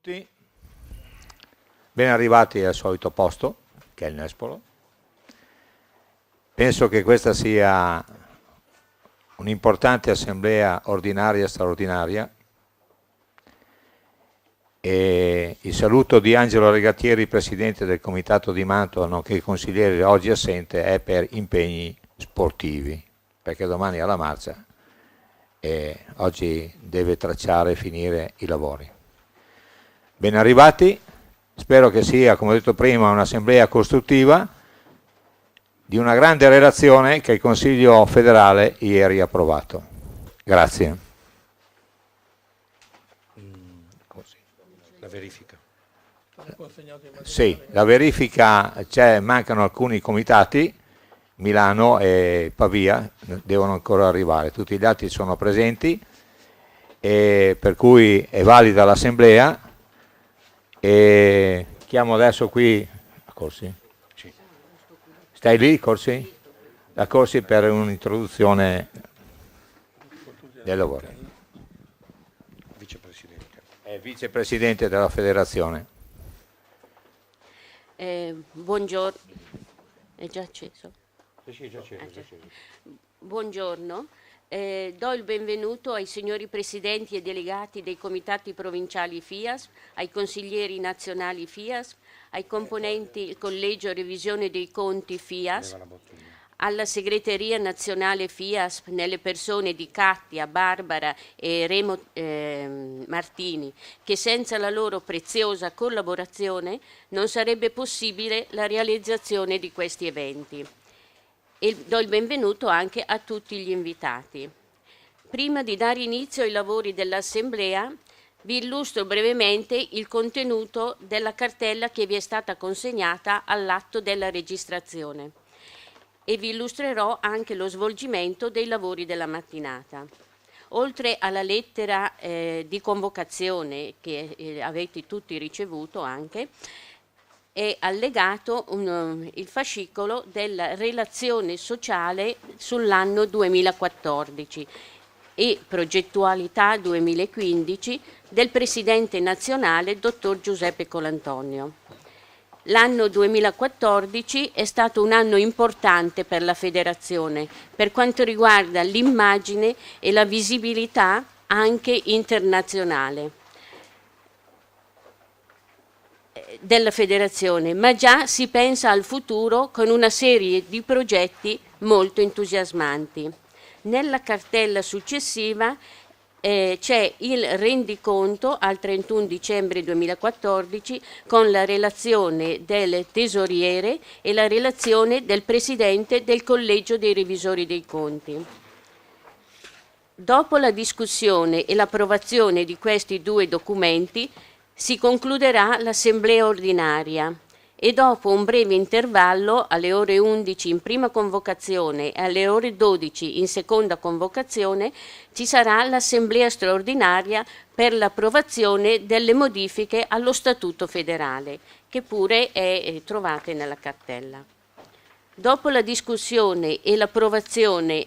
tutti, ben arrivati al solito posto, che è il Nespolo. Penso che questa sia un'importante assemblea ordinaria e straordinaria, e il saluto di Angelo Regattieri, presidente del comitato di Mantova, nonché consigliere oggi assente, è per impegni sportivi, perché domani alla marcia e oggi deve tracciare e finire i lavori. Ben arrivati, spero che sia, come ho detto prima, un'assemblea costruttiva di una grande relazione che il Consiglio federale ieri ha approvato. Grazie. La verifica. Sì, la verifica mancano alcuni comitati, Milano e Pavia devono ancora arrivare, tutti gli altri sono presenti, e per cui è valida l'assemblea. E chiamo adesso qui Corsi. Sì. Stai lì, Corsi? La Corsi per un'introduzione dei lavori. Vicepresidente. È vicepresidente della federazione. Buongiorno. È già acceso? Sì, già acceso. Buongiorno. Do il benvenuto ai signori presidenti e delegati dei comitati provinciali FIASP, ai consiglieri nazionali FIASP, ai componenti del collegio revisione dei conti FIASP, alla segreteria nazionale FIASP nelle persone di Kattia, Barbara e Remo Martini, che senza la loro preziosa collaborazione non sarebbe possibile la realizzazione di questi eventi. E do il benvenuto anche a tutti gli invitati. Prima di dare inizio ai lavori dell'Assemblea, vi illustro brevemente il contenuto della cartella che vi è stata consegnata all'atto della registrazione e vi illustrerò anche lo svolgimento dei lavori della mattinata. Oltre alla lettera di convocazione che avete tutti ricevuto anche, è allegato il fascicolo della relazione sociale sull'anno 2014 e progettualità 2015 del Presidente nazionale, dottor Giuseppe Colantonio. L'anno 2014 è stato un anno importante per la Federazione per quanto riguarda l'immagine e la visibilità anche internazionale della Federazione, ma già si pensa al futuro con una serie di progetti molto entusiasmanti. Nella cartella successiva c'è il rendiconto al 31 dicembre 2014 con la relazione del tesoriere e la relazione del Presidente del Collegio dei Revisori dei Conti. Dopo la discussione e l'approvazione di questi due documenti si concluderà l'assemblea ordinaria e dopo un breve intervallo alle ore 11 in prima convocazione e alle ore 12 in seconda convocazione ci sarà l'assemblea straordinaria per l'approvazione delle modifiche allo Statuto federale, che pure trovate nella cartella. Dopo la discussione e l'approvazione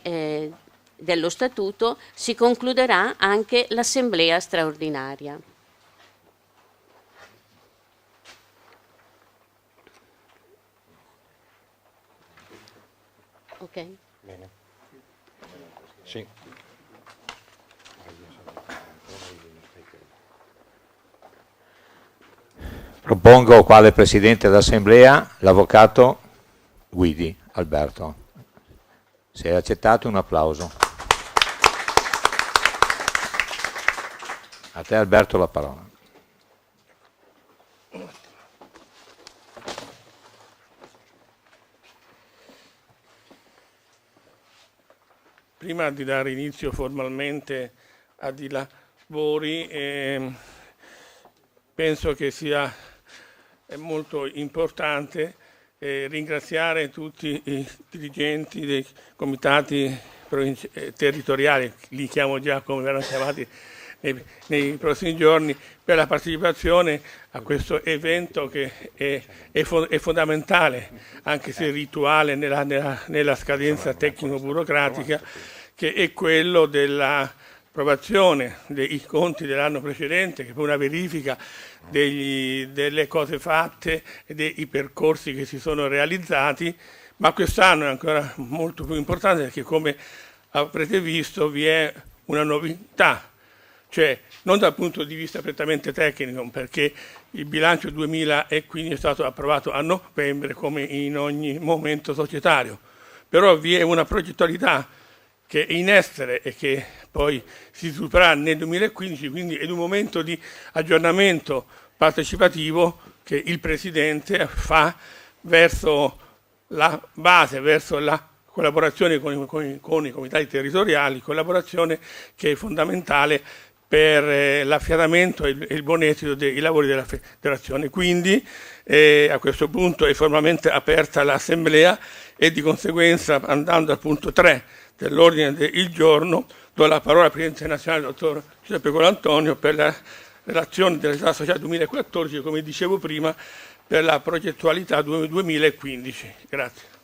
dello Statuto si concluderà anche l'assemblea straordinaria. Ok. Bene. Sì. Propongo quale presidente d'assemblea l'avvocato Guidi Alberto. Se è accettato, un applauso. A te Alberto la parola. Prima di dare inizio formalmente ai lavori, penso che sia molto importante ringraziare tutti i dirigenti dei comitati territoriali, li chiamo già come verranno chiamati nei prossimi giorni, per la partecipazione a questo evento che è fondamentale, anche se rituale nella scadenza tecnico-burocratica, che è quello della approvazione dei conti dell'anno precedente, che poi una verifica delle cose fatte e dei percorsi che si sono realizzati, ma quest'anno è ancora molto più importante perché, come avrete visto, vi è una novità, cioè non dal punto di vista prettamente tecnico, perché il bilancio 2015 è stato approvato a novembre come in ogni momento societario, però vi è una progettualità che è in essere e che poi si svilupperà nel 2015, quindi è un momento di aggiornamento partecipativo che il Presidente fa verso la base, verso la collaborazione con i comitati territoriali, collaborazione che è fondamentale per l'affiatamento e il buon esito dei lavori della federazione. Quindi a questo punto è formalmente aperta l'assemblea e di conseguenza, andando al punto 3 dell'ordine del giorno, do la parola al Presidente nazionale, dottor Giuseppe Colantonio, per la relazione della società sociale 2014, come dicevo prima, per la progettualità 2015. Grazie.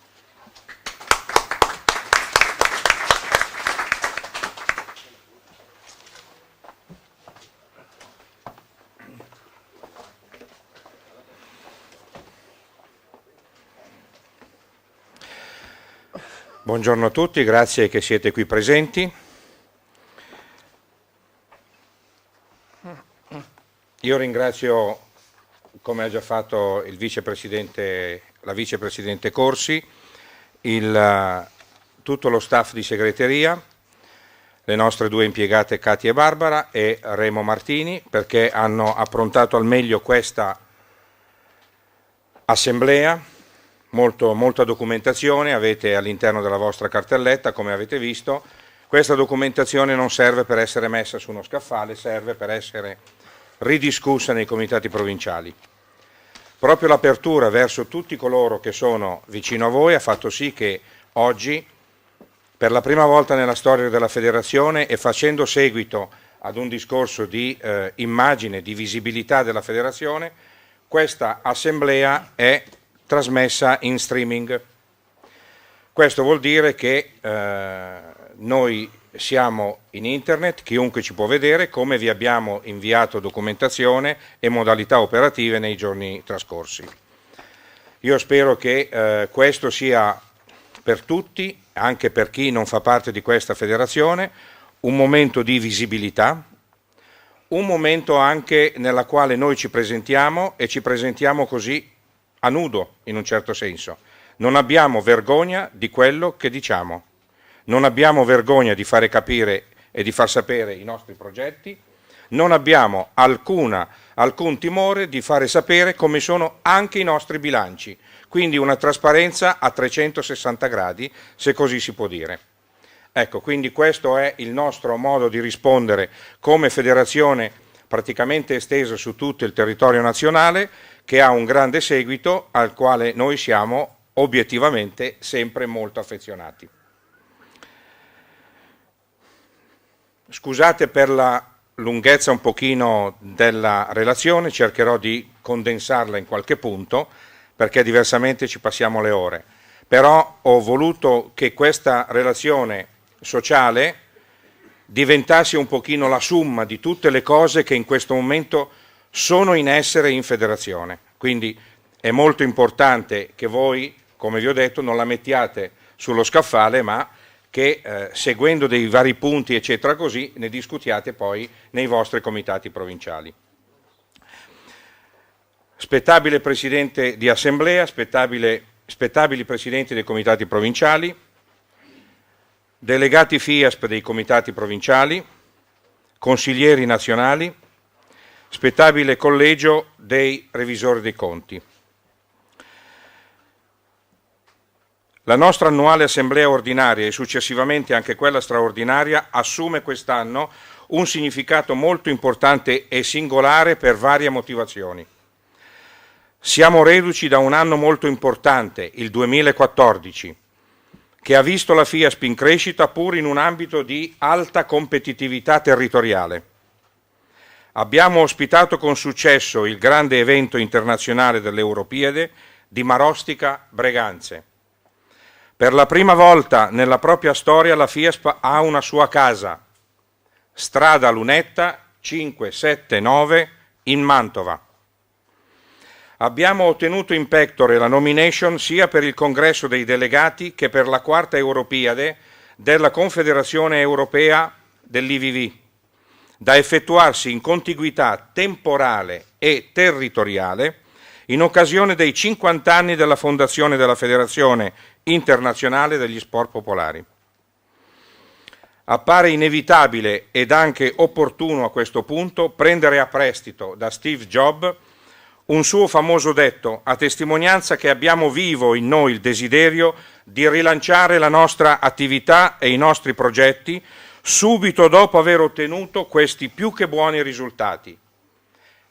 Buongiorno a tutti, grazie che siete qui presenti. Io ringrazio, come ha già fatto il la vicepresidente Corsi, tutto lo staff di segreteria, le nostre due impiegate Katia e Barbara e Remo Martini, perché hanno approntato al meglio questa assemblea. Molta documentazione avete all'interno della vostra cartelletta, come avete visto. Questa documentazione non serve per essere messa su uno scaffale, serve per essere ridiscussa nei comitati provinciali. Proprio l'apertura verso tutti coloro che sono vicino a voi ha fatto sì che oggi, per la prima volta nella storia della federazione e facendo seguito ad un discorso di immagine, di visibilità della federazione, questa assemblea è trasmessa in streaming. Questo vuol dire che noi siamo in internet, chiunque ci può vedere, come vi abbiamo inviato documentazione e modalità operative nei giorni trascorsi. Io spero che questo sia per tutti, anche per chi non fa parte di questa federazione, un momento di visibilità, un momento anche nella quale noi ci presentiamo e ci presentiamo così a nudo, in un certo senso. Non abbiamo vergogna di quello che diciamo, non abbiamo vergogna di fare capire e di far sapere i nostri progetti, non abbiamo alcun timore di fare sapere come sono anche i nostri bilanci, quindi una trasparenza a 360 gradi, se così si può dire. Ecco, quindi questo è il nostro modo di rispondere come federazione praticamente estesa su tutto il territorio nazionale, che ha un grande seguito al quale noi siamo obiettivamente sempre molto affezionati. Scusate per la lunghezza un pochino della relazione, cercherò di condensarla in qualche punto, perché diversamente ci passiamo le ore. Però ho voluto che questa relazione sociale diventasse un pochino la somma di tutte le cose che in questo momento sono in essere in federazione. Quindi è molto importante che voi, come vi ho detto, non la mettiate sullo scaffale, ma che seguendo dei vari punti eccetera così ne discutiate poi nei vostri comitati provinciali. Spettabile Presidente di Assemblea, spettabili Presidenti dei comitati provinciali, delegati FIASP dei comitati provinciali, consiglieri nazionali, spettabile Collegio dei Revisori dei Conti. La nostra annuale assemblea ordinaria e successivamente anche quella straordinaria assume quest'anno un significato molto importante e singolare per varie motivazioni. Siamo reduci da un anno molto importante, il 2014, che ha visto la FIASP in crescita pur in un ambito di alta competitività territoriale. Abbiamo ospitato con successo il grande evento internazionale dell'Europiade di Marostica Breganze. Per la prima volta nella propria storia la FIASP ha una sua casa, strada Lunetta 579 in Mantova. Abbiamo ottenuto in pectore la nomination sia per il congresso dei delegati che per la quarta Europiade della Confederazione Europea dell'IVV, da effettuarsi in contiguità temporale e territoriale in occasione dei 50 anni della fondazione della Federazione Internazionale degli Sport Popolari. Appare inevitabile ed anche opportuno a questo punto prendere a prestito da Steve Jobs un suo famoso detto, a testimonianza che abbiamo vivo in noi il desiderio di rilanciare la nostra attività e i nostri progetti subito dopo aver ottenuto questi più che buoni risultati.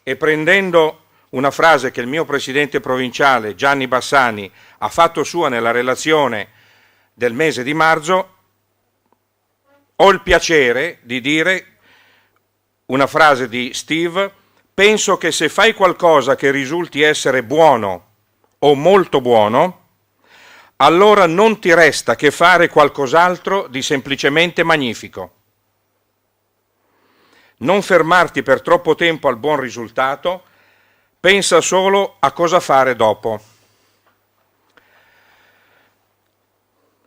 E prendendo una frase che il mio presidente provinciale Gianni Bassani ha fatto sua nella relazione del mese di marzo, ho il piacere di dire una frase di Steve: penso che se fai qualcosa che risulti essere buono o molto buono, allora non ti resta che fare qualcos'altro di semplicemente magnifico. Non fermarti per troppo tempo al buon risultato, pensa solo a cosa fare dopo.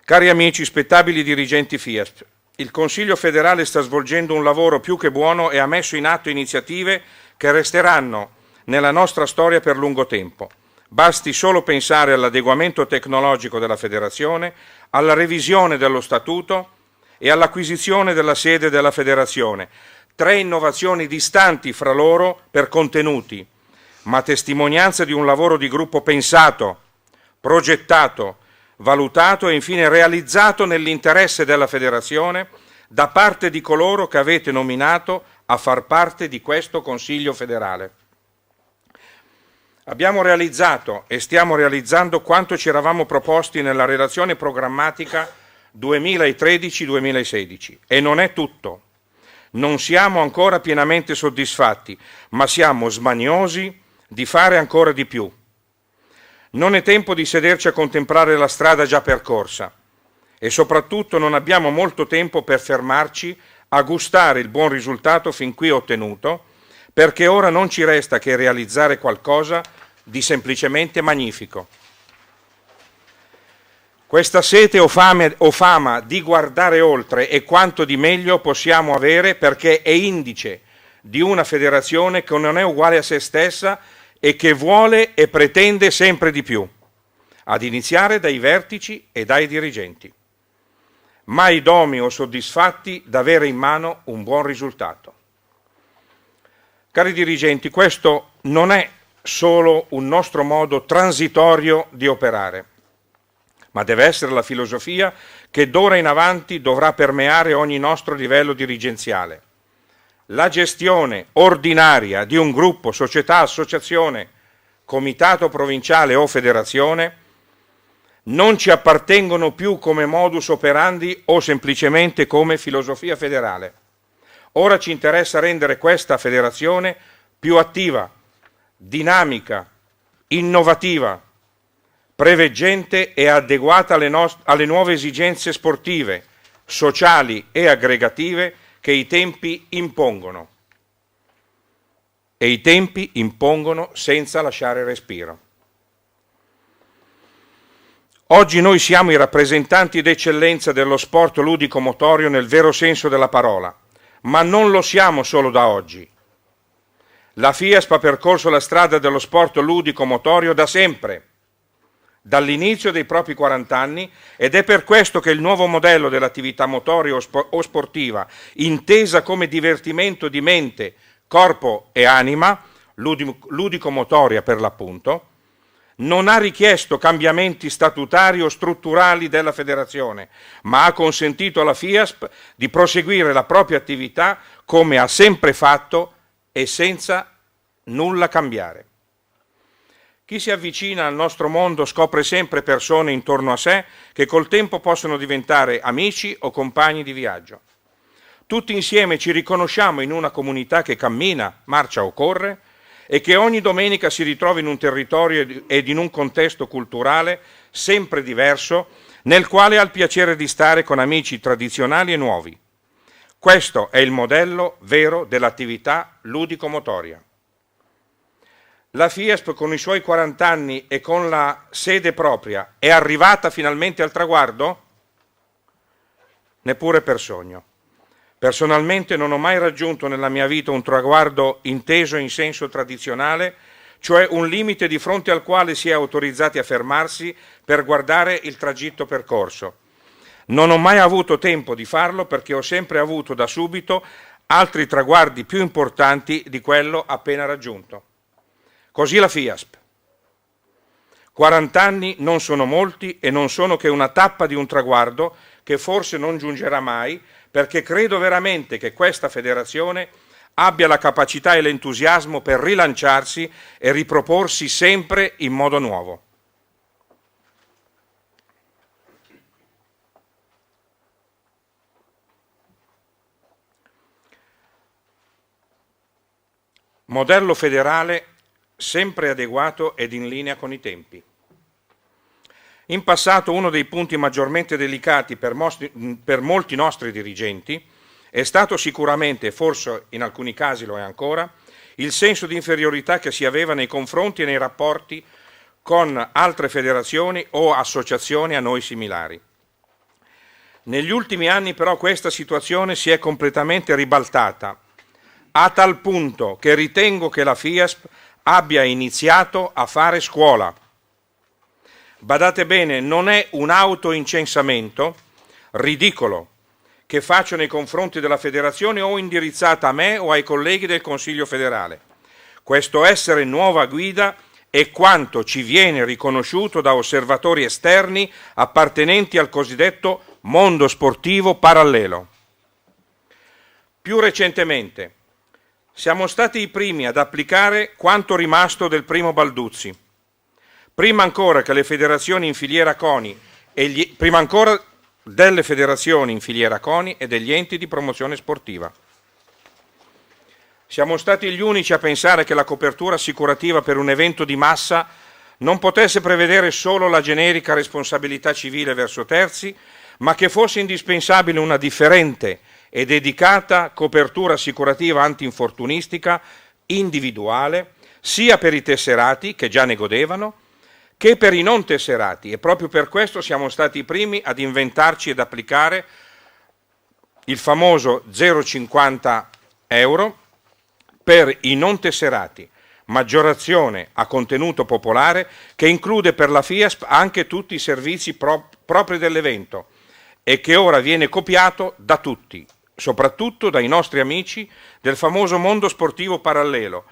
Cari amici, spettabili dirigenti FIASP, il Consiglio federale sta svolgendo un lavoro più che buono e ha messo in atto iniziative che resteranno nella nostra storia per lungo tempo. Basti solo pensare all'adeguamento tecnologico della Federazione, alla revisione dello Statuto e all'acquisizione della sede della Federazione. 3 innovazioni distanti fra loro per contenuti, ma testimonianza di un lavoro di gruppo pensato, progettato, valutato e infine realizzato nell'interesse della Federazione da parte di coloro che avete nominato a far parte di questo Consiglio federale. Abbiamo realizzato e stiamo realizzando quanto ci eravamo proposti nella relazione programmatica 2013-2016 e non è tutto. Non siamo ancora pienamente soddisfatti, ma siamo smaniosi di fare ancora di più. Non è tempo di sederci a contemplare la strada già percorsa e soprattutto non abbiamo molto tempo per fermarci a gustare il buon risultato fin qui ottenuto, perché ora non ci resta che realizzare qualcosa di semplicemente magnifico. Questa sete o fama di guardare oltre è quanto di meglio possiamo avere, perché è indice di una federazione che non è uguale a se stessa e che vuole e pretende sempre di più, ad iniziare dai vertici e dai dirigenti. Mai domi o soddisfatti d'avere in mano un buon risultato. Cari dirigenti, questo non è solo un nostro modo transitorio di operare, ma deve essere la filosofia che d'ora in avanti dovrà permeare ogni nostro livello dirigenziale. La gestione ordinaria di un gruppo, società, associazione, comitato provinciale o federazione non ci appartengono più come modus operandi o semplicemente come filosofia federale. Ora ci interessa rendere questa federazione più attiva, dinamica, innovativa, preveggente e adeguata alle nuove esigenze sportive, sociali e aggregative che i tempi impongono. E i tempi impongono senza lasciare respiro. Oggi noi siamo i rappresentanti d'eccellenza dello sport ludico-motorio nel vero senso della parola, ma non lo siamo solo da oggi. La FIASP ha percorso la strada dello sport ludico-motorio da sempre, dall'inizio dei propri 40 anni, ed è per questo che il nuovo modello dell'attività motoria o sportiva, intesa come divertimento di mente, corpo e anima, ludico-motoria per l'appunto, non ha richiesto cambiamenti statutari o strutturali della federazione, ma ha consentito alla FIASP di proseguire la propria attività come ha sempre fatto e senza nulla cambiare. Chi si avvicina al nostro mondo scopre sempre persone intorno a sé che col tempo possono diventare amici o compagni di viaggio. Tutti insieme ci riconosciamo in una comunità che cammina, marcia o corre e che ogni domenica si ritrova in un territorio ed in un contesto culturale sempre diverso, nel quale ha il piacere di stare con amici tradizionali e nuovi. Questo è il modello vero dell'attività ludico-motoria. La FIASP con i suoi 40 anni e con la sede propria è arrivata finalmente al traguardo? Neppure per sogno. Personalmente non ho mai raggiunto nella mia vita un traguardo inteso in senso tradizionale, cioè un limite di fronte al quale si è autorizzati a fermarsi per guardare il tragitto percorso. Non ho mai avuto tempo di farlo perché ho sempre avuto da subito altri traguardi più importanti di quello appena raggiunto. Così la FIASP. 40 anni non sono molti e non sono che una tappa di un traguardo che forse non giungerà mai, perché credo veramente che questa federazione abbia la capacità e l'entusiasmo per rilanciarsi e riproporsi sempre in modo nuovo. Modello federale sempre adeguato ed in linea con i tempi. In passato uno dei punti maggiormente delicati per molti nostri dirigenti è stato sicuramente, forse in alcuni casi lo è ancora, il senso di inferiorità che si aveva nei confronti e nei rapporti con altre federazioni o associazioni a noi similari. Negli ultimi anni però questa situazione si è completamente ribaltata, a tal punto che ritengo che la FIASP abbia iniziato a fare scuola. Badate bene, non è un autoincensamento ridicolo che faccio nei confronti della federazione o indirizzata a me o ai colleghi del Consiglio federale. Questo essere nuova guida è quanto ci viene riconosciuto da osservatori esterni appartenenti al cosiddetto mondo sportivo parallelo. Più recentemente, siamo stati i primi ad applicare quanto rimasto del primo Balduzzi. Prima ancora che le federazioni in filiera CONI prima ancora delle federazioni in filiera CONI e degli enti di promozione sportiva. Siamo stati gli unici a pensare che la copertura assicurativa per un evento di massa non potesse prevedere solo la generica responsabilità civile verso terzi, ma che fosse indispensabile una differente e dedicata copertura assicurativa antinfortunistica individuale, sia per i tesserati, che già ne godevano, che per i non tesserati, e proprio per questo siamo stati i primi ad inventarci ed applicare il famoso 0,50 euro per i non tesserati, maggiorazione a contenuto popolare che include per la FIASP anche tutti i servizi propri dell'evento e che ora viene copiato da tutti, soprattutto dai nostri amici del famoso mondo sportivo parallelo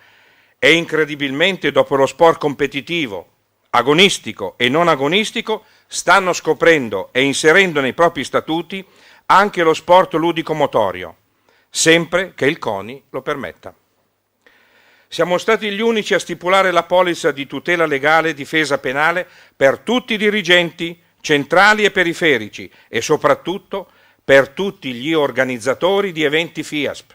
e incredibilmente dopo lo sport competitivo, agonistico e non agonistico, stanno scoprendo e inserendo nei propri statuti anche lo sport ludico-motorio, sempre che il CONI lo permetta. Siamo stati gli unici a stipulare la polizza di tutela legale e difesa penale per tutti i dirigenti centrali e periferici e soprattutto per tutti gli organizzatori di eventi FIASP.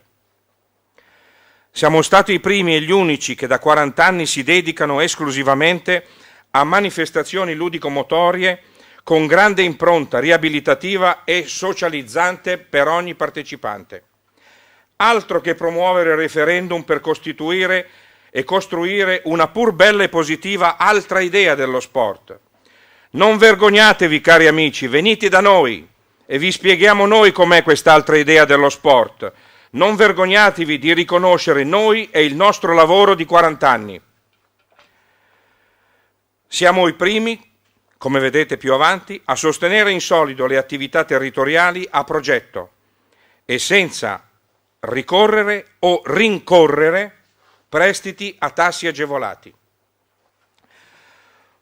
Siamo stati i primi e gli unici che da 40 anni si dedicano esclusivamente a manifestazioni ludico-motorie con grande impronta riabilitativa e socializzante per ogni partecipante. Altro che promuovere referendum per costituire e costruire una pur bella e positiva altra idea dello sport. Non vergognatevi, cari amici, venite da noi e vi spieghiamo noi com'è quest'altra idea dello sport. Non vergognatevi di riconoscere noi e il nostro lavoro di 40 anni. Siamo i primi, come vedete più avanti, a sostenere in solido le attività territoriali a progetto e senza ricorrere o rincorrere prestiti a tassi agevolati.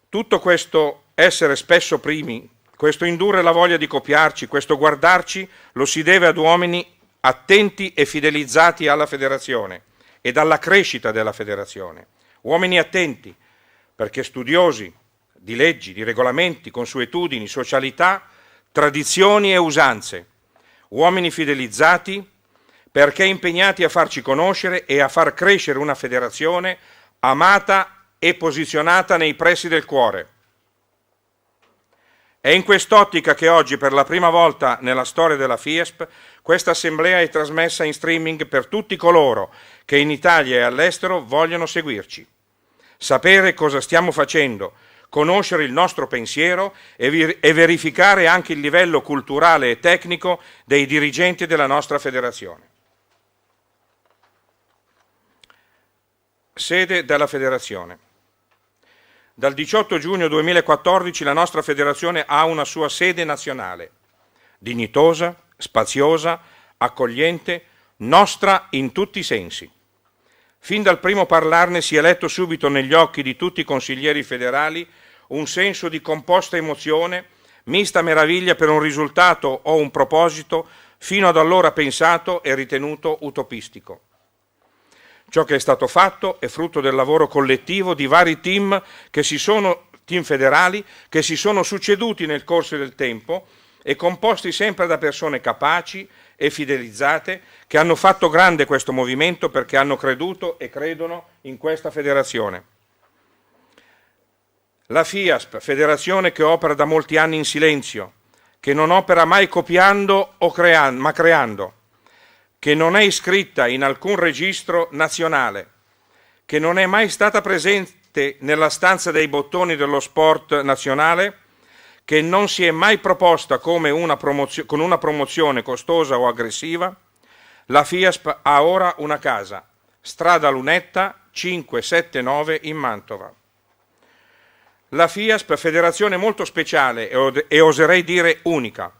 Tutto questo essere spesso primi, questo indurre la voglia di copiarci, questo guardarci, lo si deve ad uomini attenti e fidelizzati alla federazione e alla crescita della federazione. Uomini attenti, perché studiosi di leggi, di regolamenti, consuetudini, socialità, tradizioni e usanze. Uomini fidelizzati perché impegnati a farci conoscere e a far crescere una federazione amata e posizionata nei pressi del cuore. È in quest'ottica che oggi, per la prima volta nella storia della FIASP, Questa assemblea è trasmessa in streaming per tutti coloro che in Italia e all'estero vogliono seguirci. Sapere cosa stiamo facendo, conoscere il nostro pensiero e verificare anche il livello culturale e tecnico dei dirigenti della nostra federazione. Sede della federazione. Dal 18 giugno 2014 la nostra federazione ha una sua sede nazionale, dignitosa, spaziosa, accogliente, nostra in tutti i sensi. Fin dal primo parlarne si è letto subito negli occhi di tutti i consiglieri federali un senso di composta emozione, mista meraviglia per un risultato o un proposito fino ad allora pensato e ritenuto utopistico. Ciò che è stato fatto è frutto del lavoro collettivo di vari team federali che si sono succeduti nel corso del tempo e composti sempre da persone capaci e fidelizzate che hanno fatto grande questo movimento perché hanno creduto e credono in questa federazione. La FIASP, federazione che opera da molti anni in silenzio, che non opera mai copiando ma creando, che non è iscritta in alcun registro nazionale, che non è mai stata presente nella stanza dei bottoni dello sport nazionale, che non si è mai proposta come con una promozione costosa o aggressiva, la FIASP ha ora una casa, strada Lunetta 579 in Mantova. La FIASP, federazione molto speciale e oserei dire unica,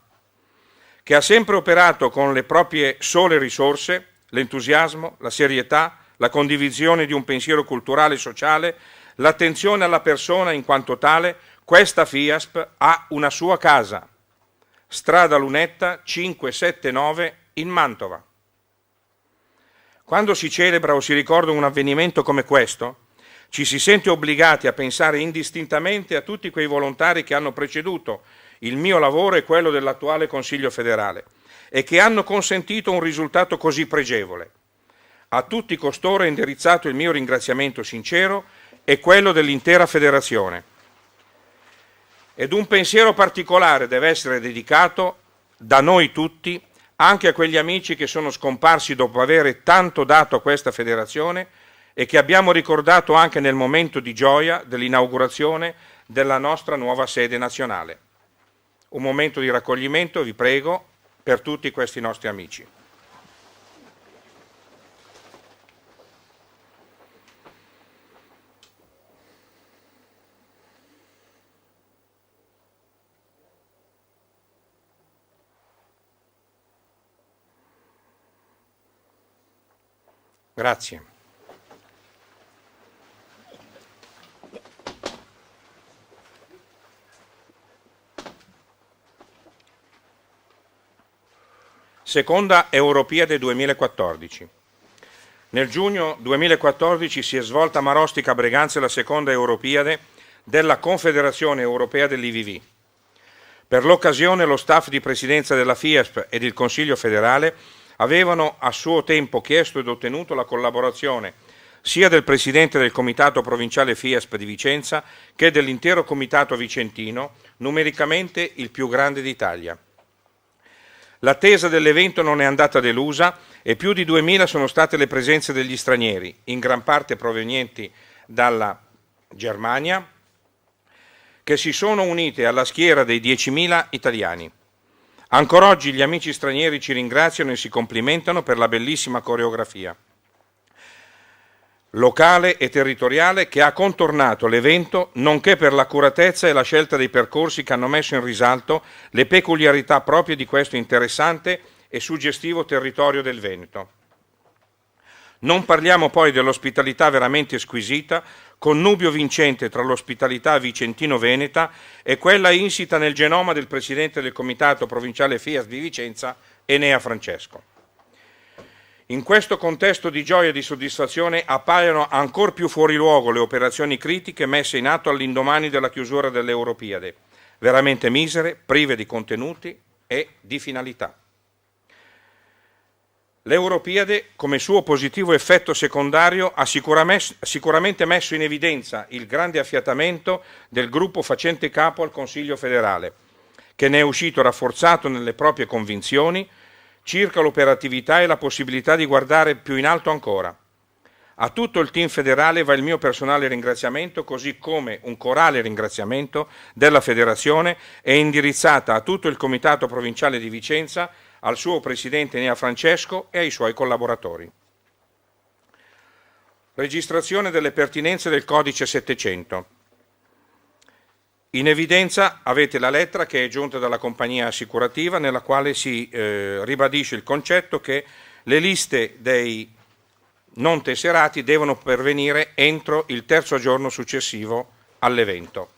che ha sempre operato con le proprie sole risorse, l'entusiasmo, la serietà, la condivisione di un pensiero culturale e sociale, l'attenzione alla persona in quanto tale. Questa FIASP ha una sua casa, strada Lunetta 579 in Mantova. Quando si celebra o si ricorda un avvenimento come questo, ci si sente obbligati a pensare indistintamente a tutti quei volontari che hanno preceduto il mio lavoro e quello dell'attuale Consiglio federale e che hanno consentito un risultato così pregevole. A tutti costoro è indirizzato il mio ringraziamento sincero e quello dell'intera federazione. Ed un pensiero particolare deve essere dedicato da noi tutti anche a quegli amici che sono scomparsi dopo avere tanto dato a questa federazione e che abbiamo ricordato anche nel momento di gioia dell'inaugurazione della nostra nuova sede nazionale. Un momento di raccoglimento, vi prego, per tutti questi nostri amici. Grazie. Seconda Europiade 2014. Nel giugno 2014 si è svolta a Marostica Breganze la seconda Europiade della Confederazione Europea dell'IVV. Per l'occasione lo staff di presidenza della FIASP ed il Consiglio federale avevano a suo tempo chiesto ed ottenuto la collaborazione sia del Presidente del Comitato Provinciale FIASP di Vicenza che dell'intero Comitato Vicentino, numericamente il più grande d'Italia. L'attesa dell'evento non è andata delusa e più di 2000 sono state le presenze degli stranieri, in gran parte provenienti dalla Germania, che si sono unite alla schiera dei 10.000 italiani. Ancora oggi gli amici stranieri ci ringraziano e si complimentano per la bellissima coreografia locale e territoriale che ha contornato l'evento, nonché per l'accuratezza e la scelta dei percorsi che hanno messo in risalto le peculiarità proprie di questo interessante e suggestivo territorio del Veneto. Non parliamo poi dell'ospitalità veramente squisita, connubio vincente tra l'ospitalità vicentino-veneta e quella insita nel genoma del Presidente del Comitato Provinciale FIASP di Vicenza, Enea Francesco. In questo contesto di gioia e di soddisfazione appaiono ancor più fuori luogo le operazioni critiche messe in atto all'indomani della chiusura dell'Europiade, veramente misere, prive di contenuti e di finalità. L'Europiade, come suo positivo effetto secondario, ha sicuramente messo in evidenza il grande affiatamento del gruppo facente capo al Consiglio federale, che ne è uscito rafforzato nelle proprie convinzioni, circa l'operatività e la possibilità di guardare più in alto ancora. A tutto il team federale va il mio personale ringraziamento, così come un corale ringraziamento della Federazione è indirizzata a tutto il Comitato Provinciale di Vicenza, al suo Presidente Nea Francesco e ai suoi collaboratori. Registrazione delle pertinenze del Codice 700. In evidenza avete la lettera che è giunta dalla compagnia assicurativa, nella quale si ribadisce il concetto che le liste dei non tesserati devono pervenire entro il terzo giorno successivo all'evento,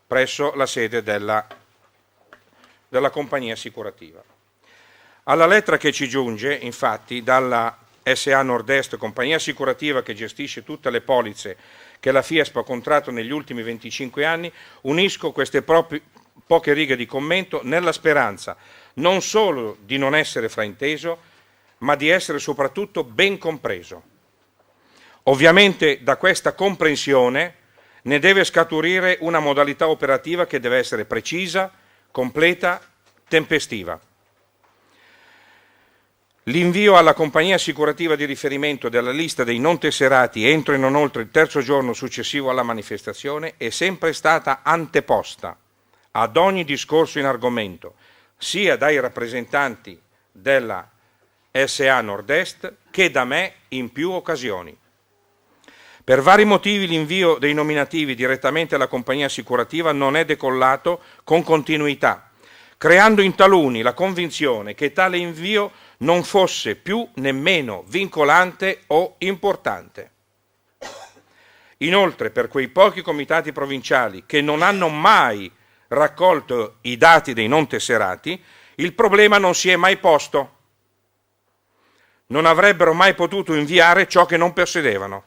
presso la sede della compagnia assicurativa. Alla lettera che ci giunge, infatti, dalla SA Nord-Est, compagnia assicurativa che gestisce tutte le polizze che la FIASP ha contratto negli ultimi 25 anni, unisco queste poche righe di commento nella speranza non solo di non essere frainteso, ma di essere soprattutto ben compreso. Ovviamente da questa comprensione ne deve scaturire una modalità operativa che deve essere precisa, completa, tempestiva. L'invio alla compagnia assicurativa di riferimento della lista dei non tesserati entro e non oltre il terzo giorno successivo alla manifestazione è sempre stata anteposta ad ogni discorso in argomento, sia dai rappresentanti della SA Nord-Est che da me in più occasioni. Per vari motivi l'invio dei nominativi direttamente alla compagnia assicurativa non è decollato con continuità, creando in taluni la convinzione che tale invio non fosse più nemmeno vincolante o importante. Inoltre, per quei pochi comitati provinciali che non hanno mai raccolto i dati dei non tesserati, il problema non si è mai posto. Non avrebbero mai potuto inviare ciò che non possedevano.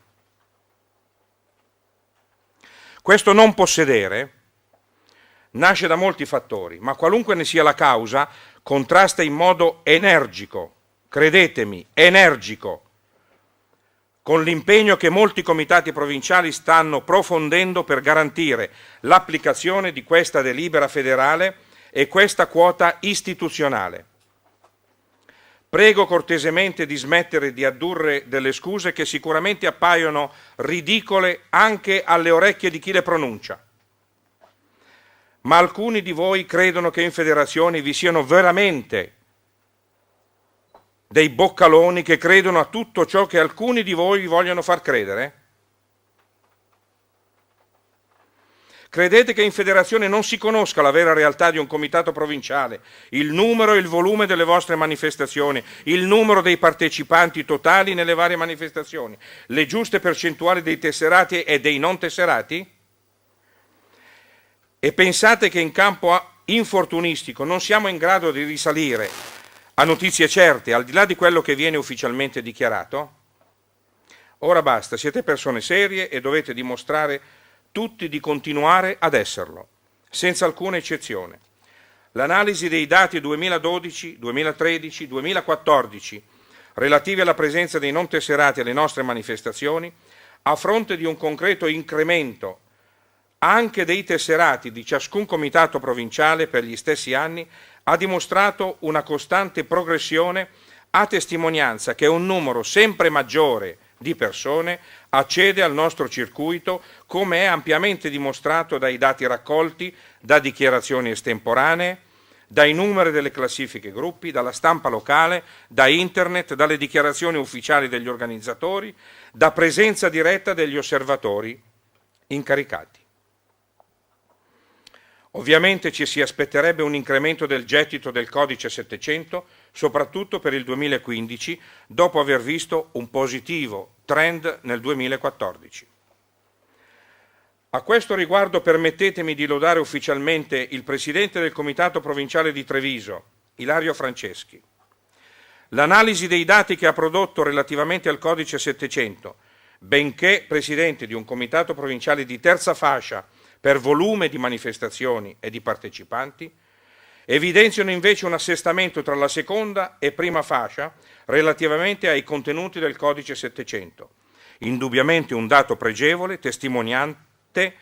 Questo non possedere nasce da molti fattori, ma qualunque ne sia la causa, contrasta in modo energico, credetemi, energico, con l'impegno che molti comitati provinciali stanno profondendo per garantire l'applicazione di questa delibera federale e questa quota istituzionale. Prego cortesemente di smettere di addurre delle scuse che sicuramente appaiono ridicole anche alle orecchie di chi le pronuncia. Ma alcuni di voi credono che in federazione vi siano veramente dei boccaloni che credono a tutto ciò che alcuni di voi vi vogliono far credere? Credete che in federazione non si conosca la vera realtà di un comitato provinciale, il numero e il volume delle vostre manifestazioni, il numero dei partecipanti totali nelle varie manifestazioni, le giuste percentuali dei tesserati e dei non tesserati? E pensate che in campo infortunistico non siamo in grado di risalire a notizie certe, al di là di quello che viene ufficialmente dichiarato? Ora basta, siete persone serie e dovete dimostrare tutti di continuare ad esserlo, senza alcuna eccezione. L'analisi dei dati 2012, 2013, 2014 relativi alla presenza dei non tesserati alle nostre manifestazioni, a fronte di un concreto incremento anche dei tesserati di ciascun comitato provinciale per gli stessi anni, ha dimostrato una costante progressione, a testimonianza che un numero sempre maggiore di persone accede al nostro circuito, come è ampiamente dimostrato dai dati raccolti, da dichiarazioni estemporanee, dai numeri delle classifiche gruppi, dalla stampa locale, da internet, dalle dichiarazioni ufficiali degli organizzatori, da presenza diretta degli osservatori incaricati. Ovviamente ci si aspetterebbe un incremento del gettito del Codice 700, soprattutto per il 2015, dopo aver visto un positivo trend nel 2014. A questo riguardo permettetemi di lodare ufficialmente il Presidente del Comitato Provinciale di Treviso, Ilario Franceschi. L'analisi dei dati che ha prodotto relativamente al Codice 700, benché Presidente di un Comitato Provinciale di terza fascia per volume di manifestazioni e di partecipanti, evidenziano invece un assestamento tra la seconda e prima fascia relativamente ai contenuti del Codice 700. Indubbiamente un dato pregevole, testimoniante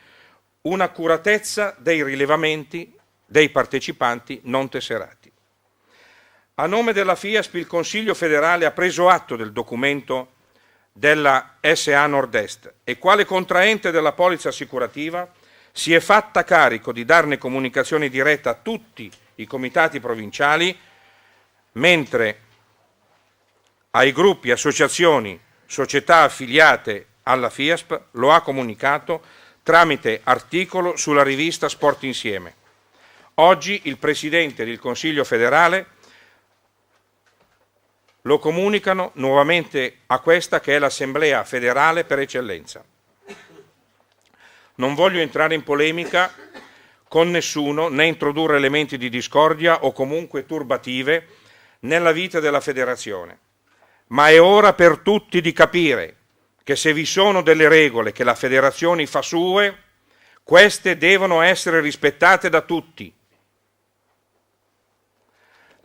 un'accuratezza dei rilevamenti dei partecipanti non tesserati. A nome della FIASP il Consiglio federale ha preso atto del documento della SA Nord-Est e quale contraente della polizza assicurativa si è fatta carico di darne comunicazione diretta a tutti i comitati provinciali, mentre ai gruppi, associazioni, società affiliate alla FIASP lo ha comunicato tramite articolo sulla rivista Sport Insieme. Oggi il Presidente del Consiglio federale lo comunicano nuovamente a questa che è l'Assemblea federale per eccellenza. Non voglio entrare in polemica con nessuno né introdurre elementi di discordia o comunque turbative nella vita della federazione, ma è ora per tutti di capire che se vi sono delle regole che la federazione fa sue, queste devono essere rispettate da tutti.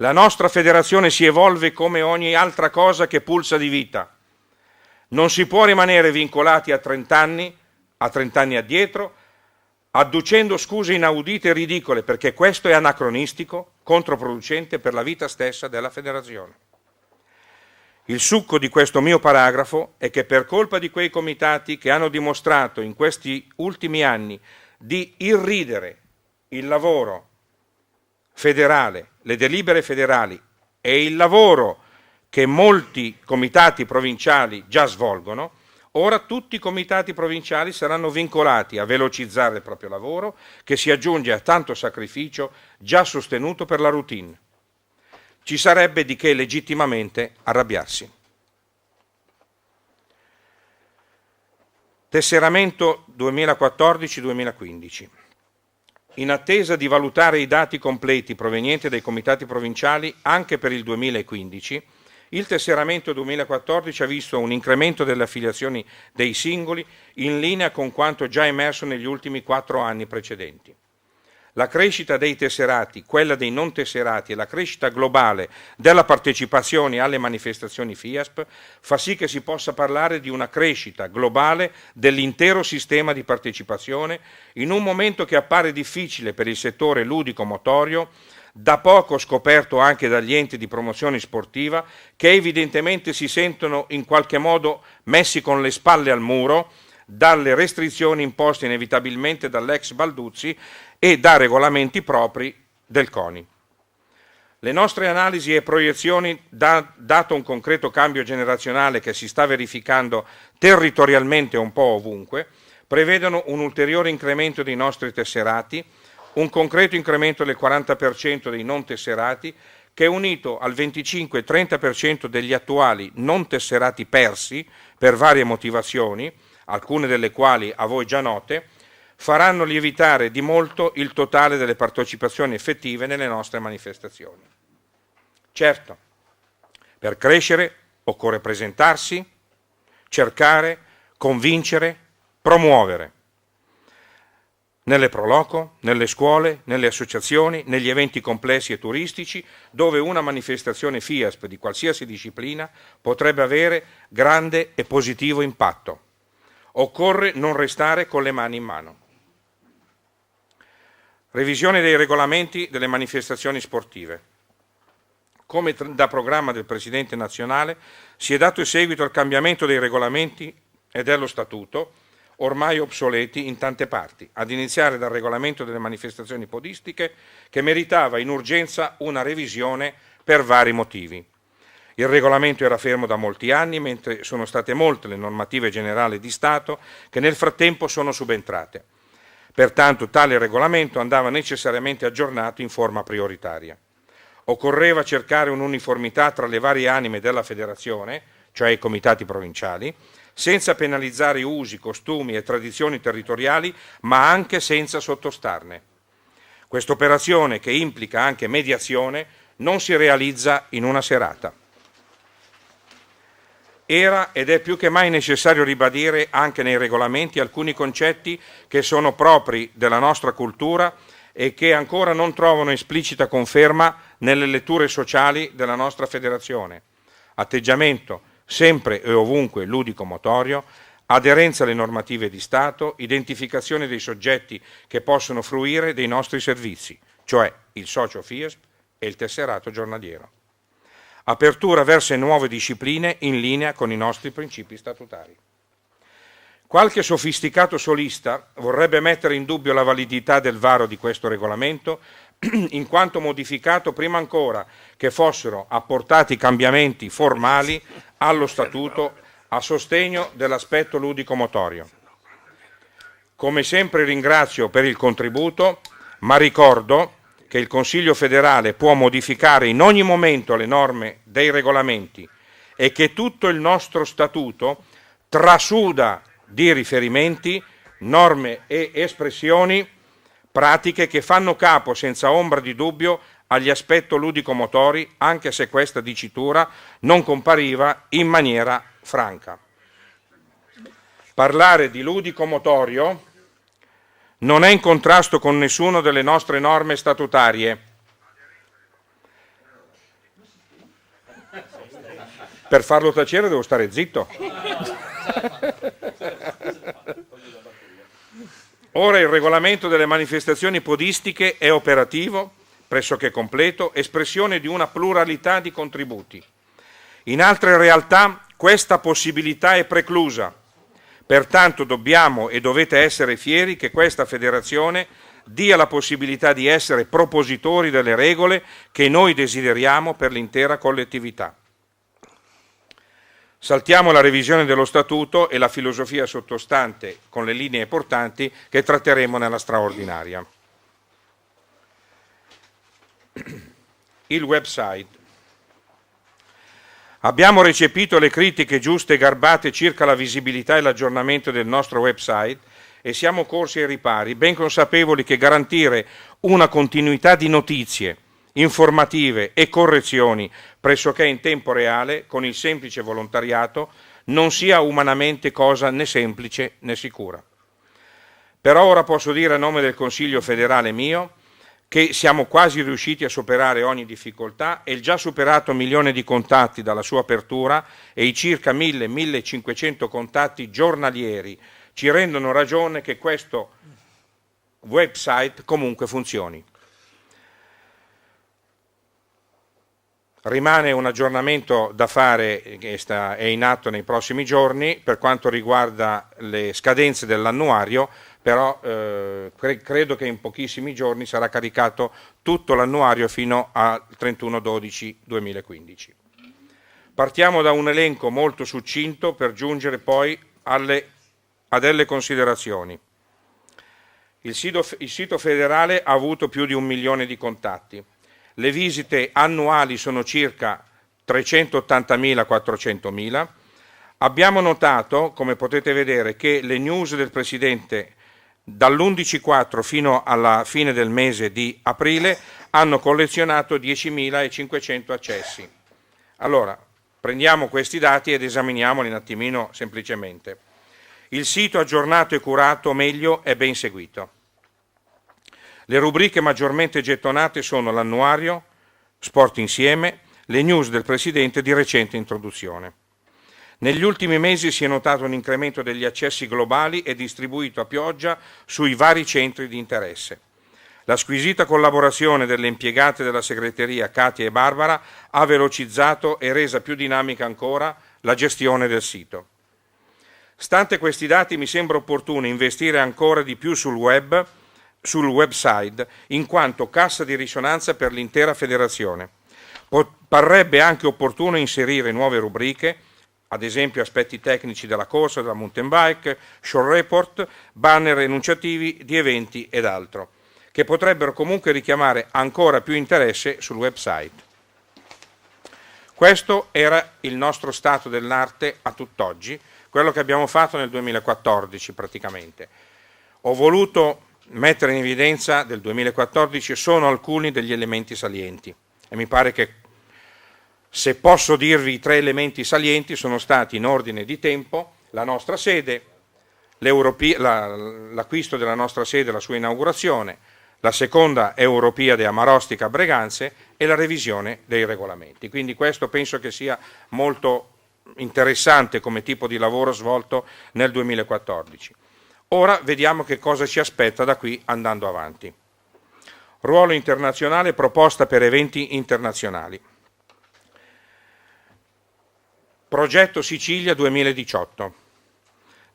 La nostra federazione si evolve come ogni altra cosa che pulsa di vita. Non si può rimanere vincolati a 30 anni addietro, adducendo scuse inaudite e ridicole, perché questo è anacronistico, controproducente per la vita stessa della federazione. Il succo di questo mio paragrafo è che per colpa di quei comitati che hanno dimostrato in questi ultimi anni di irridere il lavoro federale, le delibere federali e il lavoro che molti comitati provinciali già svolgono, ora tutti i comitati provinciali saranno vincolati a velocizzare il proprio lavoro, che si aggiunge a tanto sacrificio già sostenuto per la routine. Ci sarebbe di che legittimamente arrabbiarsi. Tesseramento 2014-2015. In attesa di valutare i dati completi provenienti dai comitati provinciali anche per il 2015, il tesseramento 2014 ha visto un incremento delle affiliazioni dei singoli in linea con quanto già emerso negli ultimi 4 anni precedenti. La crescita dei tesserati, quella dei non tesserati e la crescita globale della partecipazione alle manifestazioni FIASP fa sì che si possa parlare di una crescita globale dell'intero sistema di partecipazione in un momento che appare difficile per il settore ludico-motorio, da poco scoperto anche dagli enti di promozione sportiva, che evidentemente si sentono in qualche modo messi con le spalle al muro dalle restrizioni imposte inevitabilmente dall'ex Balduzzi e da regolamenti propri del CONI. Le nostre analisi e proiezioni, dato un concreto cambio generazionale che si sta verificando territorialmente un po' ovunque, prevedono un ulteriore incremento dei nostri tesserati, un concreto incremento del 40% dei non tesserati, che unito al 25-30% degli attuali non tesserati persi per varie motivazioni, alcune delle quali a voi già note, faranno lievitare di molto il totale delle partecipazioni effettive nelle nostre manifestazioni. Certo, per crescere occorre presentarsi, cercare, convincere, promuovere. Nelle proloco, nelle scuole, nelle associazioni, negli eventi complessi e turistici, dove una manifestazione FIASP di qualsiasi disciplina potrebbe avere grande e positivo impatto. Occorre non restare con le mani in mano. Revisione dei regolamenti delle manifestazioni sportive. Come da programma del Presidente nazionale si è dato seguito al cambiamento dei regolamenti e dello Statuto, ormai obsoleti in tante parti, ad iniziare dal regolamento delle manifestazioni podistiche, che meritava in urgenza una revisione per vari motivi. Il regolamento era fermo da molti anni, mentre sono state molte le normative generali di Stato che nel frattempo sono subentrate. Pertanto tale regolamento andava necessariamente aggiornato in forma prioritaria. Occorreva cercare un'uniformità tra le varie anime della federazione, cioè i comitati provinciali, senza penalizzare usi, costumi e tradizioni territoriali, ma anche senza sottostarne. Questa operazione, che implica anche mediazione, non si realizza in una serata. Era ed è più che mai necessario ribadire anche nei regolamenti alcuni concetti che sono propri della nostra cultura e che ancora non trovano esplicita conferma nelle letture sociali della nostra federazione. Atteggiamento sempre e ovunque ludico-motorio, aderenza alle normative di Stato, identificazione dei soggetti che possono fruire dei nostri servizi, cioè il socio FIASP e il tesserato giornaliero. apertura verso nuove discipline in linea con i nostri principi statutari. Qualche sofisticato solista vorrebbe mettere in dubbio la validità del varo di questo regolamento, in quanto modificato prima ancora che fossero apportati cambiamenti formali allo Statuto a sostegno dell'aspetto ludico-motorio. Come sempre ringrazio per il contributo, ma ricordo che il Consiglio federale può modificare in ogni momento le norme dei regolamenti e che tutto il nostro Statuto trasuda di riferimenti, norme e espressioni pratiche che fanno capo senza ombra di dubbio agli aspetti ludico-motori, anche se questa dicitura non compariva in maniera franca. Parlare di ludico-motorio non è in contrasto con nessuna delle nostre norme statutarie. Per farlo tacere devo stare zitto. Ora il regolamento delle manifestazioni podistiche è operativo, pressoché completo, espressione di una pluralità di contributi. In altre realtà questa possibilità è preclusa. Pertanto dobbiamo e dovete essere fieri che questa federazione dia la possibilità di essere propositori delle regole che noi desideriamo per l'intera collettività. Saltiamo la revisione dello Statuto e la filosofia sottostante con le linee portanti che tratteremo nella straordinaria. Il website. Abbiamo recepito le critiche giuste e garbate circa la visibilità e l'aggiornamento del nostro website e siamo corsi ai ripari, ben consapevoli che garantire una continuità di notizie, informative e correzioni pressoché in tempo reale con il semplice volontariato non sia umanamente cosa né semplice né sicura. Però ora posso dire a nome del Consiglio federale mio che siamo quasi riusciti a superare ogni difficoltà e il già superato 1 milione di contatti dalla sua apertura e i circa 1.000-1.500 contatti giornalieri ci rendono ragione che questo website comunque funzioni. Rimane un aggiornamento da fare che è in atto nei prossimi giorni per quanto riguarda le scadenze dell'annuario, però credo che in pochissimi giorni sarà caricato tutto l'annuario fino al 31/12/2015. Partiamo da un elenco molto succinto per giungere poi a delle considerazioni. Il sito federale ha avuto più di 1 milione di contatti. Le visite annuali sono circa 380.000-400.000. Abbiamo notato, come potete vedere, che le news del Presidente dall'11/4 fino alla fine del mese di aprile hanno collezionato 10.500 accessi. Allora, prendiamo questi dati ed esaminiamoli un attimino semplicemente. Il sito aggiornato e curato meglio è ben seguito. Le rubriche maggiormente gettonate sono l'annuario, Sport Insieme, le news del Presidente di recente introduzione. Negli ultimi mesi si è notato un incremento degli accessi globali e distribuito a pioggia sui vari centri di interesse. La squisita collaborazione delle impiegate della segreteria Katia e Barbara ha velocizzato e resa più dinamica ancora la gestione del sito. Stante questi dati mi sembra opportuno investire ancora di più sul website, in quanto cassa di risonanza per l'intera federazione. Parrebbe anche opportuno inserire nuove rubriche, ad esempio aspetti tecnici della corsa, della mountain bike, show report, banner enunciativi di eventi ed altro, che potrebbero comunque richiamare ancora più interesse sul website. Questo era il nostro stato dell'arte a tutt'oggi, quello che abbiamo fatto nel 2014 praticamente. Ho voluto mettere in evidenza del 2014 sono alcuni degli elementi salienti e mi pare che, se posso dirvi i 3 elementi salienti, sono stati in ordine di tempo la nostra sede, l'acquisto della nostra sede e la sua inaugurazione, la seconda Europiade a Marostica Breganze e la revisione dei regolamenti. Quindi questo penso che sia molto interessante come tipo di lavoro svolto nel 2014. Ora vediamo che cosa ci aspetta da qui andando avanti. Ruolo internazionale, proposta per eventi internazionali. Progetto Sicilia 2018.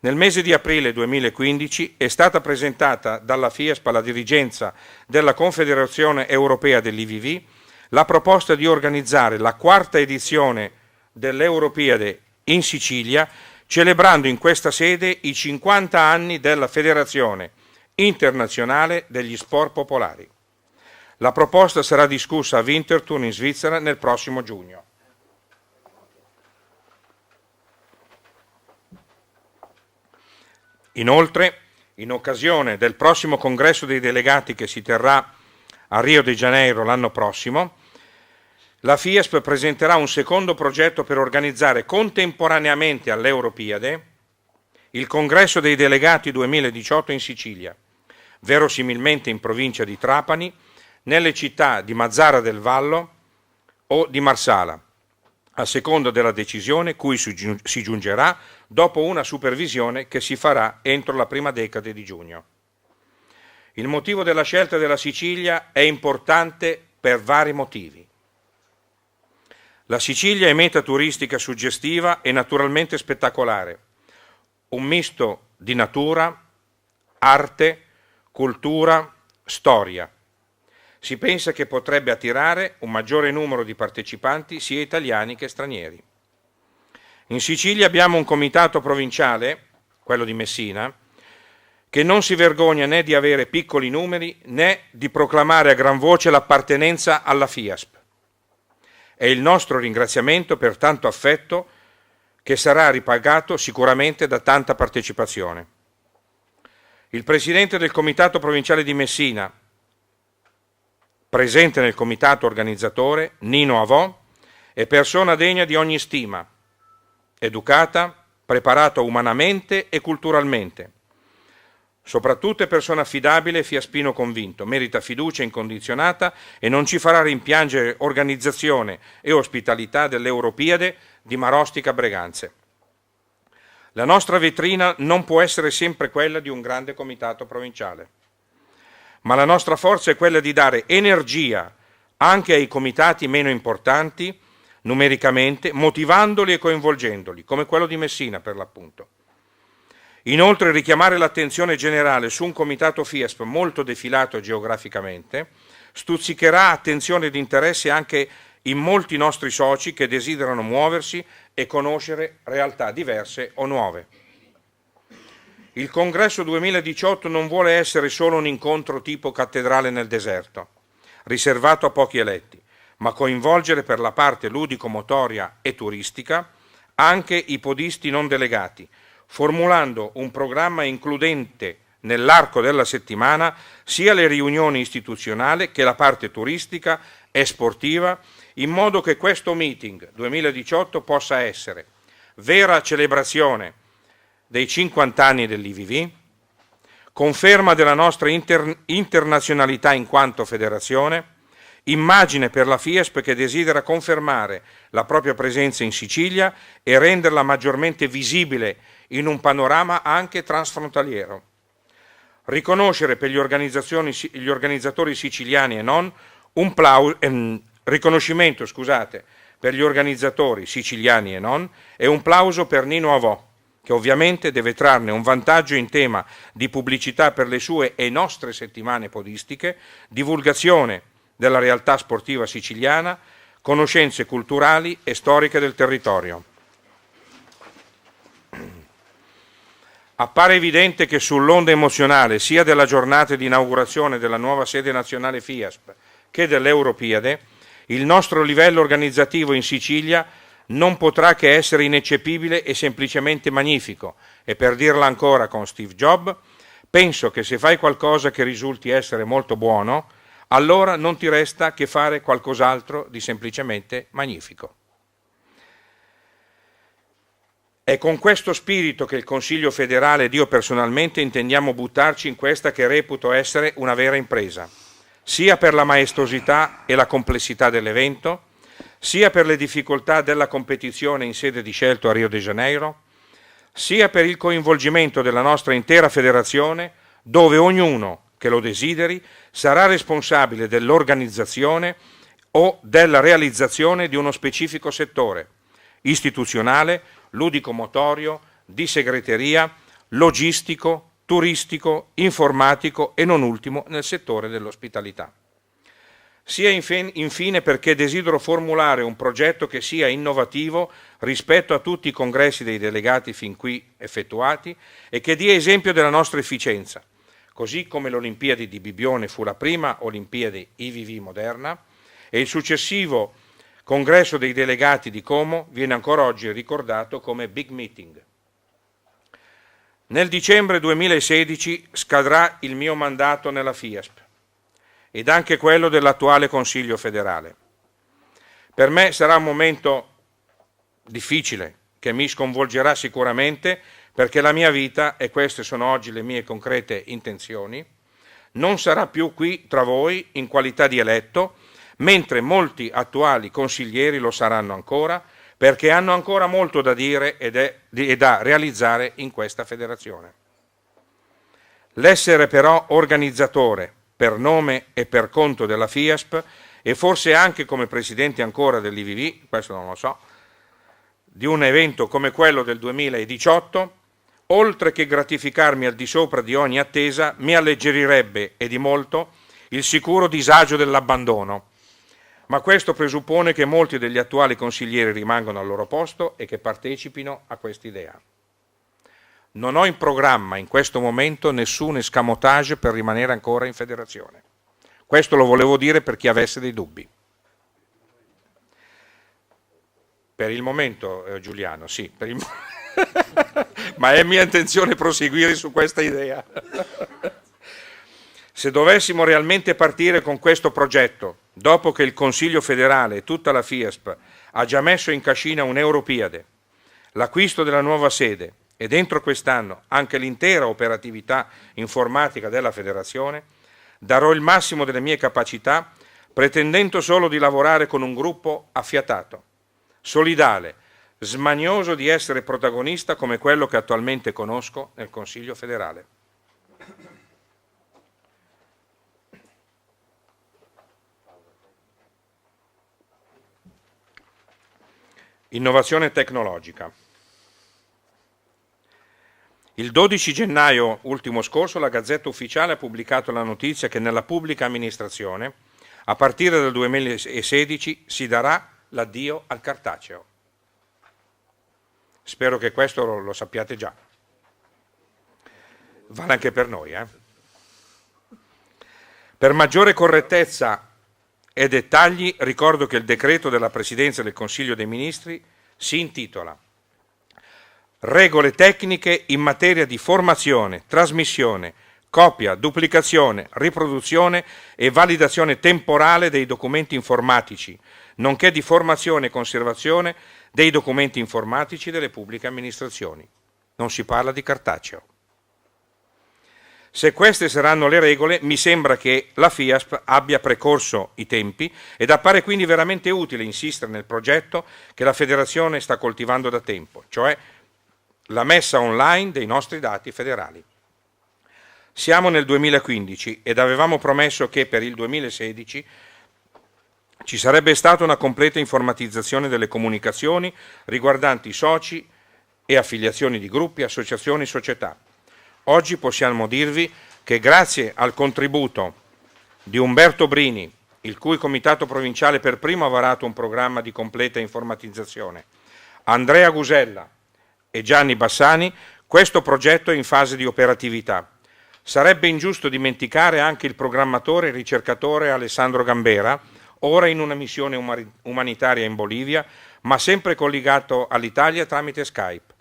Nel mese di aprile 2015 è stata presentata dalla FIASP alla dirigenza della Confederazione Europea dell'IVV la proposta di organizzare la quarta edizione dell'Europiade in Sicilia, celebrando in questa sede i 50 anni della Federazione Internazionale degli Sport Popolari. La proposta sarà discussa a Winterthur in Svizzera nel prossimo giugno. Inoltre, in occasione del prossimo congresso dei delegati che si terrà a Rio de Janeiro l'anno prossimo, la FIASP presenterà un secondo progetto per organizzare contemporaneamente all'Europiade il congresso dei delegati 2018 in Sicilia, verosimilmente in provincia di Trapani, nelle città di Mazara del Vallo o di Marsala, a seconda della decisione cui si giungerà dopo una supervisione che si farà entro la prima decade di giugno. Il motivo della scelta della Sicilia è importante per vari motivi. La Sicilia è meta turistica suggestiva e naturalmente spettacolare, un misto di natura, arte, cultura, storia. Si pensa che potrebbe attirare un maggiore numero di partecipanti sia italiani che stranieri. In Sicilia abbiamo un comitato provinciale, quello di Messina, che non si vergogna né di avere piccoli numeri né di proclamare a gran voce l'appartenenza alla FIASP. È il nostro ringraziamento per tanto affetto che sarà ripagato sicuramente da tanta partecipazione. Il presidente del Comitato Provinciale di Messina, presente nel comitato organizzatore, Nino Avò, è persona degna di ogni stima, educata, preparata umanamente e culturalmente. Soprattutto è persona affidabile e fiaspino convinto, merita fiducia incondizionata e non ci farà rimpiangere organizzazione e ospitalità dell'Europiade di Marostica Breganze. La nostra vetrina non può essere sempre quella di un grande comitato provinciale, ma la nostra forza è quella di dare energia anche ai comitati meno importanti numericamente, motivandoli e coinvolgendoli, come quello di Messina per l'appunto. Inoltre richiamare l'attenzione generale su un comitato FIASP molto defilato geograficamente stuzzicherà attenzione ed interesse anche in molti nostri soci che desiderano muoversi e conoscere realtà diverse o nuove. Il Congresso 2018 non vuole essere solo un incontro tipo cattedrale nel deserto, riservato a pochi eletti, ma coinvolgere per la parte ludico-motoria e turistica anche i podisti non delegati, formulando un programma includente nell'arco della settimana sia le riunioni istituzionali che la parte turistica e sportiva, in modo che questo meeting 2018 possa essere vera celebrazione dei 50 anni dell'IVV, conferma della nostra internazionalità in quanto federazione, immagine per la FIASP che desidera confermare la propria presenza in Sicilia e renderla maggiormente visibile in un panorama anche transfrontaliero. Riconoscere per gli organizzatori siciliani e non riconoscimento per gli organizzatori siciliani e non e un plauso per Nino Avò, che ovviamente deve trarne un vantaggio in tema di pubblicità per le sue e nostre settimane podistiche, divulgazione della realtà sportiva siciliana, conoscenze culturali e storiche del territorio. Appare evidente che sull'onda emozionale sia della giornata di inaugurazione della nuova sede nazionale FIASP che dell'Europiade, il nostro livello organizzativo in Sicilia non potrà che essere ineccepibile e semplicemente magnifico, e per dirla ancora con Steve Jobs, penso che se fai qualcosa che risulti essere molto buono, allora non ti resta che fare qualcos'altro di semplicemente magnifico. È con questo spirito che il Consiglio federale ed io personalmente intendiamo buttarci in questa che reputo essere una vera impresa, sia per la maestosità e la complessità dell'evento, sia per le difficoltà della competizione in sede di scelto a Rio de Janeiro, sia per il coinvolgimento della nostra intera federazione, dove ognuno che lo desideri sarà responsabile dell'organizzazione o della realizzazione di uno specifico settore, istituzionale, ludico-motorio, di segreteria, logistico, turistico, informatico e non ultimo nel settore dell'ospitalità. Sia infine perché desidero formulare un progetto che sia innovativo rispetto a tutti i congressi dei delegati fin qui effettuati e che dia esempio della nostra efficienza, così come l'Olimpiadi di Bibione fu la prima Olimpiadi IVV moderna e il successivo congresso dei delegati di Como viene ancora oggi ricordato come Big Meeting. Nel dicembre 2016 scadrà il mio mandato nella FIASP ed anche quello dell'attuale Consiglio federale. Per me sarà un momento difficile che mi sconvolgerà sicuramente perché la mia vita, e queste sono oggi le mie concrete intenzioni, non sarà più qui tra voi in qualità di eletto, mentre molti attuali consiglieri lo saranno ancora perché hanno ancora molto da dire e da realizzare in questa federazione. L'essere però organizzatore per nome e per conto della FIASP e forse anche come presidente ancora dell'IVV, questo non lo so, di un evento come quello del 2018, oltre che gratificarmi al di sopra di ogni attesa, mi alleggerirebbe e di molto il sicuro disagio dell'abbandono. Ma questo presuppone che molti degli attuali consiglieri rimangano al loro posto e che partecipino a quest'idea. Non ho in programma in questo momento nessun escamotage per rimanere ancora in federazione. Questo lo volevo dire per chi avesse dei dubbi. Per il momento, Giuliano, sì, per il ma è mia intenzione proseguire su questa idea. Se dovessimo realmente partire con questo progetto, dopo che il Consiglio federale e tutta la FIASP ha già messo in cascina un'Europiade, l'acquisto della nuova sede e dentro quest'anno anche l'intera operatività informatica della federazione, darò il massimo delle mie capacità pretendendo solo di lavorare con un gruppo affiatato, solidale, smanioso di essere protagonista come quello che attualmente conosco nel Consiglio federale. Innovazione tecnologica. Il 12 gennaio ultimo scorso la Gazzetta Ufficiale ha pubblicato la notizia che nella pubblica amministrazione, a partire dal 2016, si darà l'addio al cartaceo. Spero che questo lo sappiate già. Vale anche per noi. Per maggiore correttezza e dettagli ricordo che il decreto della Presidenza del Consiglio dei Ministri si intitola Regole tecniche in materia di formazione, trasmissione, copia, duplicazione, riproduzione e validazione temporale dei documenti informatici, nonché di formazione e conservazione dei documenti informatici delle pubbliche amministrazioni. Non si parla di cartaceo. Se queste saranno le regole, mi sembra che la FIASP abbia precorso i tempi ed appare quindi veramente utile insistere nel progetto che la Federazione sta coltivando da tempo, cioè la messa online dei nostri dati federali. Siamo nel 2015 ed avevamo promesso che per il 2016 ci sarebbe stata una completa informatizzazione delle comunicazioni riguardanti soci e affiliazioni di gruppi, associazioni, società. Oggi possiamo dirvi che grazie al contributo di Umberto Brini, il cui comitato provinciale per primo ha varato un programma di completa informatizzazione, Andrea Gusella e Gianni Bassani, questo progetto è in fase di operatività. Sarebbe ingiusto dimenticare anche il programmatore e ricercatore Alessandro Gambera, ora in una missione umanitaria in Bolivia, ma sempre collegato all'Italia tramite Skype,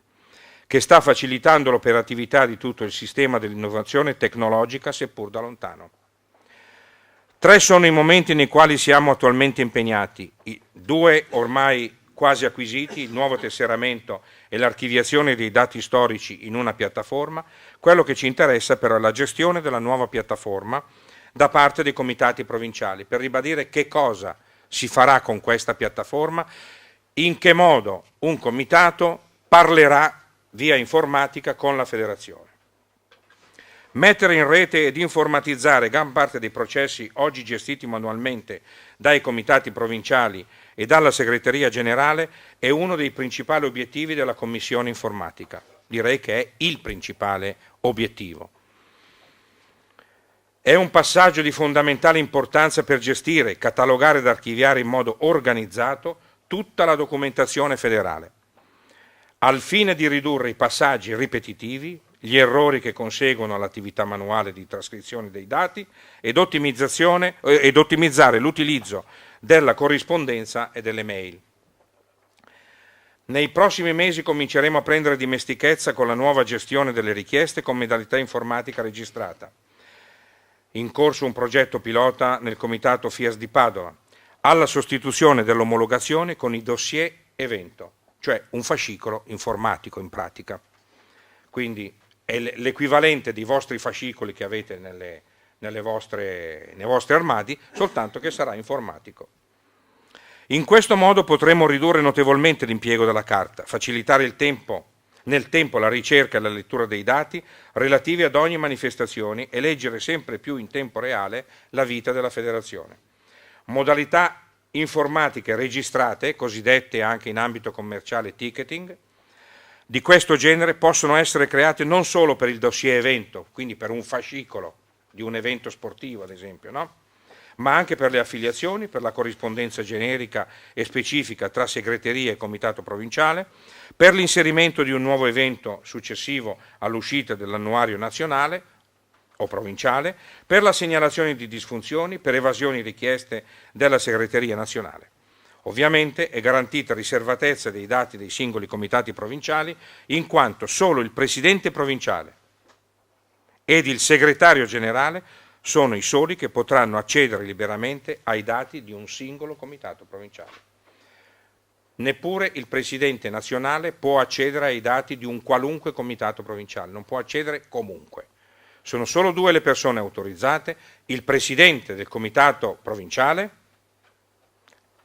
che sta facilitando l'operatività di tutto il sistema dell'innovazione tecnologica, seppur da lontano. 3 sono i momenti nei quali siamo attualmente impegnati, 2 ormai quasi acquisiti, il nuovo tesseramento e l'archiviazione dei dati storici in una piattaforma. Quello che ci interessa però è la gestione della nuova piattaforma da parte dei comitati provinciali, per ribadire che cosa si farà con questa piattaforma, in che modo un comitato parlerà via informatica con la federazione. mettere in rete ed informatizzare gran parte dei processi oggi gestiti manualmente dai comitati provinciali e dalla segreteria generale è uno dei principali obiettivi della Commissione informatica. Direi che è il principale obiettivo. È un passaggio di fondamentale importanza per gestire, catalogare ed archiviare in modo organizzato tutta la documentazione federale, al fine di ridurre i passaggi ripetitivi, gli errori che conseguono all'attività manuale di trascrizione dei dati ed ottimizzare l'utilizzo della corrispondenza e delle mail. Nei prossimi mesi cominceremo a prendere dimestichezza con la nuova gestione delle richieste con modalità informatica registrata. In corso un progetto pilota nel Comitato FIAS di Padova, alla sostituzione dell'omologazione con i dossier evento, cioè un fascicolo informatico in pratica. Quindi è l'equivalente dei vostri fascicoli che avete nei vostri armadi, soltanto che sarà informatico. In questo modo potremo ridurre notevolmente l'impiego della carta, facilitare nel tempo la ricerca e la lettura dei dati relativi ad ogni manifestazione e leggere sempre più in tempo reale la vita della federazione. Modalità informatiche registrate, cosiddette anche in ambito commerciale ticketing, di questo genere possono essere create non solo per il dossier evento, quindi per un fascicolo di un evento sportivo ad esempio, no? Ma anche per le affiliazioni, per la corrispondenza generica e specifica tra segreteria e comitato provinciale, per l'inserimento di un nuovo evento successivo all'uscita dell'annuario nazionale o provinciale, per la segnalazione di disfunzioni, per evasioni richieste dalla segreteria nazionale. Ovviamente è garantita riservatezza dei dati dei singoli comitati provinciali, in quanto solo il presidente provinciale ed il segretario generale sono i soli che potranno accedere liberamente ai dati di un singolo comitato provinciale. Neppure il presidente nazionale può accedere ai dati di un qualunque comitato provinciale, non può accedere comunque. Sono solo due le persone autorizzate, il presidente del comitato provinciale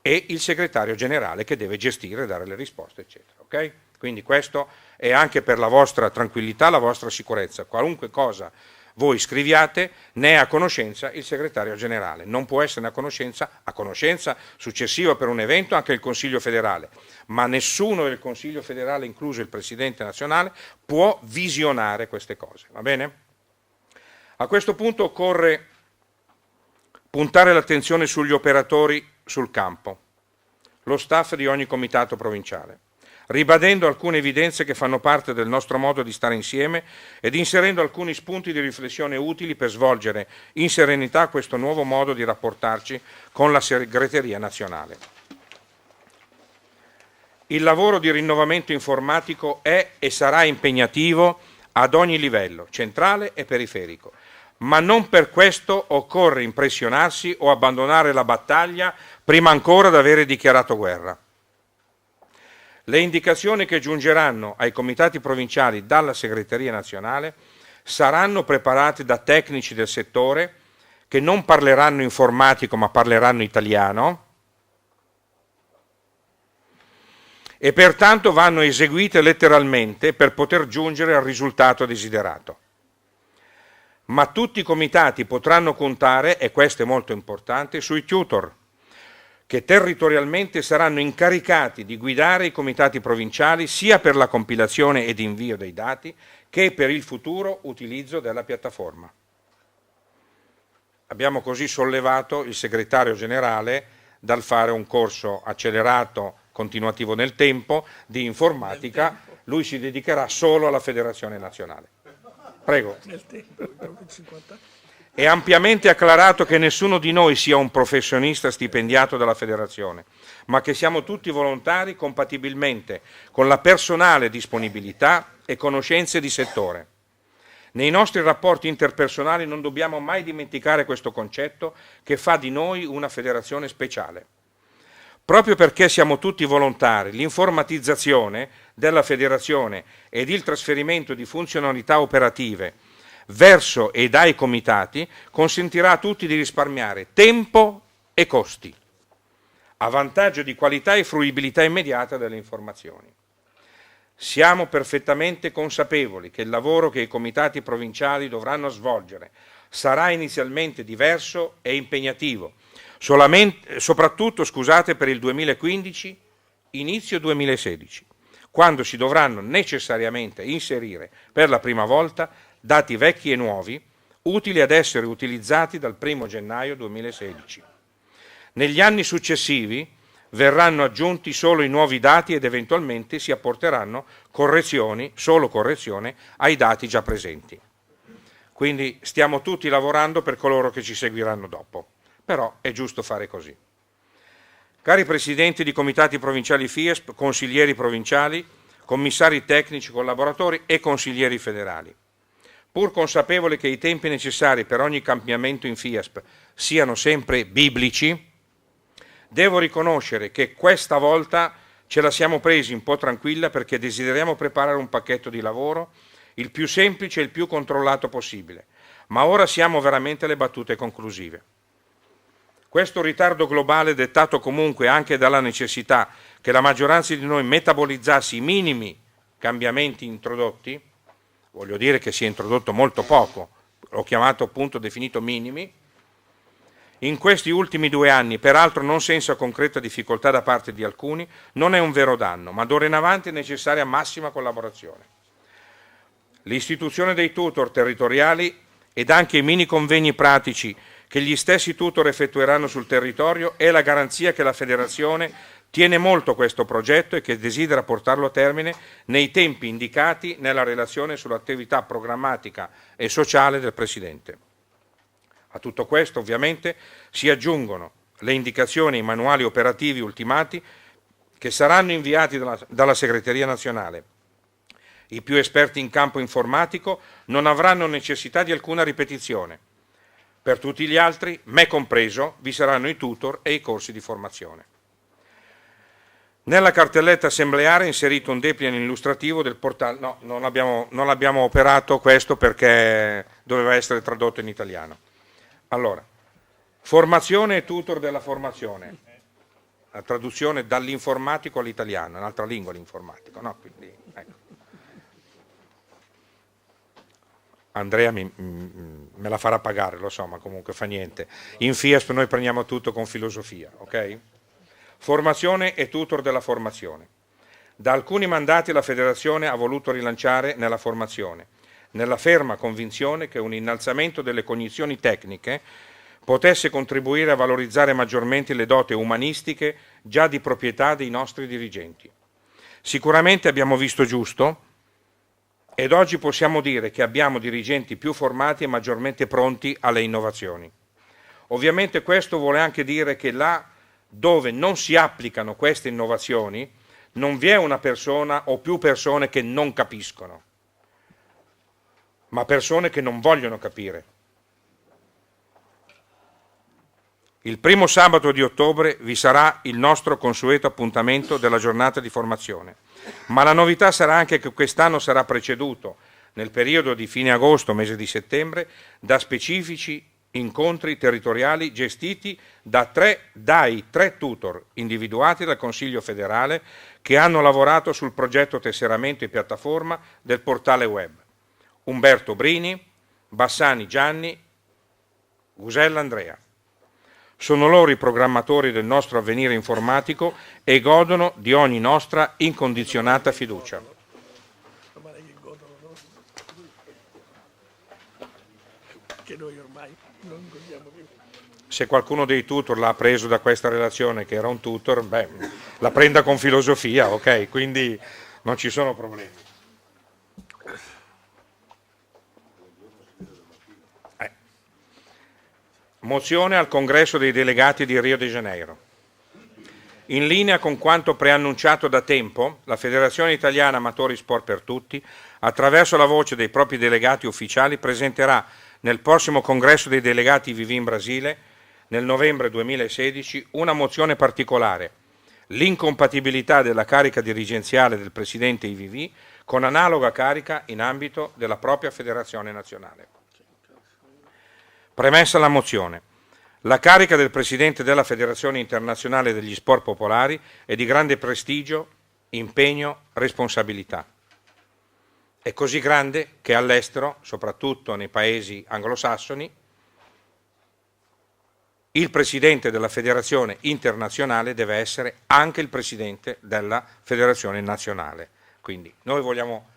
e il segretario generale che deve gestire, dare le risposte, eccetera. Okay? Quindi questo è anche per la vostra tranquillità, la vostra sicurezza. Qualunque cosa voi scriviate, ne è a conoscenza il segretario generale. Non può essere a conoscenza successiva per un evento anche il Consiglio federale, ma nessuno del Consiglio federale, incluso il Presidente nazionale, può visionare queste cose. Va bene? A questo punto occorre puntare l'attenzione sugli operatori sul campo, lo staff di ogni comitato provinciale, ribadendo alcune evidenze che fanno parte del nostro modo di stare insieme ed inserendo alcuni spunti di riflessione utili per svolgere in serenità questo nuovo modo di rapportarci con la segreteria nazionale. Il lavoro di rinnovamento informatico è e sarà impegnativo ad ogni livello, centrale e periferico, ma non per questo occorre impressionarsi o abbandonare la battaglia prima ancora di avere dichiarato guerra. Le indicazioni che giungeranno ai comitati provinciali dalla segreteria nazionale saranno preparate da tecnici del settore che non parleranno informatico ma parleranno italiano e pertanto vanno eseguite letteralmente per poter giungere al risultato desiderato. Ma tutti i comitati potranno contare, e questo è molto importante, sui tutor, che territorialmente saranno incaricati di guidare i comitati provinciali sia per la compilazione ed invio dei dati che per il futuro utilizzo della piattaforma. Abbiamo così sollevato il segretario generale dal fare un corso accelerato, continuativo nel tempo, di informatica. Lui si dedicherà solo alla Federazione Nazionale. Prego. È ampiamente acclarato che nessuno di noi sia un professionista stipendiato dalla Federazione, ma che siamo tutti volontari compatibilmente con la personale disponibilità e conoscenze di settore. Nei nostri rapporti interpersonali non dobbiamo mai dimenticare questo concetto che fa di noi una federazione speciale. Proprio perché siamo tutti volontari, l'informatizzazione della federazione ed il trasferimento di funzionalità operative verso e dai comitati consentirà a tutti di risparmiare tempo e costi, a vantaggio di qualità e fruibilità immediata delle informazioni. Siamo perfettamente consapevoli che il lavoro che i comitati provinciali dovranno svolgere sarà inizialmente diverso e impegnativo, soprattutto per il 2015, inizio 2016, quando si dovranno necessariamente inserire per la prima volta dati vecchi e nuovi, utili ad essere utilizzati dal 1 gennaio 2016. Negli anni successivi verranno aggiunti solo i nuovi dati ed eventualmente si apporteranno solo correzioni ai dati già presenti. Quindi stiamo tutti lavorando per coloro che ci seguiranno dopo, però è giusto fare così. Cari presidenti di comitati provinciali FIASP, consiglieri provinciali, commissari tecnici, collaboratori e consiglieri federali, pur consapevoli che i tempi necessari per ogni cambiamento in FIASP siano sempre biblici, devo riconoscere che questa volta ce la siamo presi un po' tranquilla perché desideriamo preparare un pacchetto di lavoro il più semplice e il più controllato possibile, ma ora siamo veramente alle battute conclusive. Questo ritardo globale, dettato comunque anche dalla necessità che la maggioranza di noi metabolizzasse i minimi cambiamenti introdotti, voglio dire che si è introdotto molto poco, l'ho chiamato appunto definito minimi, in questi ultimi 2 anni, peraltro non senza concreta difficoltà da parte di alcuni, non è un vero danno, ma d'ora in avanti è necessaria massima collaborazione. L'istituzione dei tutor territoriali ed anche i mini convegni pratici che gli stessi tutor effettueranno sul territorio è la garanzia che la Federazione tiene molto questo progetto e che desidera portarlo a termine nei tempi indicati nella relazione sull'attività programmatica e sociale del Presidente. A tutto questo, ovviamente, si aggiungono le indicazioni e i manuali operativi ultimati che saranno inviati dalla Segreteria Nazionale. I più esperti in campo informatico non avranno necessità di alcuna ripetizione. Per tutti gli altri, me compreso, vi saranno i tutor e i corsi di formazione. Nella cartelletta assembleare è inserito un dépliant illustrativo del portale. No, non l'abbiamo operato questo perché doveva essere tradotto in italiano. Allora, formazione e tutor della formazione. La traduzione dall'informatico all'italiano, è un'altra lingua l'informatico, no? Quindi, ecco. Andrea me la farà pagare, lo so, ma comunque fa niente. In FIASP noi prendiamo tutto con filosofia, ok? Formazione e tutor della formazione. Da alcuni mandati la Federazione ha voluto rilanciare nella formazione, nella ferma convinzione che un innalzamento delle cognizioni tecniche potesse contribuire a valorizzare maggiormente le doti umanistiche già di proprietà dei nostri dirigenti. Sicuramente abbiamo visto giusto ed oggi possiamo dire che abbiamo dirigenti più formati e maggiormente pronti alle innovazioni. Ovviamente questo vuole anche dire che là dove non si applicano queste innovazioni non vi è una persona o più persone che non capiscono, ma persone che non vogliono capire. Il primo sabato di ottobre vi sarà il nostro consueto appuntamento della giornata di formazione, ma la novità sarà anche che quest'anno sarà preceduto, nel periodo di fine agosto, mese di settembre, da specifici incontri territoriali gestiti dai 3 tutor individuati dal Consiglio federale che hanno lavorato sul progetto tesseramento e piattaforma del portale web. Umberto Brini, Bassani Gianni, Gusella Andrea. Sono loro i programmatori del nostro avvenire informatico e godono di ogni nostra incondizionata fiducia. Che noi ormai non godiamo più. Se qualcuno dei tutor l'ha preso da questa relazione che era un tutor, beh, la prenda con filosofia, ok? Quindi non ci sono problemi. Mozione al Congresso dei Delegati di Rio de Janeiro. In linea con quanto preannunciato da tempo, la Federazione Italiana Amatori Sport per Tutti, attraverso la voce dei propri delegati ufficiali, presenterà nel prossimo Congresso dei Delegati IVV in Brasile, nel novembre 2016, una mozione particolare, l'incompatibilità della carica dirigenziale del Presidente IVV con analoga carica in ambito della propria Federazione Nazionale. Premessa la mozione. La carica del Presidente della Federazione Internazionale degli Sport Popolari è di grande prestigio impegno, responsabilità. È così grande che all'estero, soprattutto nei paesi anglosassoni, il presidente della federazione internazionale deve essere anche il presidente della federazione nazionale. Quindi noi vogliamo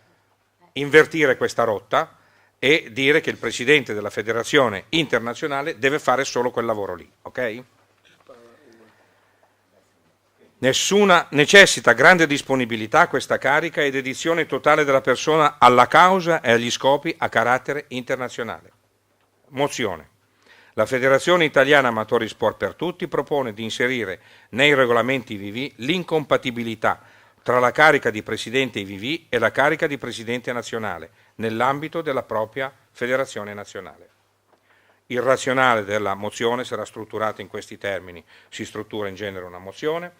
invertire questa rotta e dire che il presidente della federazione internazionale deve fare solo quel lavoro lì, ok? Necessita grande disponibilità questa carica e dedizione totale della persona alla causa e agli scopi a carattere internazionale. Mozione. La Federazione Italiana Amatori Sport per Tutti propone di inserire nei regolamenti IVV l'incompatibilità tra la carica di Presidente IVV e la carica di Presidente nazionale nell'ambito della propria Federazione nazionale. Il razionale della mozione sarà strutturato in questi termini. Si struttura in genere una mozione.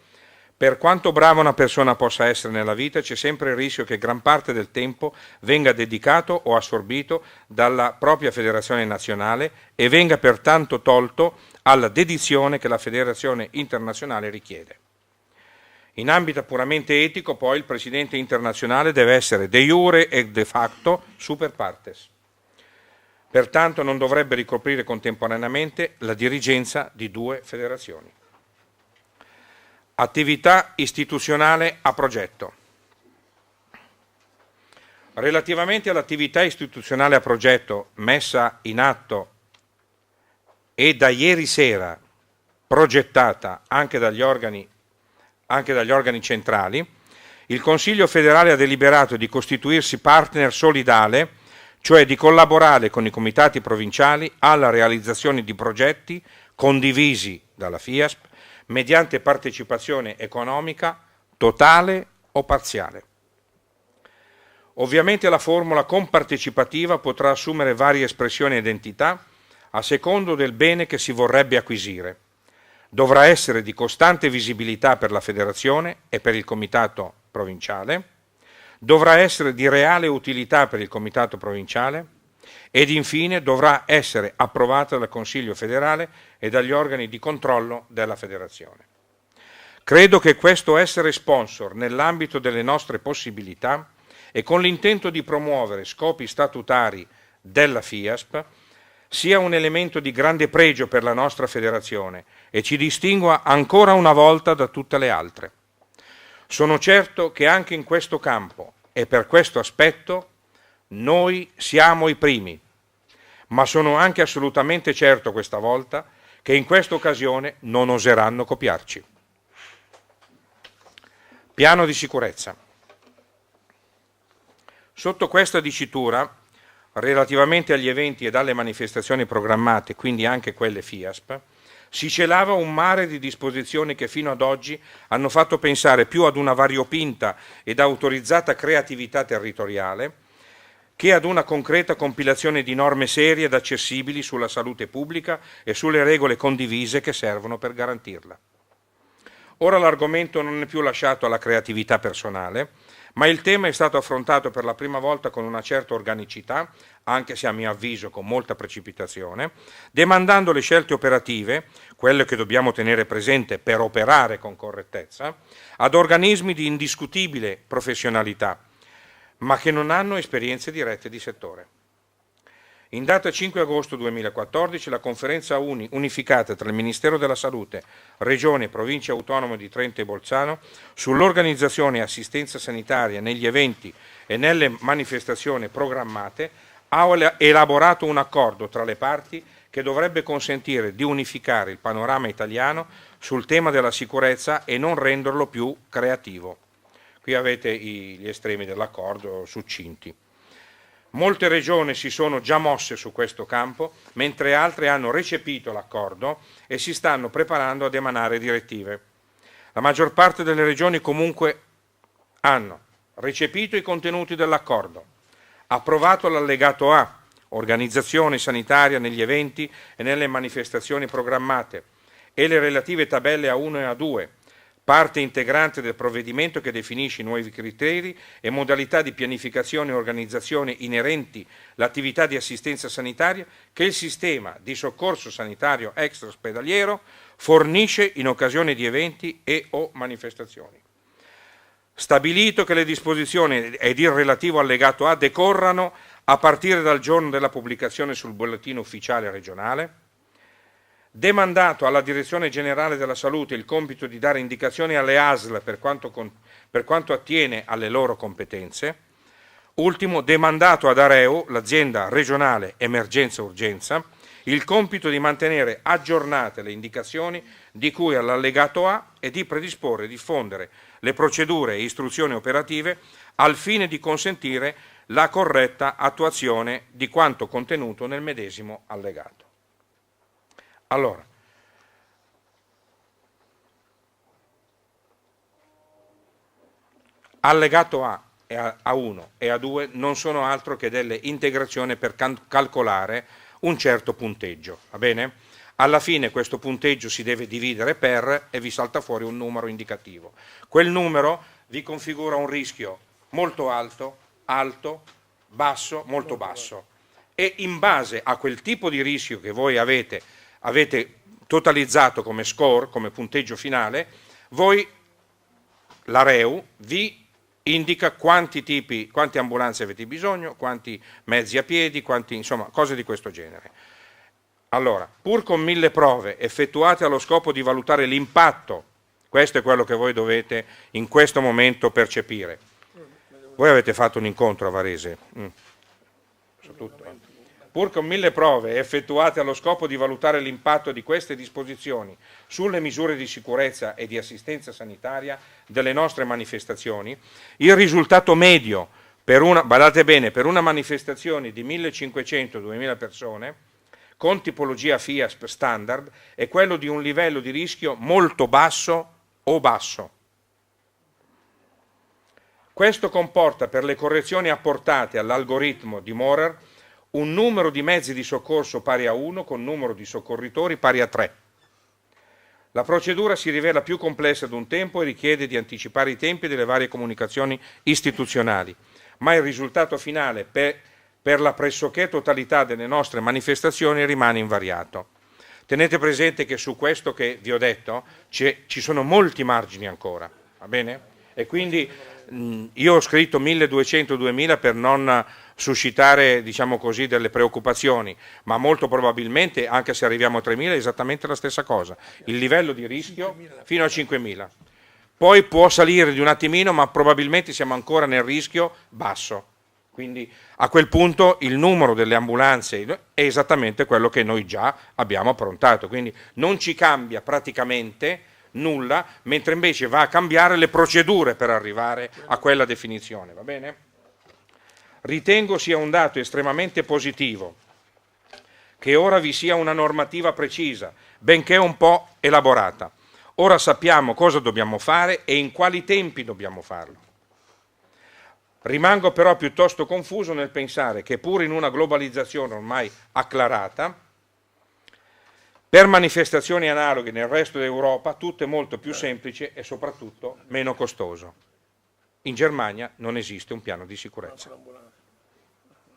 Per quanto brava una persona possa essere nella vita, c'è sempre il rischio che gran parte del tempo venga dedicato o assorbito dalla propria federazione nazionale e venga pertanto tolto alla dedizione che la federazione internazionale richiede. In ambito puramente etico, poi, il presidente internazionale deve essere de jure e de facto super partes. Pertanto non dovrebbe ricoprire contemporaneamente la dirigenza di due federazioni. Attività istituzionale a progetto. Relativamente all'attività istituzionale a progetto messa in atto e da ieri sera progettata anche dagli organi centrali, il Consiglio federale ha deliberato di costituirsi partner solidale, cioè di collaborare con i comitati provinciali alla realizzazione di progetti condivisi dalla FIASP mediante partecipazione economica totale o parziale. Ovviamente la formula compartecipativa potrà assumere varie espressioni ed entità a secondo del bene che si vorrebbe acquisire. Dovrà essere di costante visibilità per la federazione e per il comitato provinciale, dovrà essere di reale utilità per il comitato provinciale ed infine dovrà essere approvata dal Consiglio federale e dagli organi di controllo della federazione. Credo che questo essere sponsor nell'ambito delle nostre possibilità e con l'intento di promuovere scopi statutari della FIASP sia un elemento di grande pregio per la nostra federazione e ci distingua ancora una volta da tutte le altre. Sono certo che anche in questo campo e per questo aspetto noi siamo i primi, ma sono anche assolutamente certo questa volta che in questa occasione non oseranno copiarci. Piano di sicurezza. Sotto questa dicitura, relativamente agli eventi ed alle manifestazioni programmate, quindi anche quelle FIASP, si celava un mare di disposizioni che fino ad oggi hanno fatto pensare più ad una variopinta ed autorizzata creatività territoriale che ad una concreta compilazione di norme serie ed accessibili sulla salute pubblica e sulle regole condivise che servono per garantirla. Ora l'argomento non è più lasciato alla creatività personale, ma il tema è stato affrontato per la prima volta con una certa organicità, anche se a mio avviso con molta precipitazione, demandando le scelte operative, quelle che dobbiamo tenere presente per operare con correttezza, ad organismi di indiscutibile professionalità, ma che non hanno esperienze dirette di settore. In data 5 agosto 2014 la conferenza unificata tra il Ministero della Salute, Regione e Province Autonome di Trento e Bolzano sull'organizzazione e assistenza sanitaria negli eventi e nelle manifestazioni programmate ha elaborato un accordo tra le parti che dovrebbe consentire di unificare il panorama italiano sul tema della sicurezza e non renderlo più creativo. Qui avete gli estremi dell'accordo succinti. Molte regioni si sono già mosse su questo campo, mentre altre hanno recepito l'accordo e si stanno preparando ad emanare direttive. La maggior parte delle regioni comunque hanno recepito i contenuti dell'accordo, approvato l'allegato A, organizzazione sanitaria negli eventi e nelle manifestazioni programmate, e le relative tabelle A1 e A2, parte integrante del provvedimento che definisce i nuovi criteri e modalità di pianificazione e organizzazione inerenti all'attività di assistenza sanitaria che il sistema di soccorso sanitario extraospedaliero fornisce in occasione di eventi e o manifestazioni. Stabilito che le disposizioni ed il relativo allegato A decorrano a partire dal giorno della pubblicazione sul bollettino ufficiale regionale. Demandato alla Direzione Generale della Salute il compito di dare indicazioni alle ASL per quanto attiene alle loro competenze. Ultimo, demandato ad Areo, l'azienda regionale emergenza-urgenza, il compito di mantenere aggiornate le indicazioni di cui all'allegato A e di predisporre e diffondere le procedure e istruzioni operative al fine di consentire la corretta attuazione di quanto contenuto nel medesimo allegato. Allora, allegato A e A1 e A2 non sono altro che delle integrazioni per calcolare un certo punteggio, va bene? Alla fine questo punteggio si deve dividere per e vi salta fuori un numero indicativo. Quel numero vi configura un rischio molto alto, alto, basso, molto basso e in base a quel tipo di rischio che voi avete totalizzato come score, come punteggio finale, voi, la REU, vi indica quante ambulanze avete bisogno, quanti mezzi a piedi, insomma, cose di questo genere. Allora, pur con 1000 prove effettuate allo scopo di valutare l'impatto, questo è quello che voi dovete in questo momento percepire. Voi avete fatto un incontro a Varese. Pur con 1000 prove effettuate allo scopo di valutare l'impatto di queste disposizioni sulle misure di sicurezza e di assistenza sanitaria delle nostre manifestazioni, il risultato medio badate bene, per una manifestazione di 1500-2000 persone, con tipologia FIASP standard, è quello di un livello di rischio molto basso o basso. Questo comporta, per le correzioni apportate all'algoritmo di Maurer, un numero di mezzi di soccorso pari a 1 con numero di soccorritori pari a 3. La procedura si rivela più complessa ad un tempo e richiede di anticipare i tempi delle varie comunicazioni istituzionali, ma il risultato finale per la pressoché totalità delle nostre manifestazioni rimane invariato. Tenete presente che su questo che vi ho detto ci sono molti margini ancora, va bene? E quindi io ho scritto 1200-2000 per non suscitare, diciamo così, delle preoccupazioni, ma molto probabilmente, anche se arriviamo a 3.000, è esattamente la stessa cosa. Il livello di rischio fino a 5.000. Poi può salire di un attimino, ma probabilmente siamo ancora nel rischio basso. Quindi a quel punto il numero delle ambulanze è esattamente quello che noi già abbiamo approntato. Quindi non ci cambia praticamente nulla, mentre invece va a cambiare le procedure per arrivare a quella definizione. Va bene? Ritengo sia un dato estremamente positivo che ora vi sia una normativa precisa, benché un po' elaborata. Ora sappiamo cosa dobbiamo fare e in quali tempi dobbiamo farlo. Rimango però piuttosto confuso nel pensare che pur in una globalizzazione ormai acclarata, per manifestazioni analoghe nel resto d'Europa tutto è molto più semplice e soprattutto meno costoso. In Germania non esiste un piano di sicurezza.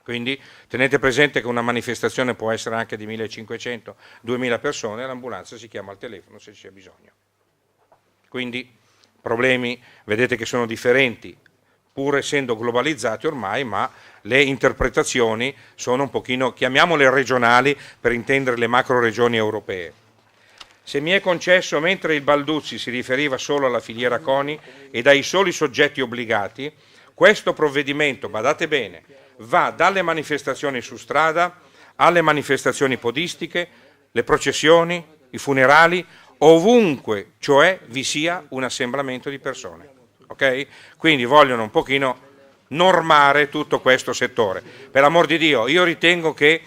Quindi tenete presente che una manifestazione può essere anche di 1500-2000 persone e l'ambulanza si chiama al telefono se c'è bisogno. Quindi problemi, vedete che sono differenti, pur essendo globalizzati ormai, ma le interpretazioni sono un pochino, chiamiamole regionali, per intendere le macro regioni europee. Se mi è concesso, mentre il Balduzzi si riferiva solo alla filiera CONI ed ai soli soggetti obbligati, questo provvedimento, badate bene, va dalle manifestazioni su strada alle manifestazioni podistiche, le processioni, i funerali, ovunque, cioè vi sia un assembramento di persone. Okay? Quindi vogliono un pochino normare tutto questo settore. Per amor di Dio, io ritengo che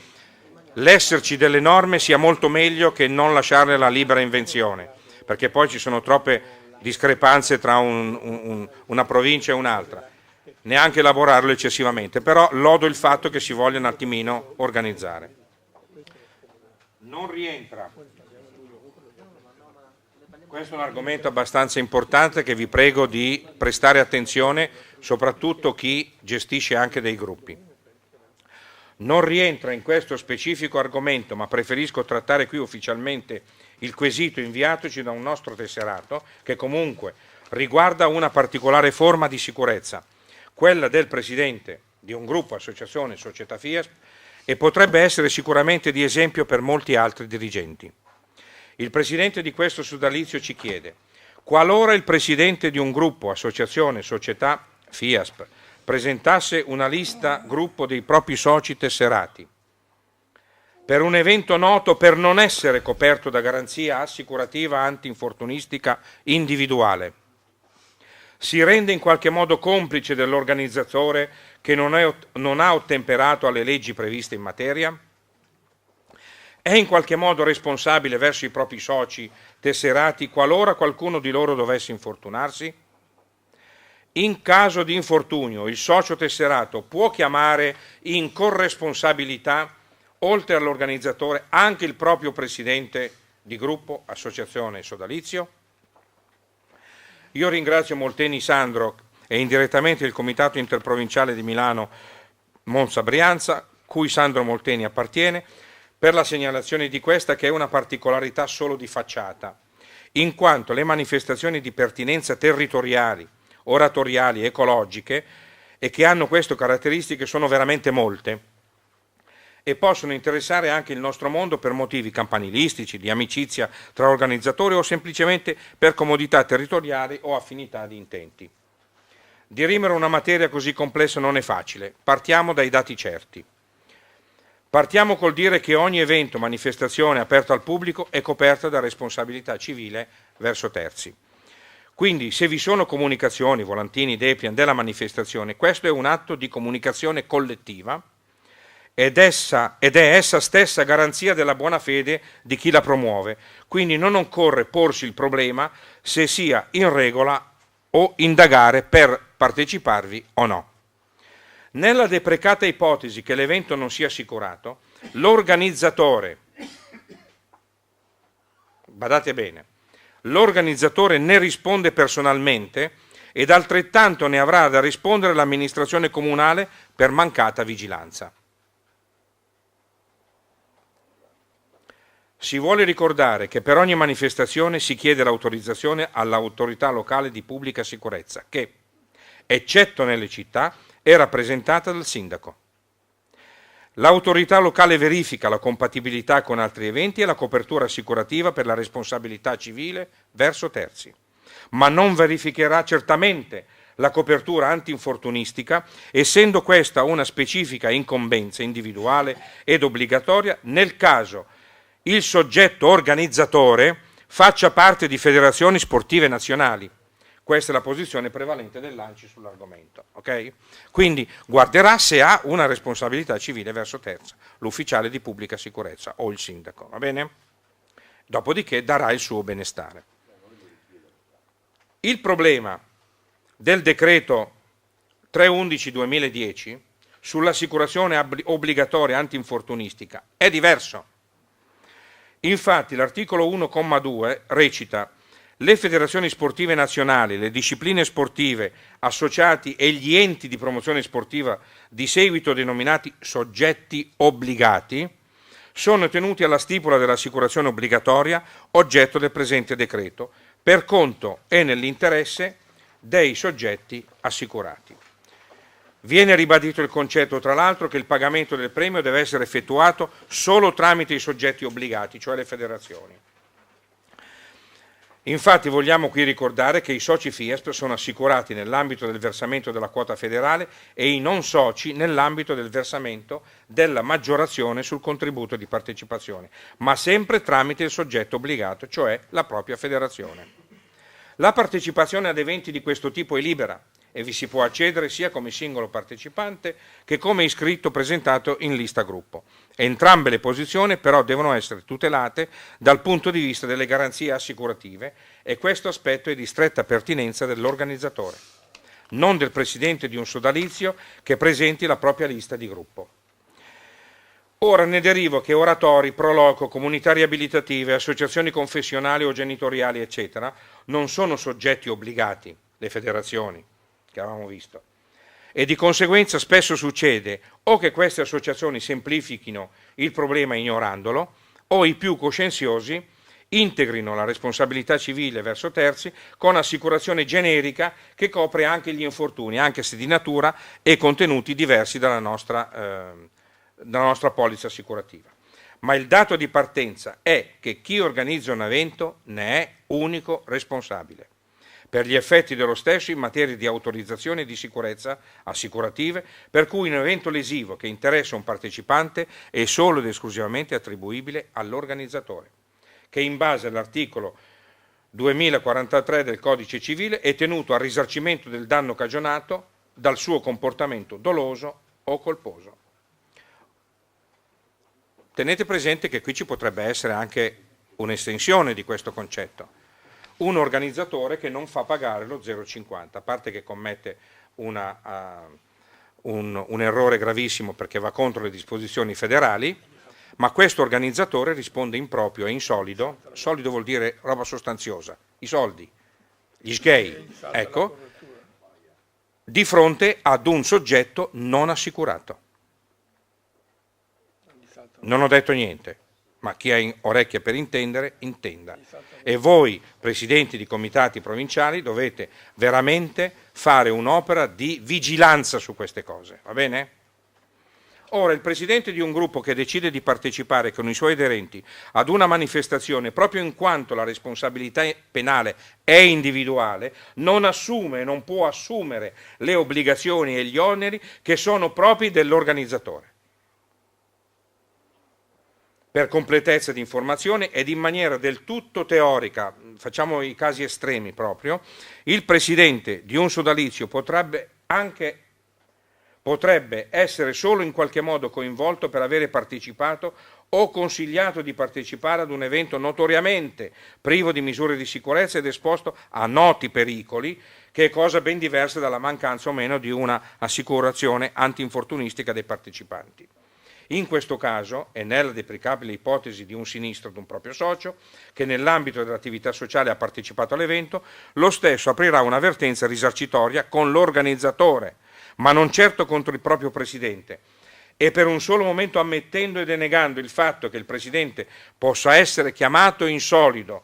l'esserci delle norme sia molto meglio che non lasciarle alla libera invenzione, perché poi ci sono troppe discrepanze tra una provincia e un'altra, neanche elaborarlo eccessivamente, però lodo il fatto che si voglia un attimino organizzare. Non rientra. Questo è un argomento abbastanza importante che vi prego di prestare attenzione, soprattutto chi gestisce anche dei gruppi. Non rientra in questo specifico argomento, ma preferisco trattare qui ufficialmente il quesito inviatoci da un nostro tesserato, che comunque riguarda una particolare forma di sicurezza, quella del presidente di un gruppo, associazione, società FIASP, e potrebbe essere sicuramente di esempio per molti altri dirigenti. Il presidente di questo sodalizio ci chiede: qualora il presidente di un gruppo, associazione, società FIASP presentasse una lista gruppo dei propri soci tesserati per un evento noto per non essere coperto da garanzia assicurativa antinfortunistica individuale, si rende in qualche modo complice dell'organizzatore che non ha ottemperato alle leggi previste in materia? È in qualche modo responsabile verso i propri soci tesserati qualora qualcuno di loro dovesse infortunarsi? In caso di infortunio, il socio tesserato può chiamare in corresponsabilità, oltre all'organizzatore, anche il proprio presidente di gruppo, associazione, sodalizio? Io ringrazio Molteni Sandro e indirettamente il Comitato Interprovinciale di Milano Monza Brianza, cui Sandro Molteni appartiene, per la segnalazione di questa, che è una particolarità solo di facciata, in quanto le manifestazioni di pertinenza territoriali, oratoriali, ecologiche, e che hanno queste caratteristiche, sono veramente molte e possono interessare anche il nostro mondo per motivi campanilistici, di amicizia tra organizzatori o semplicemente per comodità territoriali o affinità di intenti. Dirimere una materia così complessa non è facile, partiamo dai dati certi. Partiamo col dire che ogni evento, manifestazione aperta al pubblico è coperta da responsabilità civile verso terzi. Quindi se vi sono comunicazioni, volantini, depliant della manifestazione, questo è un atto di comunicazione collettiva ed è essa stessa garanzia della buona fede di chi la promuove. Quindi non occorre porsi il problema se sia in regola o indagare per parteciparvi o no. Nella deprecata ipotesi che l'evento non sia assicurato, l'organizzatore, badate bene, l'organizzatore ne risponde personalmente ed altrettanto ne avrà da rispondere l'amministrazione comunale per mancata vigilanza. Si vuole ricordare che per ogni manifestazione si chiede l'autorizzazione all'autorità locale di pubblica sicurezza che, eccetto nelle città, è rappresentata dal sindaco. L'autorità locale verifica la compatibilità con altri eventi e la copertura assicurativa per la responsabilità civile verso terzi, ma non verificherà certamente la copertura antinfortunistica, essendo questa una specifica incombenza individuale ed obbligatoria nel caso il soggetto organizzatore faccia parte di federazioni sportive nazionali. Questa è la posizione prevalente dell'ANCI sull'argomento. Okay? Quindi guarderà se ha una responsabilità civile verso terza, l'ufficiale di pubblica sicurezza o il sindaco, va bene? Dopodiché darà il suo benestare. Il problema del decreto 311-2010 sull'assicurazione obbligatoria antinfortunistica è diverso. Infatti l'articolo 1,2 recita: le federazioni sportive nazionali, le discipline sportive, associati e gli enti di promozione sportiva di seguito denominati soggetti obbligati sono tenuti alla stipula dell'assicurazione obbligatoria oggetto del presente decreto per conto e nell'interesse dei soggetti assicurati. Viene ribadito il concetto, tra l'altro, che il pagamento del premio deve essere effettuato solo tramite i soggetti obbligati, cioè le federazioni. Infatti vogliamo qui ricordare che i soci FIASP sono assicurati nell'ambito del versamento della quota federale e i non soci nell'ambito del versamento della maggiorazione sul contributo di partecipazione, ma sempre tramite il soggetto obbligato, cioè la propria federazione. La partecipazione ad eventi di questo tipo è libera e vi si può accedere sia come singolo partecipante che come iscritto presentato in lista gruppo. Entrambe le posizioni però devono essere tutelate dal punto di vista delle garanzie assicurative e questo aspetto è di stretta pertinenza dell'organizzatore, non del presidente di un sodalizio che presenti la propria lista di gruppo. Ora ne derivo che oratori, proloco, comunità riabilitative, associazioni confessionali o genitoriali, eccetera, non sono soggetti obbligati, le federazioni, che avevamo visto, e di conseguenza spesso succede o che queste associazioni semplifichino il problema ignorandolo o i più coscienziosi integrino la responsabilità civile verso terzi con assicurazione generica che copre anche gli infortuni, anche se di natura e contenuti diversi dalla nostra polizza assicurativa. Ma il dato di partenza è che chi organizza un evento ne è unico responsabile per gli effetti dello stesso in materia di autorizzazione e di sicurezza assicurative, per cui un evento lesivo che interessa un partecipante è solo ed esclusivamente attribuibile all'organizzatore, che in base all'articolo 2043 del Codice Civile è tenuto al risarcimento del danno cagionato dal suo comportamento doloso o colposo. Tenete presente che qui ci potrebbe essere anche un'estensione di questo concetto. Un organizzatore che non fa pagare lo 0,50, a parte che commette un errore gravissimo perché va contro le disposizioni federali, ma questo organizzatore risponde in proprio e in solido. Solido vuol dire roba sostanziosa, i soldi, gli sghei, ecco, di fronte ad un soggetto non assicurato. Non ho detto niente, ma chi ha orecchie per intendere, intenda. E voi, presidenti di comitati provinciali, dovete veramente fare un'opera di vigilanza su queste cose, va bene? Ora, il presidente di un gruppo che decide di partecipare con i suoi aderenti ad una manifestazione, proprio in quanto la responsabilità penale è individuale, non assume e non può assumere le obbligazioni e gli oneri che sono propri dell'organizzatore. Per completezza di informazione ed in maniera del tutto teorica, facciamo i casi estremi proprio, il presidente di un sodalizio potrebbe essere solo in qualche modo coinvolto per avere partecipato o consigliato di partecipare ad un evento notoriamente privo di misure di sicurezza ed esposto a noti pericoli, che è cosa ben diversa dalla mancanza o meno di una assicurazione antinfortunistica dei partecipanti. In questo caso, e nella deprecabile ipotesi di un sinistro di un proprio socio, che nell'ambito dell'attività sociale ha partecipato all'evento, lo stesso aprirà un'avvertenza risarcitoria con l'organizzatore, ma non certo contro il proprio presidente, e per un solo momento ammettendo e denegando il fatto che il presidente possa essere chiamato in solido.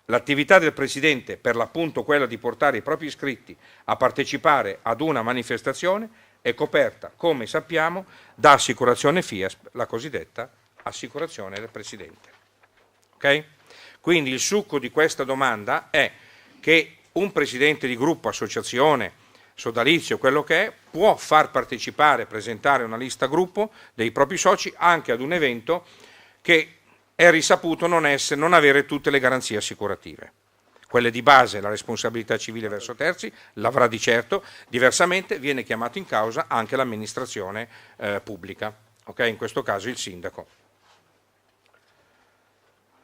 L'attività del presidente, per l'appunto quella di portare i propri iscritti a partecipare ad una manifestazione, è coperta, come sappiamo, da assicurazione FIASP, la cosiddetta assicurazione del presidente. Okay? Quindi il succo di questa domanda è che un presidente di gruppo, associazione, sodalizio, quello che è, può far partecipare, presentare una lista gruppo dei propri soci anche ad un evento che è risaputo non avere tutte le garanzie assicurative. Quelle di base, la responsabilità civile verso terzi, l'avrà di certo, diversamente viene chiamato in causa anche l'amministrazione pubblica, okay? In questo caso il sindaco.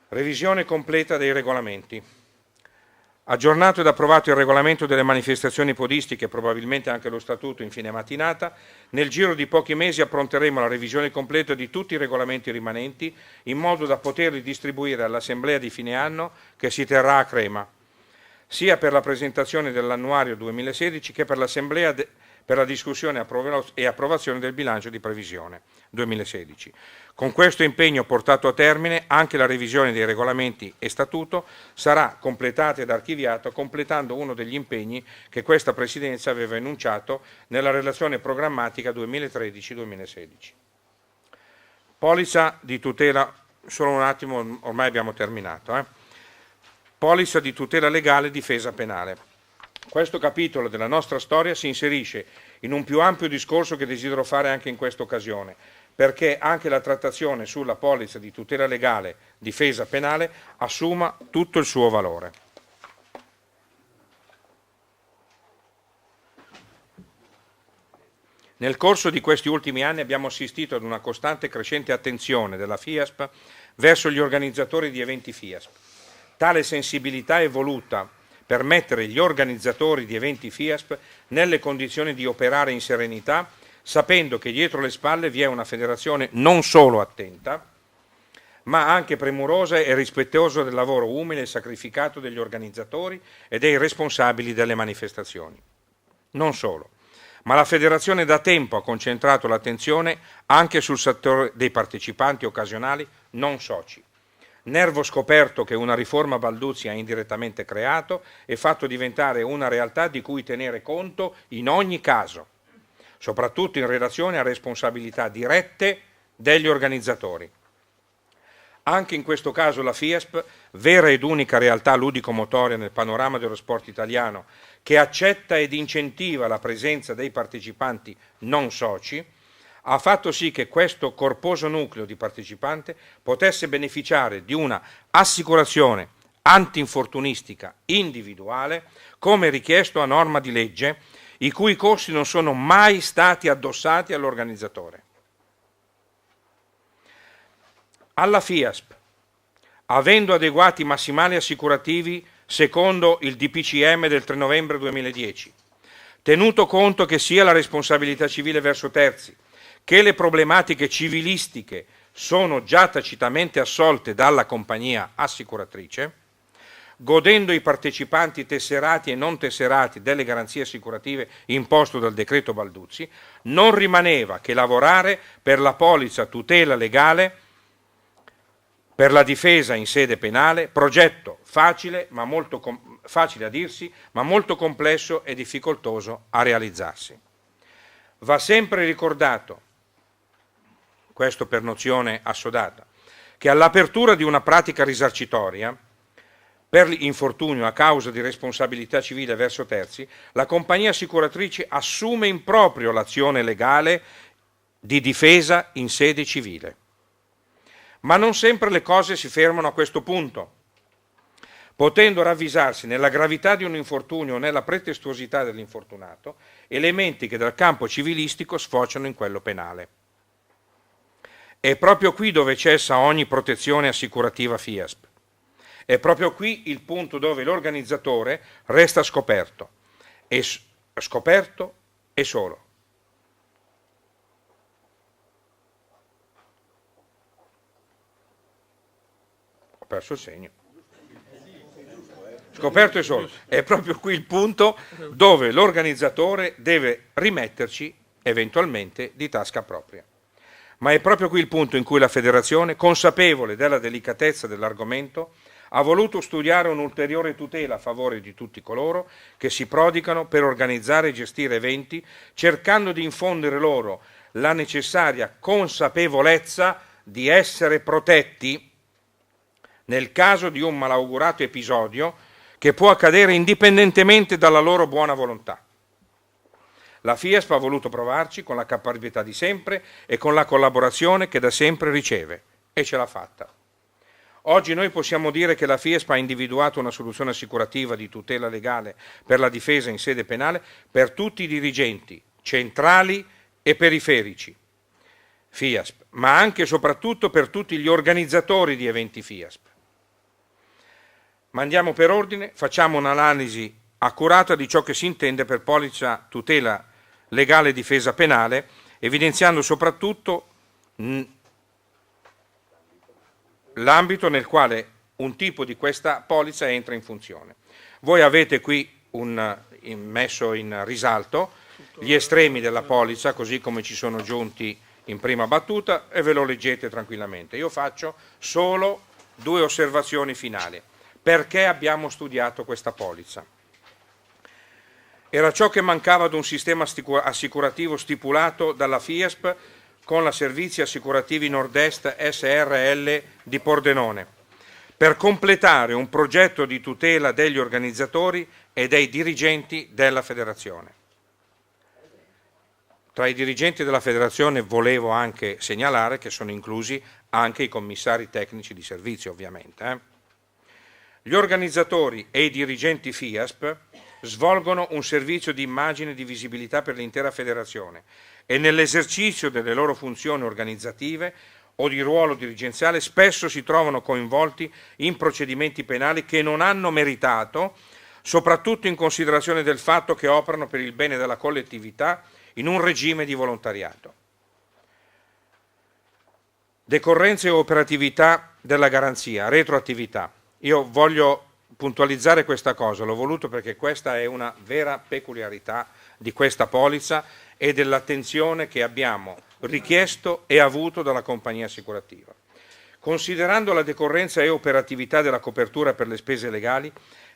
Revisione completa dei regolamenti. Aggiornato ed approvato il regolamento delle manifestazioni podistiche, probabilmente anche lo statuto in fine mattinata, nel giro di pochi mesi appronteremo la revisione completa di tutti i regolamenti rimanenti in modo da poterli distribuire all'assemblea di fine anno che si terrà a Crema, sia per la presentazione dell'annuario 2016 che per l'assemblea per la discussione e approvazione del bilancio di previsione 2016. Con questo impegno portato a termine, anche la revisione dei regolamenti e statuto sarà completata ed archiviata, completando uno degli impegni che questa Presidenza aveva enunciato nella relazione programmatica 2013-2016. Polizza di tutela, solo un attimo, ormai abbiamo terminato. Polizza di tutela legale e difesa penale. Questo capitolo della nostra storia si inserisce in un più ampio discorso che desidero fare anche in questa occasione, perché anche la trattazione sulla polizza di tutela legale, difesa penale, assuma tutto il suo valore. Nel corso di questi ultimi anni abbiamo assistito ad una costante e crescente attenzione della FIASP verso gli organizzatori di eventi FIASP. Tale sensibilità è voluta per mettere gli organizzatori di eventi FIASP nelle condizioni di operare in serenità, sapendo che dietro le spalle vi è una federazione non solo attenta, ma anche premurosa e rispettosa del lavoro umile e sacrificato degli organizzatori e dei responsabili delle manifestazioni. Non solo, ma la federazione da tempo ha concentrato l'attenzione anche sul settore dei partecipanti occasionali non soci. nervo scoperto che una riforma Balduzzi ha indirettamente creato e fatto diventare una realtà di cui tenere conto in ogni caso, soprattutto in relazione a responsabilità dirette degli organizzatori. Anche in questo caso la FIASP, vera ed unica realtà ludico-motoria nel panorama dello sport italiano, che accetta ed incentiva la presenza dei partecipanti non soci, ha fatto sì che questo corposo nucleo di partecipanti potesse beneficiare di una assicurazione antinfortunistica individuale come richiesto a norma di legge, i cui costi non sono mai stati addossati all'organizzatore. Alla FIASP, avendo adeguati massimali assicurativi secondo il DPCM del 3 novembre 2010, tenuto conto che sia la responsabilità civile verso terzi che le problematiche civilistiche sono già tacitamente assolte dalla compagnia assicuratrice, godendo i partecipanti tesserati e non tesserati delle garanzie assicurative imposto dal decreto Balduzzi, non rimaneva che lavorare per la polizza tutela legale per la difesa in sede penale, progetto facile a dirsi, ma molto complesso e difficoltoso a realizzarsi. Va sempre ricordato, questo per nozione assodata, che all'apertura di una pratica risarcitoria per l'infortunio a causa di responsabilità civile verso terzi, la compagnia assicuratrice assume in proprio l'azione legale di difesa in sede civile. Ma non sempre le cose si fermano a questo punto, potendo ravvisarsi nella gravità di un infortunio o nella pretestuosità dell'infortunato elementi che dal campo civilistico sfociano in quello penale. È proprio qui dove cessa ogni protezione assicurativa FIASP. È proprio qui il punto dove l'organizzatore resta scoperto e solo. Ho perso il segno. Scoperto e solo. È proprio qui il punto dove l'organizzatore deve rimetterci eventualmente di tasca propria. Ma è proprio qui il punto in cui la federazione, consapevole della delicatezza dell'argomento, ha voluto studiare un'ulteriore tutela a favore di tutti coloro che si prodigano per organizzare e gestire eventi, cercando di infondere loro la necessaria consapevolezza di essere protetti nel caso di un malaugurato episodio che può accadere indipendentemente dalla loro buona volontà. La FIASP ha voluto provarci con la caparbietà di sempre e con la collaborazione che da sempre riceve, e ce l'ha fatta. Oggi noi possiamo dire che la FIASP ha individuato una soluzione assicurativa di tutela legale per la difesa in sede penale per tutti i dirigenti, centrali e periferici FIASP, ma anche e soprattutto per tutti gli organizzatori di eventi FIASP. Ma andiamo per ordine, facciamo un'analisi accurata di ciò che si intende per polizza tutela legale e difesa penale, evidenziando soprattutto l'ambito nel quale un tipo di questa polizza entra in funzione. Voi avete qui messo in risalto gli estremi della polizza, così come ci sono giunti in prima battuta, e ve lo leggete tranquillamente. Io faccio solo 2 osservazioni finali. Perché abbiamo studiato questa polizza? Era ciò che mancava ad un sistema assicurativo stipulato dalla FIASP con la Servizi Assicurativi Nord-Est SRL di Pordenone, per completare un progetto di tutela degli organizzatori e dei dirigenti della federazione. Tra i dirigenti della federazione volevo anche segnalare che sono inclusi anche i commissari tecnici di servizio, ovviamente. Gli organizzatori e i dirigenti FIASP svolgono un servizio di immagine e di visibilità per l'intera federazione e nell'esercizio delle loro funzioni organizzative o di ruolo dirigenziale spesso si trovano coinvolti in procedimenti penali che non hanno meritato, soprattutto in considerazione del fatto che operano per il bene della collettività in un regime di volontariato. Decorrenza e operatività della garanzia, retroattività. Io voglio puntualizzare questa cosa, l'ho voluto perché questa è una vera peculiarità di questa polizza e dell'attenzione che abbiamo richiesto e avuto dalla compagnia assicurativa. Considerando la decorrenza e operatività della copertura per le spese legali,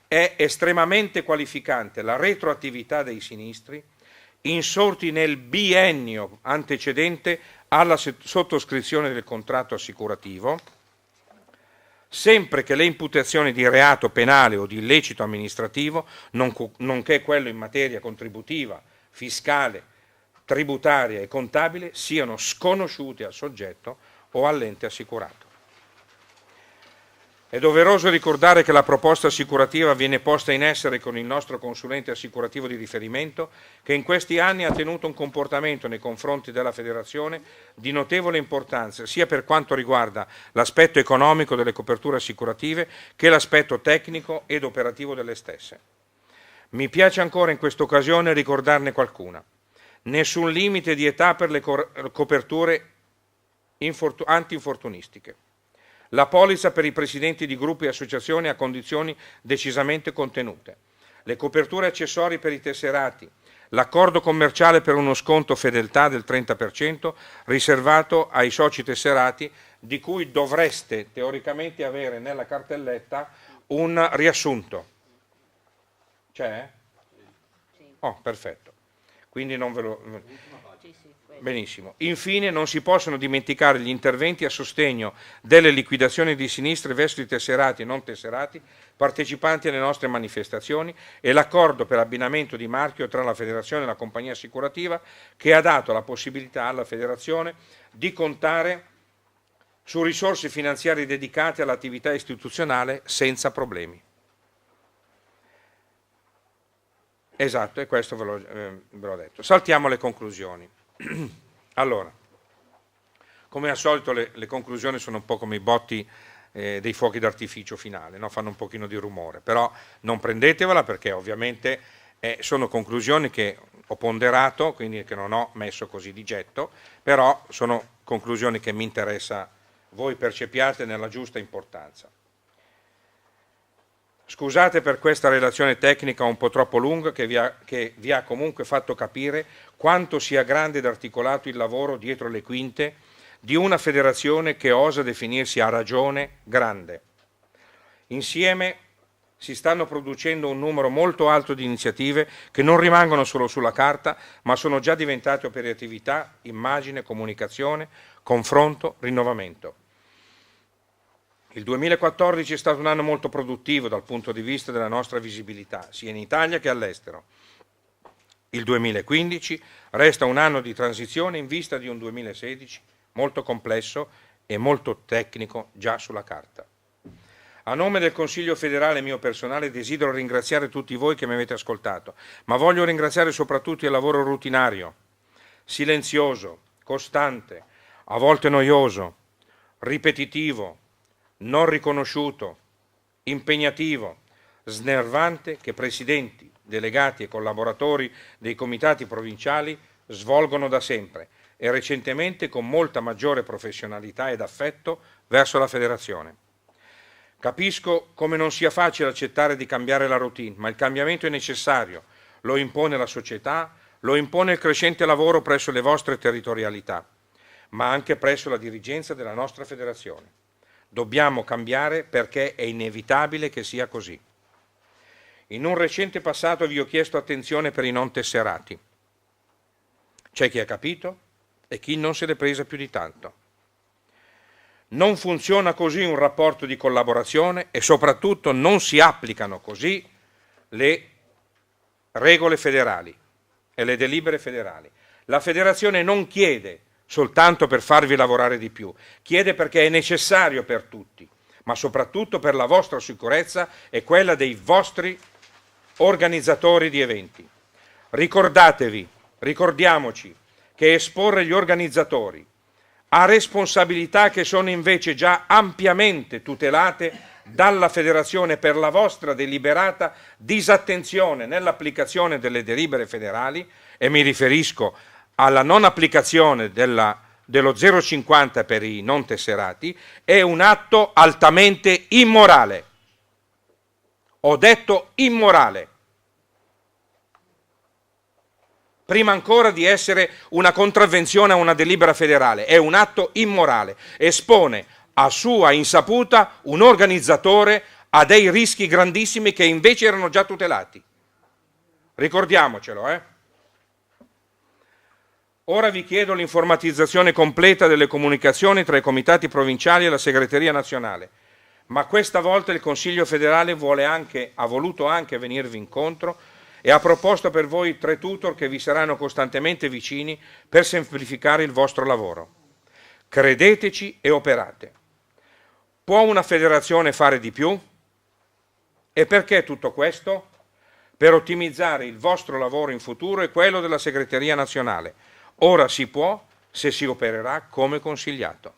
è estremamente qualificante la retroattività dei sinistri insorti nel biennio antecedente alla sottoscrizione del contratto assicurativo, sempre che le imputazioni di reato penale o di illecito amministrativo, nonché quello in materia contributiva, fiscale, tributaria e contabile, siano sconosciute al soggetto o all'ente assicurato. È doveroso ricordare che la proposta assicurativa viene posta in essere con il nostro consulente assicurativo di riferimento, che in questi anni ha tenuto un comportamento nei confronti della Federazione di notevole importanza, sia per quanto riguarda l'aspetto economico delle coperture assicurative che l'aspetto tecnico ed operativo delle stesse. Mi piace ancora in questa occasione ricordarne qualcuna. Nessun limite di età per le coperture antinfortunistiche. La polizza per i presidenti di gruppi e associazioni a condizioni decisamente contenute. Le coperture accessorie per i tesserati. L'accordo commerciale per uno sconto fedeltà del 30% riservato ai soci tesserati, di cui dovreste teoricamente avere nella cartelletta un riassunto. C'è? Oh, perfetto. Quindi non ve lo... Benissimo. Infine non si possono dimenticare gli interventi a sostegno delle liquidazioni di sinistre verso i tesserati e non tesserati partecipanti alle nostre manifestazioni e l'accordo per abbinamento di marchio tra la Federazione e la compagnia assicurativa, che ha dato la possibilità alla Federazione di contare su risorse finanziarie dedicate all'attività istituzionale senza problemi. Esatto, e questo ve l'ho detto. Saltiamo le conclusioni. Allora, come al solito le conclusioni sono un po' come i botti dei fuochi d'artificio finale, no? Fanno un pochino di rumore, però non prendetevela perché ovviamente sono conclusioni che ho ponderato, quindi che non ho messo così di getto, però sono conclusioni che mi interessa voi percepiate nella giusta importanza. Scusate per questa relazione tecnica un po' troppo lunga che vi ha comunque fatto capire quanto sia grande ed articolato il lavoro dietro le quinte di una federazione che osa definirsi a ragione grande. Insieme si stanno producendo un numero molto alto di iniziative che non rimangono solo sulla carta, ma sono già diventate operatività, immagine, comunicazione, confronto, rinnovamento. Il 2014 è stato un anno molto produttivo dal punto di vista della nostra visibilità, sia in Italia che all'estero. Il 2015 resta un anno di transizione in vista di un 2016 molto complesso e molto tecnico già sulla carta. A nome del Consiglio federale mio personale desidero ringraziare tutti voi che mi avete ascoltato, ma voglio ringraziare soprattutto il lavoro rutinario, silenzioso, costante, a volte noioso, ripetitivo, non riconosciuto, impegnativo, snervante che presidenti, delegati e collaboratori dei comitati provinciali svolgono da sempre e recentemente con molta maggiore professionalità ed affetto verso la Federazione. Capisco come non sia facile accettare di cambiare la routine, ma il cambiamento è necessario, lo impone la società, lo impone il crescente lavoro presso le vostre territorialità, ma anche presso la dirigenza della nostra Federazione. Dobbiamo cambiare perché è inevitabile che sia così. In un recente passato vi ho chiesto attenzione per i non tesserati. C'è chi ha capito e chi non se l'è presa più di tanto. Non funziona così un rapporto di collaborazione e soprattutto non si applicano così le regole federali e le delibere federali. La Federazione non chiede soltanto per farvi lavorare di più, chiede perché è necessario per tutti, ma soprattutto per la vostra sicurezza e quella dei vostri organizzatori di eventi. Ricordiamoci che esporre gli organizzatori a responsabilità che sono invece già ampiamente tutelate dalla Federazione per la vostra deliberata disattenzione nell'applicazione delle delibere federali, e mi riferisco alla non applicazione dello 0,50 per i non tesserati, è un atto altamente immorale. Ho detto immorale. Prima ancora di essere una contravvenzione a una delibera federale, è un atto immorale. Espone a sua insaputa un organizzatore ha dei rischi grandissimi che invece erano già tutelati. Ricordiamocelo, Ora vi chiedo l'informatizzazione completa delle comunicazioni tra i comitati provinciali e la segreteria nazionale, ma questa volta il Consiglio federale ha voluto anche venirvi incontro e ha proposto per voi 3 tutor che vi saranno costantemente vicini per semplificare il vostro lavoro. Credeteci e operate. Può una federazione fare di più? E perché tutto questo? Per ottimizzare il vostro lavoro in futuro e quello della segreteria nazionale. Ora si può, se si opererà come consigliato.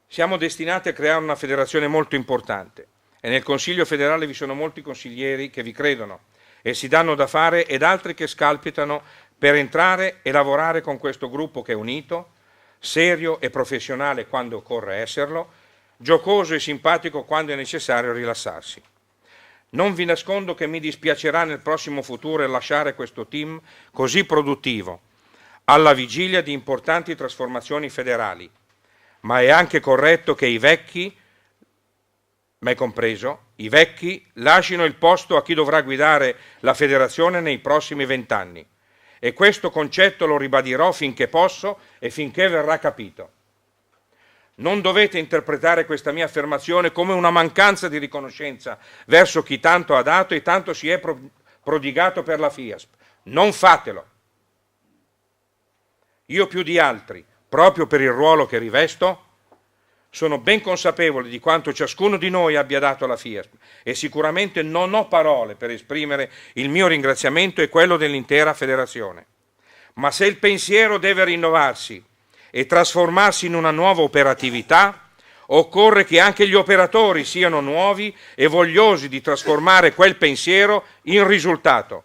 Siamo destinati a creare una federazione molto importante e nel Consiglio federale vi sono molti consiglieri che vi credono e si danno da fare ed altri che scalpitano per entrare e lavorare con questo gruppo che è unito, serio e professionale quando occorre esserlo, giocoso e simpatico quando è necessario rilassarsi. Non vi nascondo che mi dispiacerà nel prossimo futuro lasciare questo team così produttivo, alla vigilia di importanti trasformazioni federali, ma è anche corretto che i vecchi, me compreso, i vecchi lasciano il posto a chi dovrà guidare la federazione nei prossimi 20 anni. E questo concetto lo ribadirò finché posso e finché verrà capito. Non dovete interpretare questa mia affermazione come una mancanza di riconoscenza verso chi tanto ha dato e tanto si è prodigato per la FIASP. Non fatelo. Io più di altri, proprio per il ruolo che rivesto, sono ben consapevole di quanto ciascuno di noi abbia dato alla FIASP e sicuramente non ho parole per esprimere il mio ringraziamento e quello dell'intera federazione. Ma se il pensiero deve rinnovarsi e trasformarsi in una nuova operatività, occorre che anche gli operatori siano nuovi e vogliosi di trasformare quel pensiero in risultato.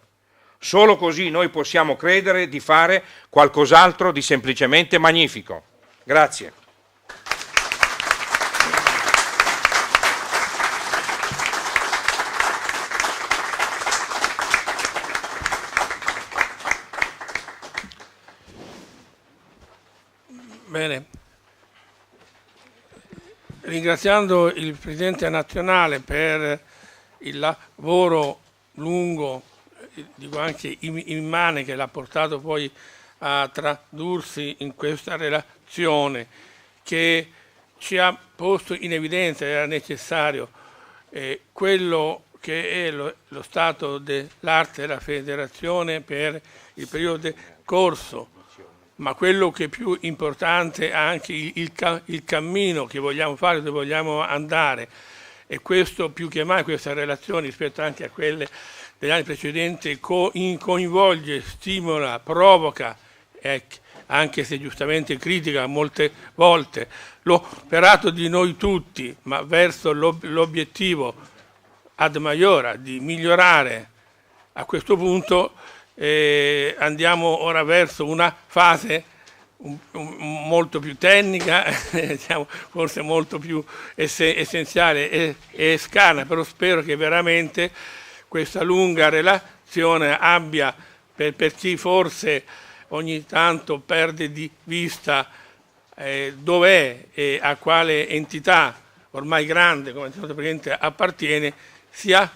Solo così noi possiamo credere di fare qualcos'altro di semplicemente magnifico. Grazie. Bene, ringraziando il Presidente nazionale per il lavoro lungo, dico anche immane, che l'ha portato poi a tradursi in questa relazione che ci ha posto in evidenza, era necessario, quello che è lo stato dell'arte della federazione per il periodo corso, ma quello che è più importante è anche il cammino che vogliamo fare, dove vogliamo andare, e questo più che mai, questa relazione rispetto anche a quelle degli anni precedenti, coinvolge, stimola, provoca, anche se giustamente critica molte volte, l'operato di noi tutti, ma verso l'obiettivo ad maiora di migliorare. A questo punto andiamo ora verso una fase molto più tecnica, forse molto più essenziale e scarna, però spero che veramente questa lunga relazione abbia, per chi forse ogni tanto perde di vista dov'è e a quale entità ormai grande come il nostro Presidente appartiene, sia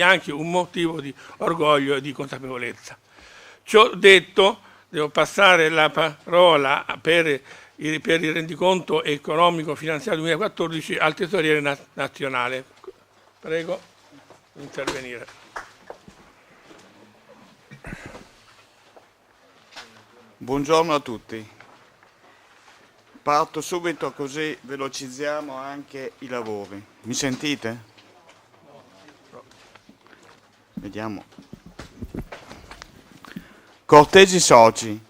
anche un motivo di orgoglio e di consapevolezza. Ciò detto, devo passare la parola per il rendiconto economico finanziario 2014 al tesoriere nazionale. Prego di intervenire. Buongiorno a tutti. Parto subito così velocizziamo anche i lavori. Mi sentite? Vediamo. Cortesi soci,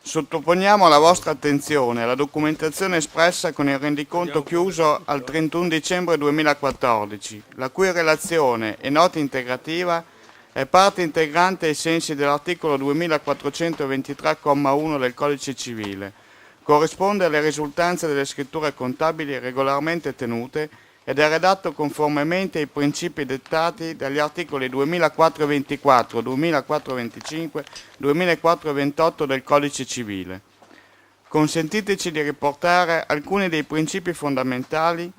sottoponiamo alla vostra attenzione la documentazione espressa con il rendiconto chiuso al 31 dicembre 2014, la cui relazione e nota integrativa è parte integrante ai sensi dell'articolo 2423,1 del Codice Civile, corrisponde alle risultanze delle scritture contabili regolarmente tenute ed è redatto conformemente ai principi dettati dagli articoli 2424, 2425, 2428 del Codice Civile. Consentiteci di riportare alcuni dei principi fondamentali.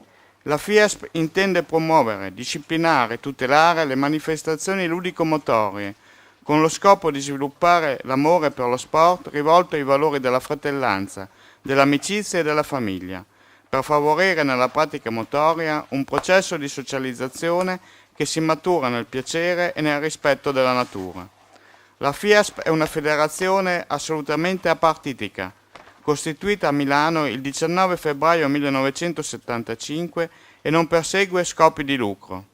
La FIASP intende promuovere, disciplinare e tutelare le manifestazioni ludico-motorie, con lo scopo di sviluppare l'amore per lo sport rivolto ai valori della fratellanza, dell'amicizia e della famiglia, per favorire nella pratica motoria un processo di socializzazione che si matura nel piacere e nel rispetto della natura. La FIASP è una federazione assolutamente apartitica, costituita a Milano il 19 febbraio 1975 e non persegue scopi di lucro.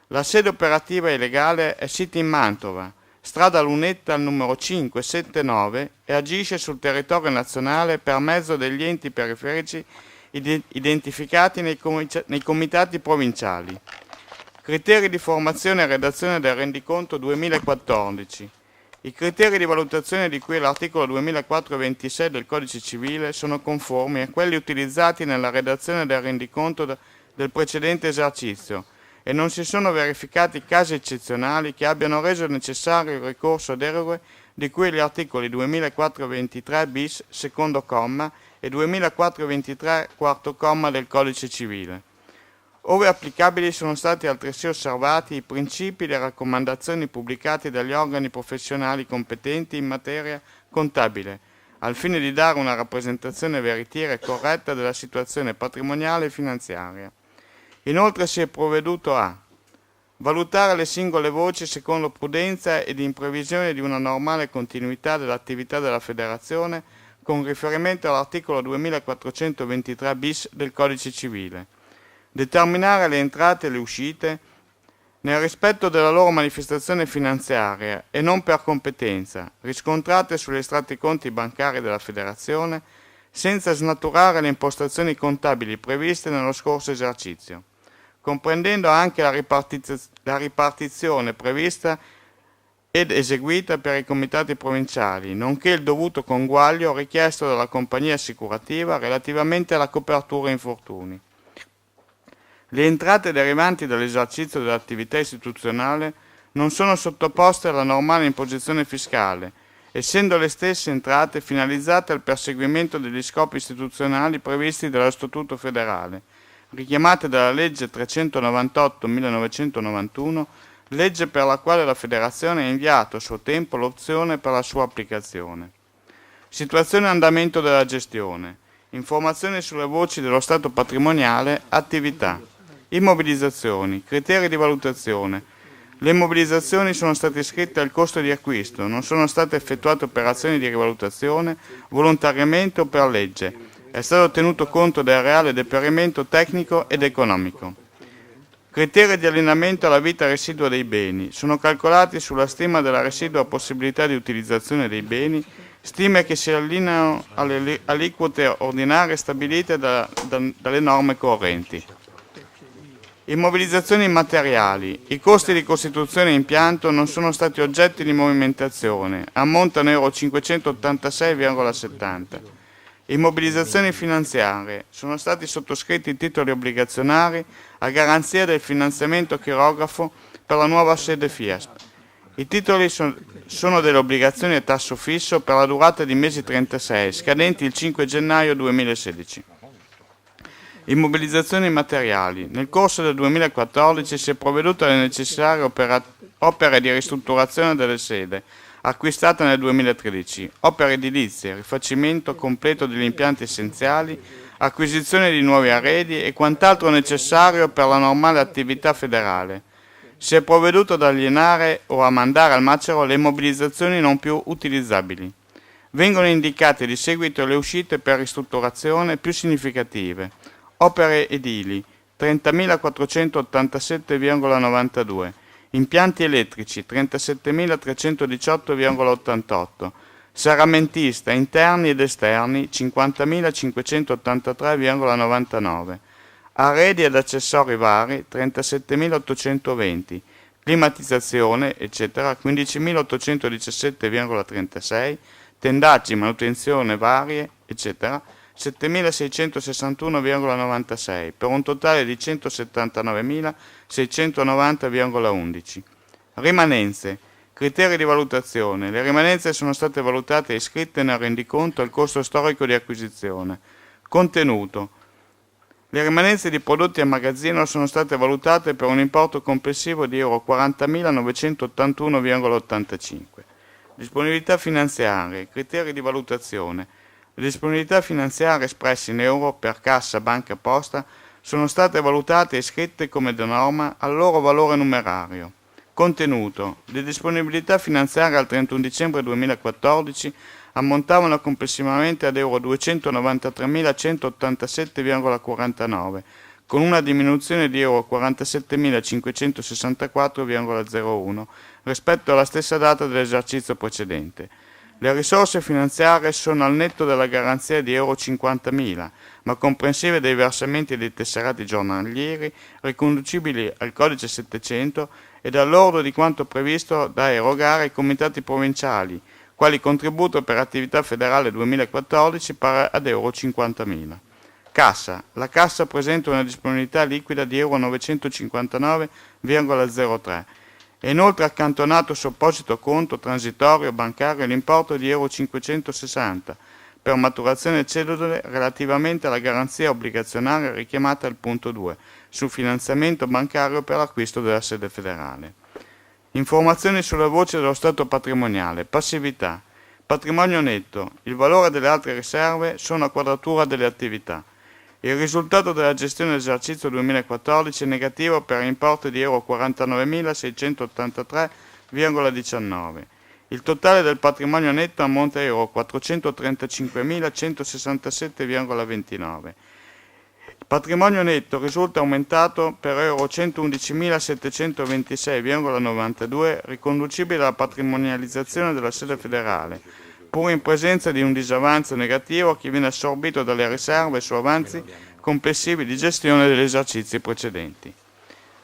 La sede operativa e legale è sita in Mantova, strada Lunetta al numero 579, e agisce sul territorio nazionale per mezzo degli enti periferici identificati nei comitati provinciali. Criteri di formazione e redazione del rendiconto 2014. I criteri di valutazione di cui l'articolo 2004-26 del Codice Civile sono conformi a quelli utilizzati nella redazione del rendiconto del precedente esercizio e non si sono verificati casi eccezionali che abbiano reso necessario il ricorso a deroghe di cui gli articoli 2004-23 bis, secondo comma, e 2004-23, quarto comma del Codice Civile. Ove applicabili sono stati altresì osservati i principi e le raccomandazioni pubblicati dagli organi professionali competenti in materia contabile, al fine di dare una rappresentazione veritiera e corretta della situazione patrimoniale e finanziaria. Inoltre si è provveduto a valutare le singole voci secondo prudenza ed in previsione di una normale continuità dell'attività della Federazione con riferimento all'articolo 2423 bis del Codice Civile. Determinare le entrate e le uscite nel rispetto della loro manifestazione finanziaria e non per competenza, riscontrate sugli estratti conti bancari della Federazione, senza snaturare le impostazioni contabili previste nello scorso esercizio, comprendendo anche la ripartizione prevista ed eseguita per i comitati provinciali, nonché il dovuto conguaglio richiesto dalla compagnia assicurativa relativamente alla copertura infortuni. Le entrate derivanti dall'esercizio dell'attività istituzionale non sono sottoposte alla normale imposizione fiscale, essendo le stesse entrate finalizzate al perseguimento degli scopi istituzionali previsti dallo Statuto federale, richiamate dalla legge 398-1991, legge per la quale la Federazione ha inviato a suo tempo l'opzione per la sua applicazione. Situazione e andamento della gestione. Informazioni sulle voci dello stato patrimoniale, attività. Immobilizzazioni, criteri di valutazione. Le immobilizzazioni sono state iscritte al costo di acquisto, non sono state effettuate operazioni di rivalutazione volontariamente o per legge. È stato tenuto conto del reale deperimento tecnico ed economico. Criteri di allineamento alla vita residua dei beni. Sono calcolati sulla stima della residua possibilità di utilizzazione dei beni, stime che si allineano alle aliquote ordinarie stabilite dalle norme correnti. Immobilizzazioni immateriali. I costi di costituzione e impianto non sono stati oggetti di movimentazione, ammontano a €586,70. Immobilizzazioni finanziarie. Sono stati sottoscritti titoli obbligazionari a garanzia del finanziamento chirografo per la nuova sede FIASP. I titoli sono delle obbligazioni a tasso fisso per la durata di mesi 36, scadenti il 5 gennaio 2016. Immobilizzazioni materiali. Nel corso del 2014 si è provveduto alle necessarie opere di ristrutturazione delle sede, acquistate nel 2013, opere edilizie, rifacimento completo degli impianti essenziali, acquisizione di nuovi arredi e quant'altro necessario per la normale attività federale. Si è provveduto ad alienare o a mandare al macero le immobilizzazioni non più utilizzabili. Vengono indicate di seguito le uscite per ristrutturazione più significative. Opere edili 30.487,92, impianti elettrici 37.318,88, serramentista interni ed esterni 50.583,99, arredi ed accessori vari 37.820, climatizzazione eccetera 15.817,36, tendaggi, manutenzione varie eccetera 7.661,96 per un totale di 179.690,11. Rimanenze. Criteri di valutazione. Le rimanenze sono state valutate e iscritte nel rendiconto al costo storico di acquisizione. Contenuto. Le rimanenze di prodotti a magazzino sono state valutate per un importo complessivo di euro 40.981,85. Disponibilità finanziarie. Criteri di valutazione. Le disponibilità finanziarie espresse in euro per cassa, banca e posta sono state valutate e iscritte come da norma al loro valore numerario. Contenuto. Le disponibilità finanziarie al 31 dicembre 2014 ammontavano complessivamente ad euro 293.187,49, con una diminuzione di euro 47.564,01 rispetto alla stessa data dell'esercizio precedente. Le risorse finanziarie sono al netto della garanzia di euro 50.000, ma comprensive dei versamenti dei tesserati giornalieri riconducibili al codice 700 e dall'ordo di quanto previsto da erogare ai comitati provinciali, quali contributo per attività federale 2014 pari ad euro 50.000. Cassa. La cassa presenta una disponibilità liquida di euro 959,03 e inoltre accantonato su apposito conto transitorio bancario l'importo di euro 560 per maturazione cedole relativamente alla garanzia obbligazionaria richiamata al punto 2 sul finanziamento bancario per l'acquisto della sede federale. Informazioni sulla voce dello stato patrimoniale. Passività. Patrimonio netto. Il valore delle altre riserve sono a quadratura delle attività. Il risultato della gestione dell'esercizio 2014 è negativo per importo di euro 49.683,19. Il totale del patrimonio netto ammonta a euro 435.167,29. Il patrimonio netto risulta aumentato per euro 111.726,92 riconducibile alla patrimonializzazione della sede federale, pur in presenza di un disavanzo negativo che viene assorbito dalle riserve su avanzi complessivi di gestione degli esercizi precedenti.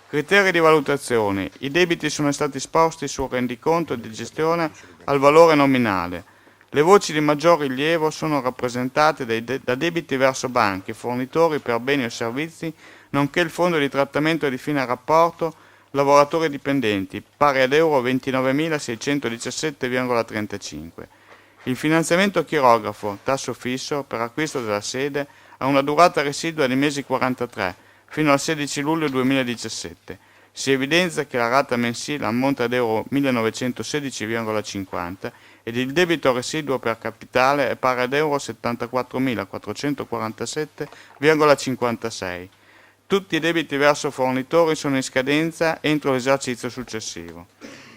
Criteri di valutazione. I debiti sono stati esposti sul rendiconto di gestione al valore nominale. Le voci di maggior rilievo sono rappresentate da debiti verso banche, fornitori per beni o servizi, nonché il fondo di trattamento di fine rapporto lavoratori dipendenti, pari ad euro 29.617,35. Il finanziamento chirografo, tasso fisso, per acquisto della sede, ha una durata residua di mesi 43, fino al 16 luglio 2017. Si evidenzia che la rata mensile ammonta ad euro 1916,50 ed il debito residuo per capitale è pari ad euro 74.447,56. Tutti i debiti verso fornitori sono in scadenza entro l'esercizio successivo.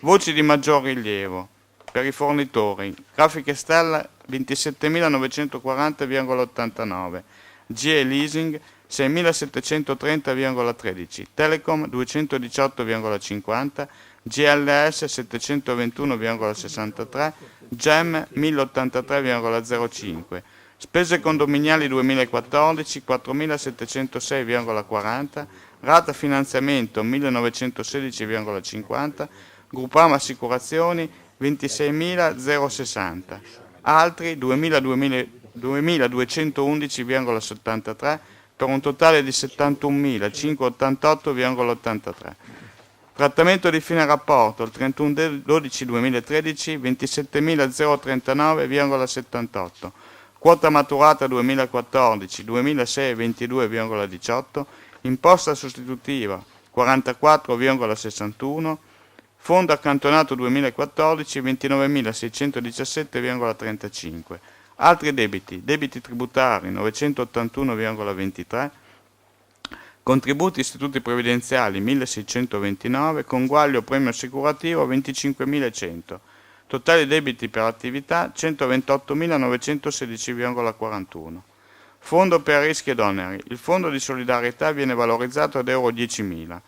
Voci di maggior rilievo. Per i fornitori, Grafiche Stella 27.940,89, GE Leasing 6.730,13, Telecom 218,50, GLS 721,63, GEM 1083,05, spese condominiali 2014 4.706,40, rata finanziamento 1.916,50, Groupama Assicurazioni 26.060, altri 2.211,73 per un totale di 71.588,83. Trattamento di fine rapporto il 31/12/2013 27.039,78, quota maturata 2014 2.622,18, imposta sostitutiva 44,61, fondo accantonato 2014 29.617,35. Altri debiti tributari 981,23, contributi istituti previdenziali 1.629, conguaglio premio assicurativo 25.100, totali debiti per attività 128.916,41. Fondo per rischi ed oneri. Il fondo di solidarietà viene valorizzato ad euro 10.000.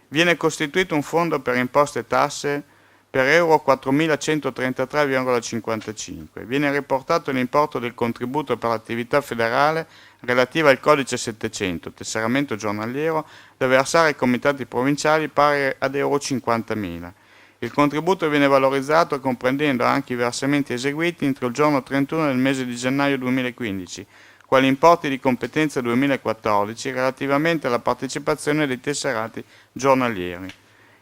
Viene costituito un fondo per imposte e tasse per euro 4.133,55. Viene riportato l'importo del contributo per l'attività federale relativa al codice 700, tesseramento giornaliero, da versare ai comitati provinciali pari ad euro 50.000. Il contributo viene valorizzato comprendendo anche i versamenti eseguiti entro il giorno 31 del mese di gennaio 2015, quali importi di competenza 2014 relativamente alla partecipazione dei tesserati giornalieri.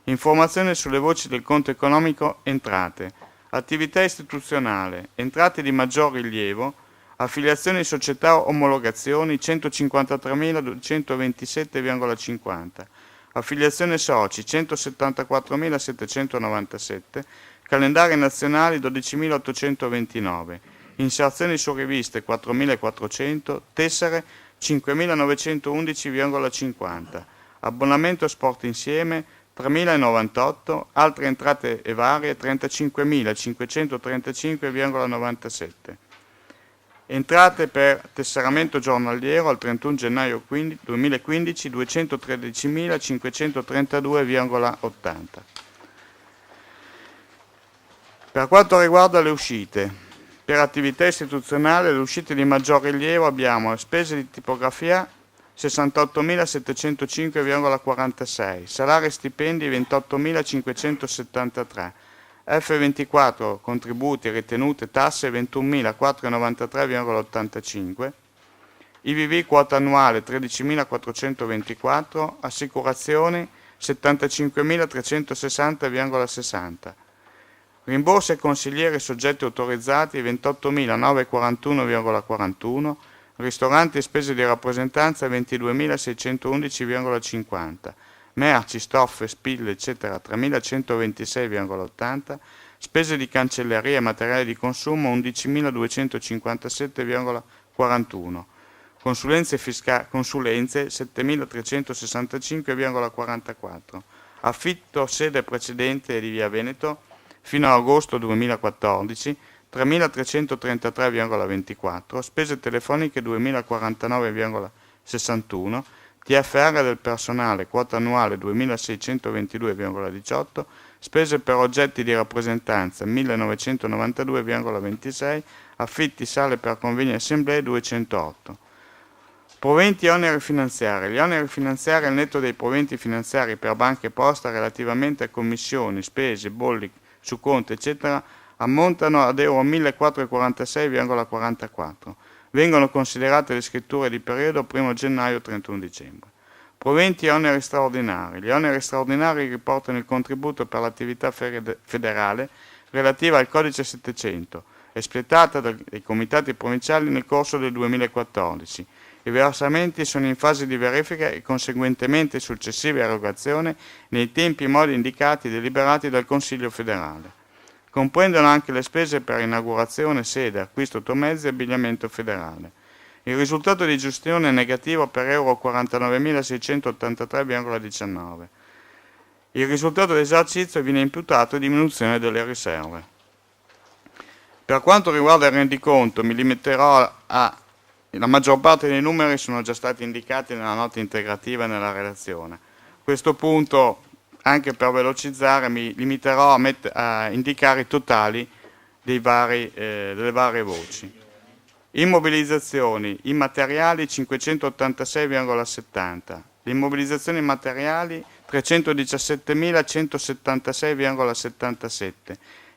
Informazioni sulle voci del conto economico entrate. Attività istituzionale. Entrate di maggior rilievo. Affiliazioni società omologazioni 153.227,50. Affiliazione soci 174.797. Calendari nazionali 12.829. Inserzioni su riviste 4.400. Tessere 5.911,50. Abbonamento Sport Insieme 3.098, altre entrate e varie 35.535,97. Entrate per tesseramento giornaliero al 31 gennaio 2015 213.532,80. Per quanto riguarda le uscite, per attività istituzionali le uscite di maggior rilievo abbiamo spese di tipografia 68.705,46, salari e stipendi 28.573, F24 contributi, ritenute, tasse 21.493,85, IVV quota annuale 13.424, assicurazioni 75.360,60, rimborsi ai consiglieri soggetti autorizzati 28.941,41, ristoranti e spese di rappresentanza 22.611,50, merci, stoffe, spille, eccetera 3.126,80, spese di cancelleria e materiali di consumo 11.257,41, consulenze 7.365,44, affitto sede precedente di Via Veneto fino a agosto 2014 3.333,24, spese telefoniche 2.049,61, TFR del personale, quota annuale 2.622,18, spese per oggetti di rappresentanza 1.992,26, affitti sale per convegni e assemblee 208. Proventi e oneri finanziari. Gli oneri finanziari al netto dei proventi finanziari per banca e posta relativamente a commissioni, spese, bolli su conto, eccetera, ammontano ad euro 1.446,44. Vengono considerate le scritture di periodo 1 gennaio 31 dicembre. Proventi e oneri straordinari. Gli oneri straordinari riportano il contributo per l'attività federale relativa al codice 700, espletata dai comitati provinciali nel corso del 2014. I versamenti sono in fase di verifica e conseguentemente successiva erogazione nei tempi e modi indicati e deliberati dal Consiglio federale. Comprendono anche le spese per inaugurazione, sede, acquisto automezzi e abbigliamento federale. Il risultato di gestione è negativo per euro 49.683,19. Il risultato dell'esercizio viene imputato a diminuzione delle riserve. Per quanto riguarda il rendiconto, mi limiterò la maggior parte dei numeri sono già stati indicati nella nota integrativa e nella relazione. A questo punto, anche per velocizzare, mi limiterò a indicare i totali delle varie voci. Immobilizzazioni immateriali 586,70, le immobilizzazioni materiali 317.176,77,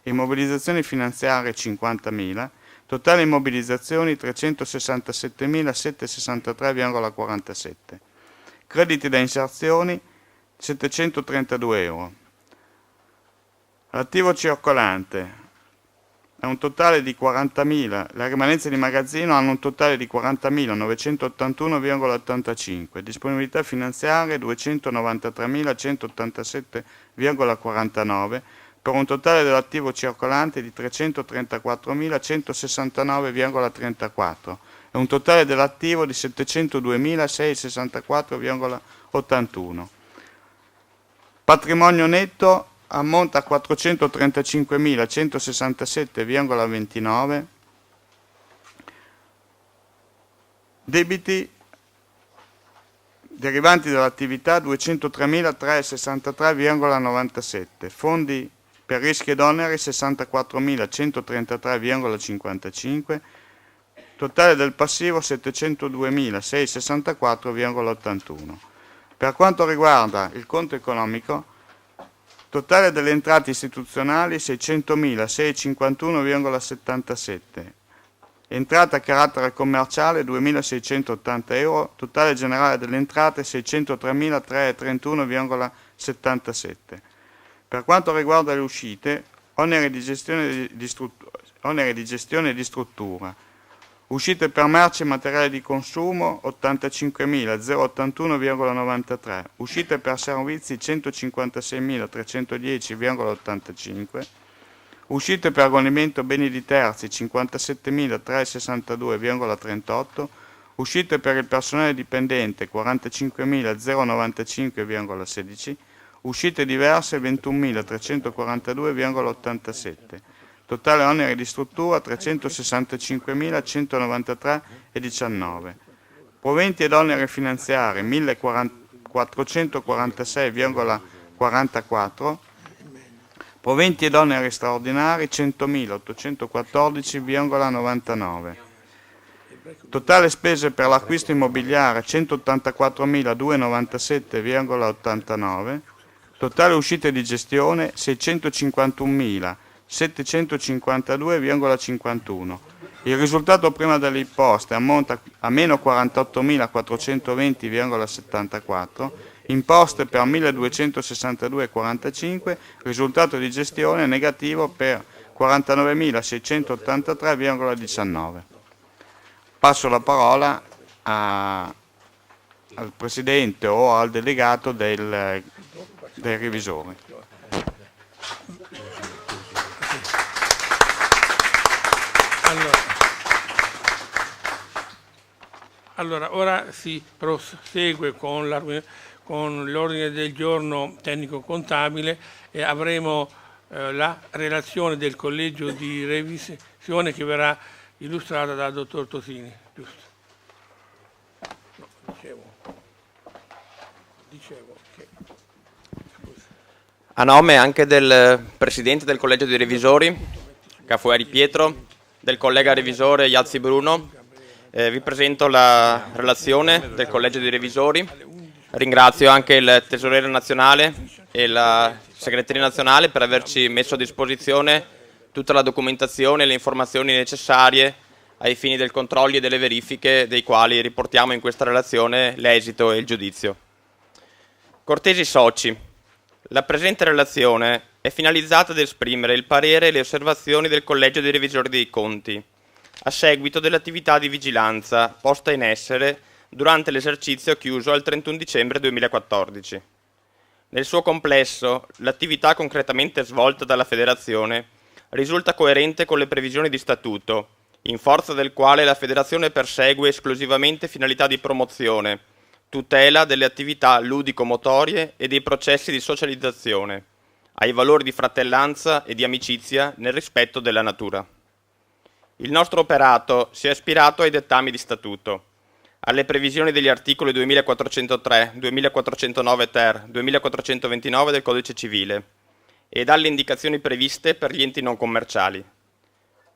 immobilizzazioni finanziarie 50.000, totale immobilizzazioni 367.763,47, crediti da inserzioni 732 euro. L'attivo circolante ha un totale di 40.000, le rimanenze di magazzino hanno un totale di 40.981,85, disponibilità finanziarie 293.187,49, per un totale dell'attivo circolante di 334.169,34 e un totale dell'attivo di 702.664,81. Patrimonio netto ammonta a 435.167,29, debiti derivanti dall'attività 203.363,97, fondi per rischi ed oneri 64.133,55, totale del passivo 702.664,81. Per quanto riguarda il conto economico, totale delle entrate istituzionali 600.651,77, entrate a carattere commerciale 2.680 euro, totale generale delle entrate 603.331,77. Per quanto riguarda le uscite, oneri di gestione di struttura, uscite per merci e materiali di consumo 85.081,93, uscite per servizi 156.310,85, uscite per agognamento beni di terzi 57.362,38, uscite per il personale dipendente 45.095,16, uscite diverse 21.342,87. Totale oneri di struttura 365.193,19. Proventi ed oneri finanziari 1.446,44. Proventi ed oneri straordinari 100.814,99. Totale spese per l'acquisto immobiliare 184.297,89. Totale uscite di gestione 651.752,51. Il risultato prima delle imposte ammonta a meno 48.420,74, imposte per 1.262,45, risultato di gestione negativo per 49.683,19. Passo la parola al Presidente o al delegato dei revisori. Allora, ora si prosegue con l'ordine del giorno tecnico-contabile e avremo la relazione del collegio di revisione che verrà illustrata dal dottor Tosini. Giusto? No, dicevo che... Scusa. A nome anche del Presidente del Collegio di Revisori, Cafueri Pietro, del collega revisore Iazzi Bruno, vi presento la relazione del Collegio di Revisori. Ringrazio anche il Tesoriere Nazionale e la Segreteria Nazionale per averci messo a disposizione tutta la documentazione e le informazioni necessarie ai fini del controllo e delle verifiche dei quali riportiamo in questa relazione l'esito e il giudizio. Cortesi soci, la presente relazione è finalizzata ad esprimere il parere e le osservazioni del Collegio dei Revisori dei Conti a seguito dell'attività di vigilanza posta in essere durante l'esercizio chiuso al 31 dicembre 2014. Nel suo complesso, l'attività concretamente svolta dalla Federazione risulta coerente con le previsioni di statuto, in forza del quale la Federazione persegue esclusivamente finalità di promozione, tutela delle attività ludico-motorie e dei processi di socializzazione, ai valori di fratellanza e di amicizia nel rispetto della natura. Il nostro operato si è ispirato ai dettami di statuto, alle previsioni degli articoli 2403, 2409 ter, 2429 del Codice Civile ed alle indicazioni previste per gli enti non commerciali.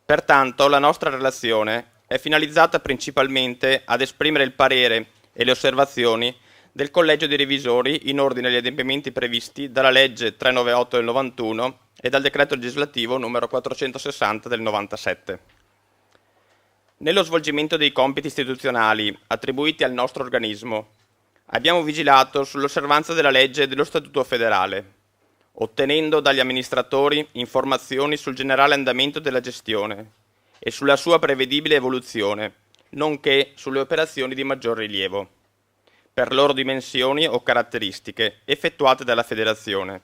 Pertanto, la nostra relazione è finalizzata principalmente ad esprimere il parere e le osservazioni del Collegio di Revisori in ordine agli adempimenti previsti dalla legge 398 del 91 e dal decreto legislativo numero 460 del 97. Nello svolgimento dei compiti istituzionali attribuiti al nostro organismo, abbiamo vigilato sull'osservanza della legge e dello Statuto federale, ottenendo dagli amministratori informazioni sul generale andamento della gestione e sulla sua prevedibile evoluzione, nonché sulle operazioni di maggior rilievo, per loro dimensioni o caratteristiche, effettuate dalla Federazione,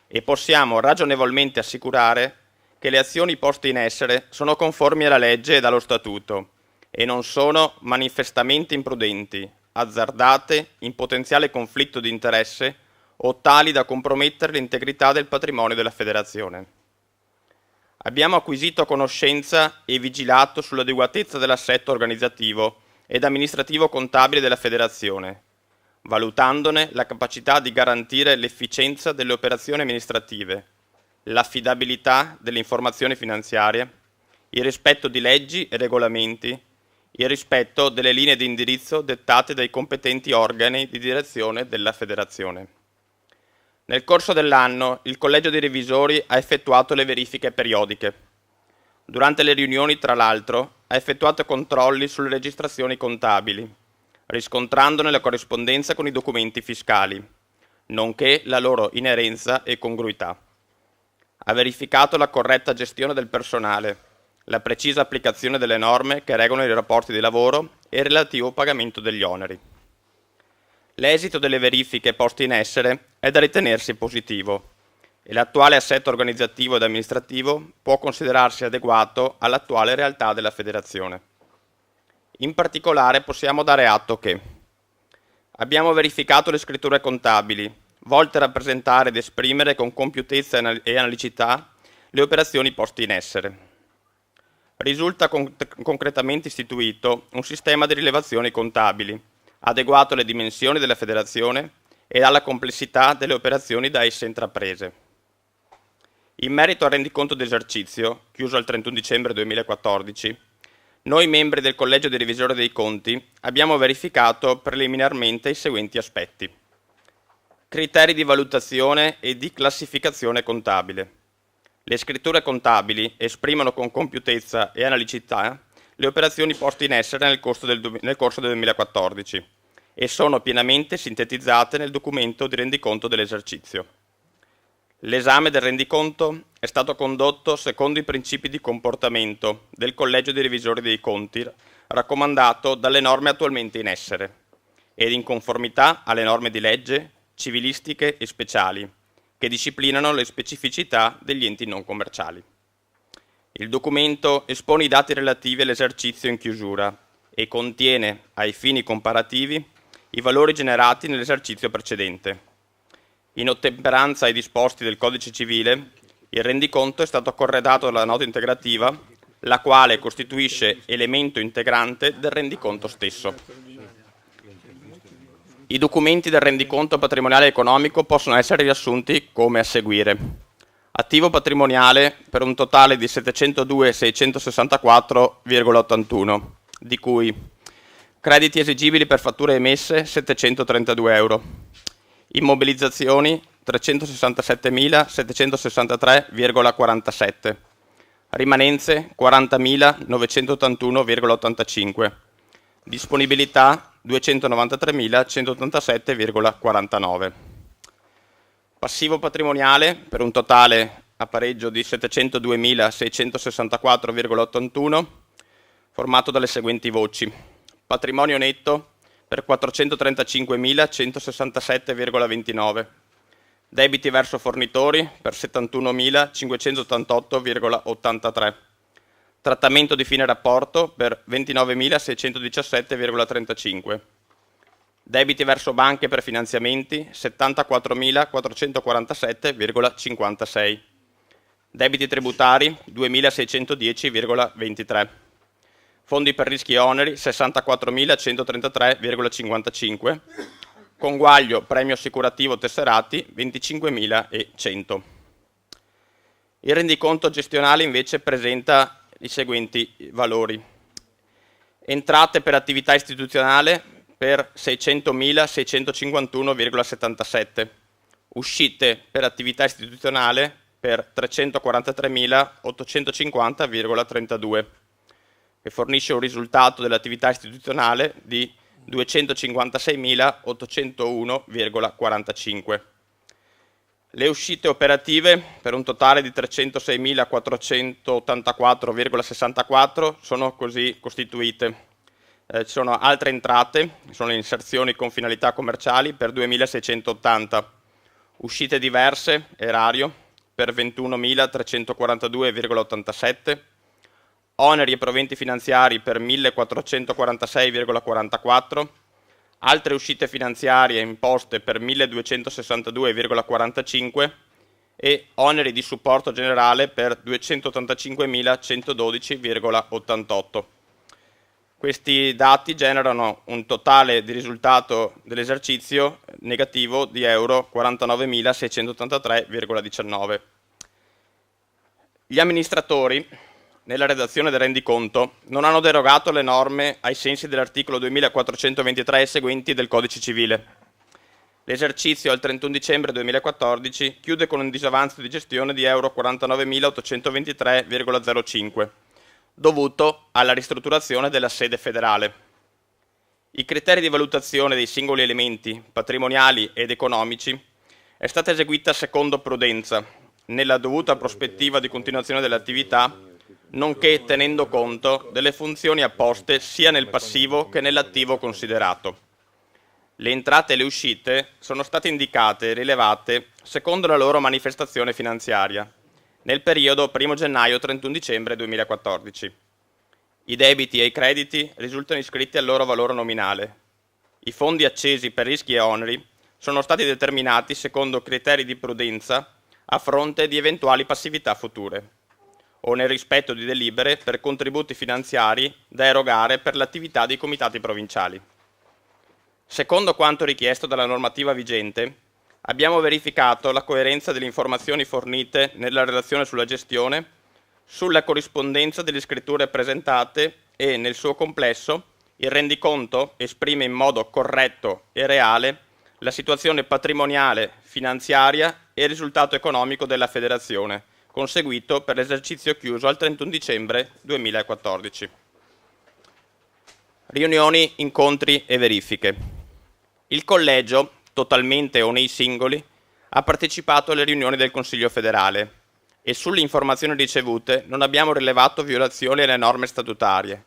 e possiamo ragionevolmente assicurare che le azioni poste in essere sono conformi alla legge e allo Statuto e non sono manifestamente imprudenti, azzardate, in potenziale conflitto di interesse o tali da compromettere l'integrità del patrimonio della Federazione. Abbiamo acquisito conoscenza e vigilato sull'adeguatezza dell'assetto organizzativo ed amministrativo contabile della Federazione, valutandone la capacità di garantire l'efficienza delle operazioni amministrative, l'affidabilità delle informazioni finanziarie, il rispetto di leggi e regolamenti, il rispetto delle linee di indirizzo dettate dai competenti organi di direzione della Federazione. Nel corso dell'anno il Collegio dei Revisori ha effettuato le verifiche periodiche. Durante le riunioni, tra l'altro, ha effettuato controlli sulle registrazioni contabili, riscontrandone la corrispondenza con i documenti fiscali, nonché la loro inerenza e congruità. ha verificato la corretta gestione del personale, la precisa applicazione delle norme che regolano i rapporti di lavoro e il relativo pagamento degli oneri. L'esito delle verifiche poste in essere è da ritenersi positivo e l'attuale assetto organizzativo ed amministrativo può considerarsi adeguato all'attuale realtà della Federazione. In particolare possiamo dare atto che abbiamo verificato le scritture contabili, volte a rappresentare ed esprimere con compiutezza e analicità le operazioni poste in essere. Risulta concretamente istituito un sistema di rilevazioni contabili, adeguato alle dimensioni della Federazione e alla complessità delle operazioni da essa intraprese. In merito al rendiconto d'esercizio, chiuso il 31 dicembre 2014, noi membri del Collegio dei Revisori dei Conti abbiamo verificato preliminarmente i seguenti aspetti. Criteri di valutazione e di classificazione contabile. Le scritture contabili esprimono con compiutezza e analicità le operazioni poste in essere nel corso del 2014 e sono pienamente sintetizzate nel documento di rendiconto dell'esercizio. L'esame del rendiconto è stato condotto secondo i principi di comportamento del Collegio dei Revisori dei Conti, raccomandato dalle norme attualmente in essere, ed in conformità alle norme di legge, civilistiche e speciali, che disciplinano le specificità degli enti non commerciali. Il documento espone i dati relativi all'esercizio in chiusura e contiene, ai fini comparativi, i valori generati nell'esercizio precedente. In ottemperanza ai disposti del Codice Civile, il rendiconto è stato corredato dalla nota integrativa, la quale costituisce elemento integrante del rendiconto stesso. I documenti del rendiconto patrimoniale e economico possono essere riassunti come a seguire. Attivo patrimoniale per un totale di 702.664,81, di cui crediti esigibili per fatture emesse 732 euro, immobilizzazioni 367.763,47, rimanenze 40.981,85, disponibilità 293.187,49. Passivo patrimoniale per un totale a pareggio di 702.664,81, formato dalle seguenti voci. Patrimonio netto per 435.167,29. Debiti verso fornitori per 71.588,83. Trattamento di fine rapporto per 29.617,35. Debiti verso banche per finanziamenti 74.447,56. Debiti tributari 2.610,23. Fondi per rischi e oneri 64.133,55. Conguaglio premio assicurativo tesserati 25.100. Il rendiconto gestionale invece presenta i seguenti valori. Entrate per attività istituzionale per 600.651,77. Uscite per attività istituzionale per 343.850,32, che fornisce un risultato dell'attività istituzionale di 256.801,45. Le uscite operative per un totale di 306.484,64 sono così costituite. Ci sono altre entrate, sono le inserzioni con finalità commerciali per 2.680, uscite diverse, erario, per 21.342,87, oneri e proventi finanziari per 1.446,44, altre uscite finanziarie imposte per 1.262,45 e oneri di supporto generale per 285.112,88. Questi dati generano un totale di risultato dell'esercizio negativo di euro 49.683,19. Gli amministratori, nella redazione del rendiconto, non hanno derogato le norme ai sensi dell'articolo 2423 e seguenti del Codice Civile. L'esercizio al 31 dicembre 2014 chiude con un disavanzo di gestione di euro 49.823,05, dovuto alla ristrutturazione della sede federale. I criteri di valutazione dei singoli elementi patrimoniali ed economici è stata eseguita secondo prudenza, nella dovuta prospettiva di continuazione dell'attività, nonché tenendo conto delle funzioni apposte sia nel passivo che nell'attivo considerato. Le entrate e le uscite sono state indicate e rilevate secondo la loro manifestazione finanziaria nel periodo 1 gennaio-31 dicembre 2014. I debiti e i crediti risultano iscritti al loro valore nominale. I fondi accesi per rischi e oneri sono stati determinati secondo criteri di prudenza a fronte di eventuali passività future o nel rispetto di delibere per contributi finanziari da erogare per l'attività dei comitati provinciali. Secondo quanto richiesto dalla normativa vigente, abbiamo verificato la coerenza delle informazioni fornite nella relazione sulla gestione, sulla corrispondenza delle scritture presentate e, nel suo complesso, il rendiconto esprime in modo corretto e reale la situazione patrimoniale, finanziaria e il risultato economico della Federazione, conseguito per l'esercizio chiuso al 31 dicembre 2014. Riunioni, incontri e verifiche. Il Collegio, totalmente o nei singoli, ha partecipato alle riunioni del Consiglio federale e sulle informazioni ricevute non abbiamo rilevato violazioni alle norme statutarie.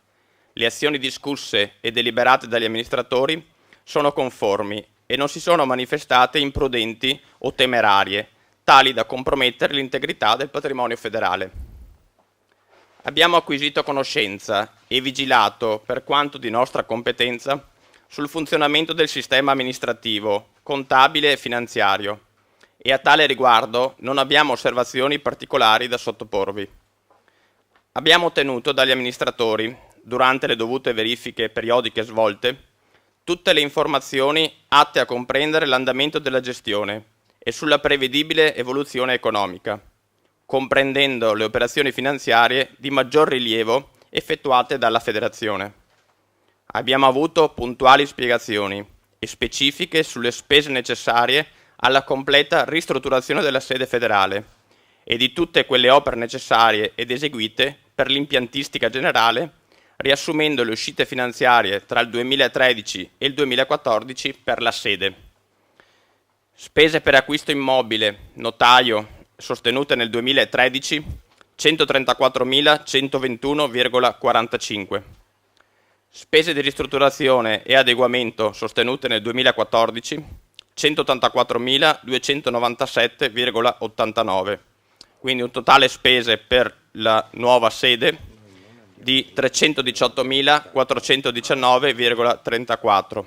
Le azioni discusse e deliberate dagli amministratori sono conformi e non si sono manifestate imprudenti o temerarie, tali da compromettere l'integrità del patrimonio federale. Abbiamo acquisito conoscenza e vigilato, per quanto di nostra competenza, sul funzionamento del sistema amministrativo, contabile e finanziario e a tale riguardo non abbiamo osservazioni particolari da sottoporvi. Abbiamo ottenuto dagli amministratori, durante le dovute verifiche periodiche svolte, tutte le informazioni atte a comprendere l'andamento della gestione e sulla prevedibile evoluzione economica, comprendendo le operazioni finanziarie di maggior rilievo effettuate dalla Federazione. Abbiamo avuto puntuali spiegazioni e specifiche sulle spese necessarie alla completa ristrutturazione della sede federale e di tutte quelle opere necessarie ed eseguite per l'impiantistica generale, riassumendo le uscite finanziarie tra il 2013 e il 2014 per la sede. Spese per acquisto immobile, notaio, sostenute nel 2013, 134.121,45. Spese di ristrutturazione e adeguamento sostenute nel 2014, 184.297,89. Quindi un totale spese per la nuova sede di 318.419,34.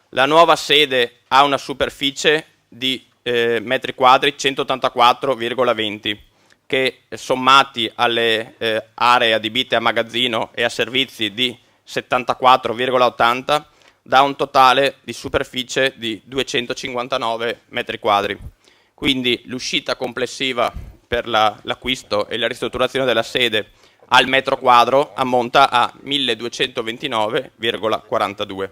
La nuova sede ha una superficie di metri quadri 184,20 che sommati alle aree adibite a magazzino e a servizi di 74,80 dà un totale di superficie di 259 metri quadri. Quindi l'uscita complessiva per l'acquisto e la ristrutturazione della sede al metro quadro ammonta a 1.229,42.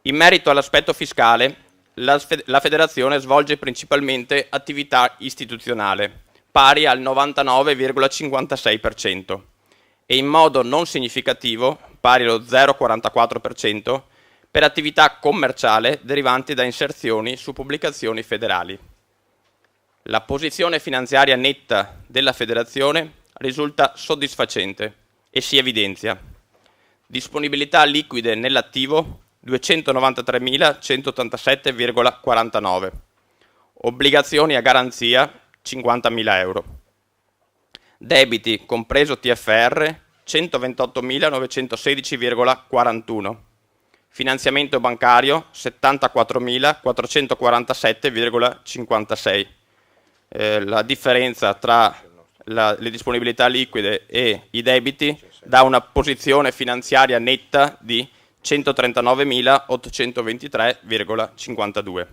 In merito all'aspetto fiscale, la Federazione svolge principalmente attività istituzionale, pari al 99,56%, e in modo non significativo, pari allo 0,44%, per attività commerciale derivanti da inserzioni su pubblicazioni federali. La posizione finanziaria netta della Federazione risulta soddisfacente e si evidenzia. Disponibilità liquide nell'attivo 293.187,49. Obbligazioni a garanzia 50.000 euro. Debiti, compreso TFR, 128.916,41. Finanziamento bancario 74.447,56. La differenza tra le disponibilità liquide e i debiti dà una posizione finanziaria netta di 139.823,52.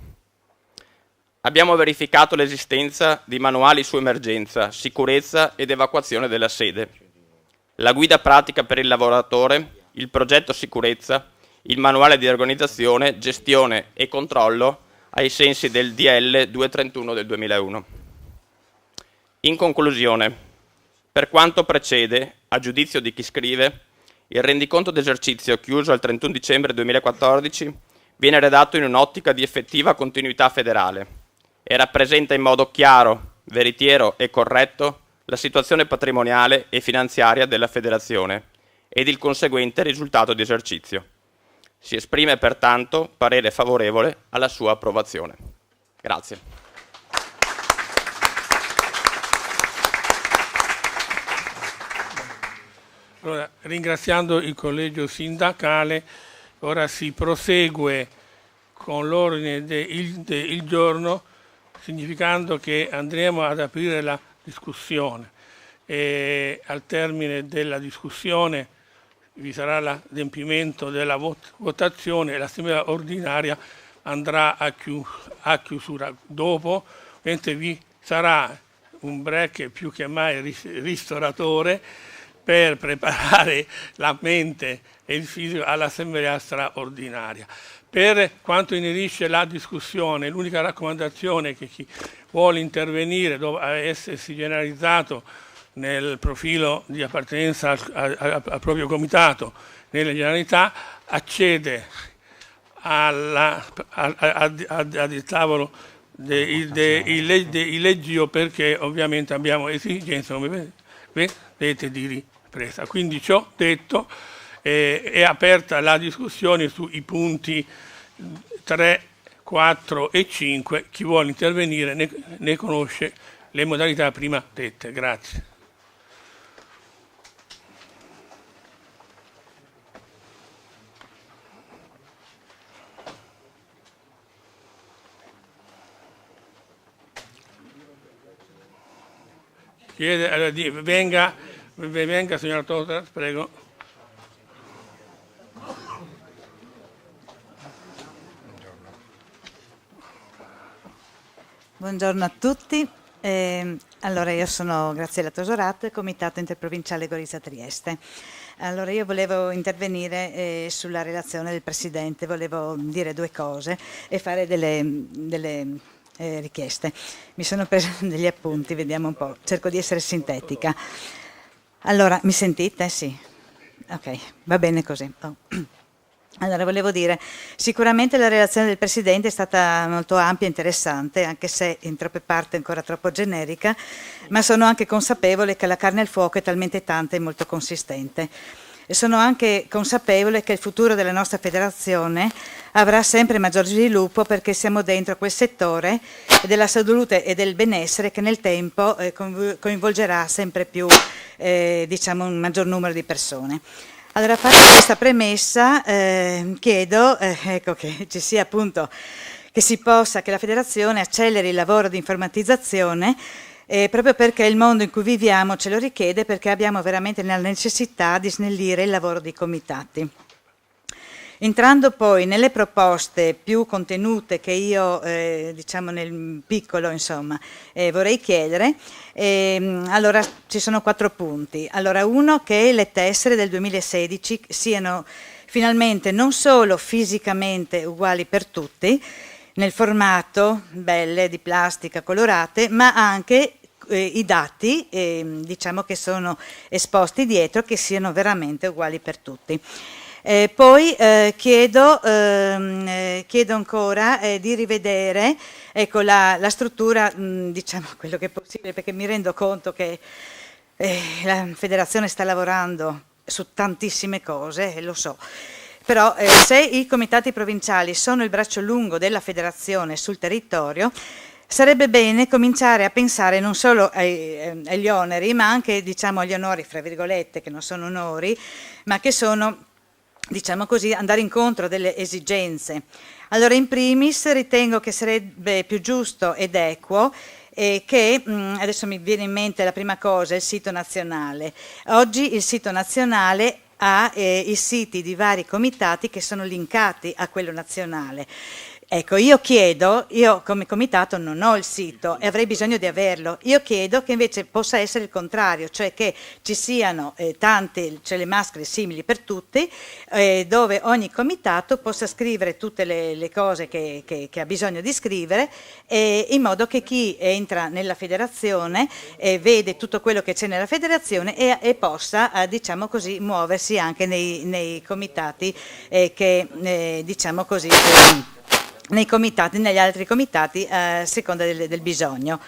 Abbiamo verificato l'esistenza di manuali su emergenza, sicurezza ed evacuazione della sede, la guida pratica per il lavoratore, il progetto sicurezza, il manuale di organizzazione, gestione e controllo ai sensi del DL 231 del 2001. In conclusione, per quanto precede, a giudizio di chi scrive, il rendiconto d'esercizio chiuso al 31 dicembre 2014 viene redatto in un'ottica di effettiva continuità federale e rappresenta in modo chiaro, veritiero e corretto la situazione patrimoniale e finanziaria della Federazione ed il conseguente risultato di esercizio. Si esprime pertanto parere favorevole alla sua approvazione. Grazie. Allora, ringraziando il collegio sindacale, ora si prosegue con l'ordine del giorno, significando che andremo ad aprire la discussione e al termine della discussione vi sarà l'adempimento della votazione e l'assemblea ordinaria andrà a chiusura. Dopo, mentre vi sarà un break più che mai ristoratore per preparare la mente e il fisico all'assemblea straordinaria. Per quanto inerisce la discussione, l'unica raccomandazione è che chi vuole intervenire dopo essersi generalizzato nel profilo di appartenenza al proprio comitato nelle generalità accede al tavolo dei leggio, perché ovviamente abbiamo esigenze, come vedete, di ripresa. Quindi ciò detto, è aperta la discussione sui punti 3, 4 e 5. Chi vuole intervenire ne conosce le modalità prima dette. Grazie. Venga, signora Tota, prego. Buongiorno a tutti. Allora, io sono Graziella Tosorato, Comitato Interprovinciale Gorizia Trieste. Allora, io volevo intervenire sulla relazione del Presidente, volevo dire due cose e fare delle richieste. Mi sono presa degli appunti, vediamo un po', cerco di essere sintetica. Allora, mi sentite? Sì. Ok, va bene così. Oh. Allora, volevo dire, sicuramente la relazione del Presidente è stata molto ampia e interessante, anche se in troppe parti ancora troppo generica, ma sono anche consapevole che la carne al fuoco è talmente tanta e molto consistente. E sono anche consapevole che il futuro della nostra federazione avrà sempre maggior sviluppo, perché siamo dentro quel settore della salute e del benessere che nel tempo coinvolgerà sempre più un maggior numero di persone. Allora, fatta questa premessa, chiedo che ci sia appunto, che la federazione acceleri il lavoro di informatizzazione, proprio perché il mondo in cui viviamo ce lo richiede, perché abbiamo veramente la necessità di snellire il lavoro dei comitati. Entrando poi nelle proposte più contenute che io, nel piccolo, vorrei chiedere, allora ci sono 4 punti. Allora, uno, che le tessere del 2016 siano finalmente non solo fisicamente uguali per tutti, nel formato, belle, di plastica, colorate, ma anche i dati, che sono esposti dietro, che siano veramente uguali per tutti. Poi chiedo ancora di rivedere la struttura, quello che è possibile, perché mi rendo conto che la federazione sta lavorando su tantissime cose, lo so, però se i comitati provinciali sono il braccio lungo della federazione sul territorio, sarebbe bene cominciare a pensare non solo agli oneri, ma anche agli onori, fra virgolette, che non sono onori, ma che sono, andare incontro delle esigenze. Allora, in primis, ritengo che sarebbe più giusto ed equo che, adesso mi viene in mente la prima cosa, il sito nazionale. Oggi il sito nazionale ha i siti di vari comitati che sono linkati a quello nazionale. Ecco, io come comitato non ho il sito e avrei bisogno di averlo. Io chiedo che invece possa essere il contrario, cioè che ci siano le maschere simili per tutti, dove ogni comitato possa scrivere tutte le cose che ha bisogno di scrivere, in modo che chi entra nella federazione vede tutto quello che c'è nella federazione e possa, muoversi anche nei comitati che, negli altri comitati a seconda del bisogno.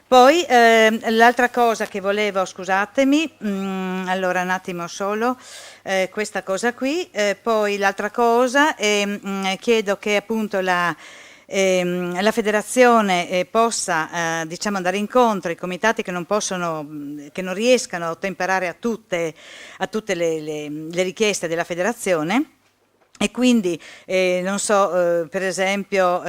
Poi l'altra cosa che volevo, scusatemi, allora un attimo solo, questa cosa qui, poi l'altra cosa, chiedo che appunto la federazione possa diciamo andare incontro ai comitati che non riescano a ottemperare a tutte le richieste della federazione. E quindi, non so, per esempio,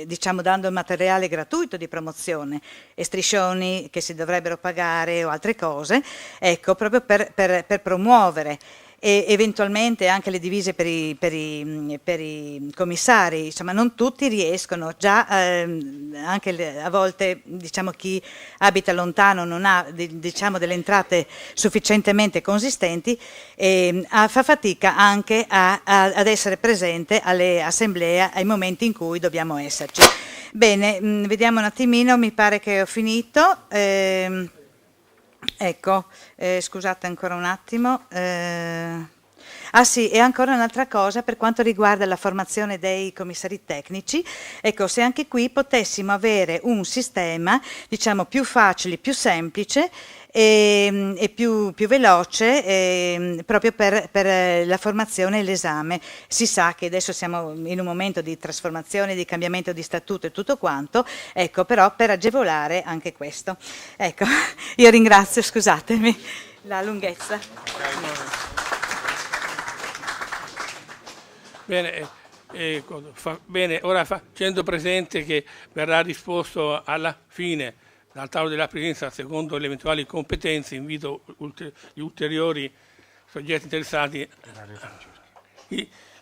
diciamo dando materiale gratuito di promozione e striscioni che si dovrebbero pagare o altre cose, ecco, proprio per promuovere. E eventualmente anche le divise per i commissari, insomma non tutti riescono, già anche a volte diciamo chi abita lontano non ha diciamo delle entrate sufficientemente consistenti e fa fatica anche ad essere presente alle assemblee ai momenti in cui dobbiamo esserci. Bene, vediamo un attimino, mi pare che ho finito. Ecco, scusate ancora un attimo. Ah sì, e ancora un'altra cosa per quanto riguarda la formazione dei commissari tecnici, ecco, se anche qui potessimo avere un sistema, diciamo, più facile, più semplice e più veloce proprio per la formazione e l'esame. Si sa che adesso siamo in un momento di trasformazione, di cambiamento di statuto e tutto quanto, ecco, però per agevolare anche questo. Ecco, io ringrazio, scusatemi la lunghezza. Bene, ora facendo presente che verrà risposto alla fine dal tavolo della Presidenza secondo le eventuali competenze, invito gli ulteriori soggetti interessati,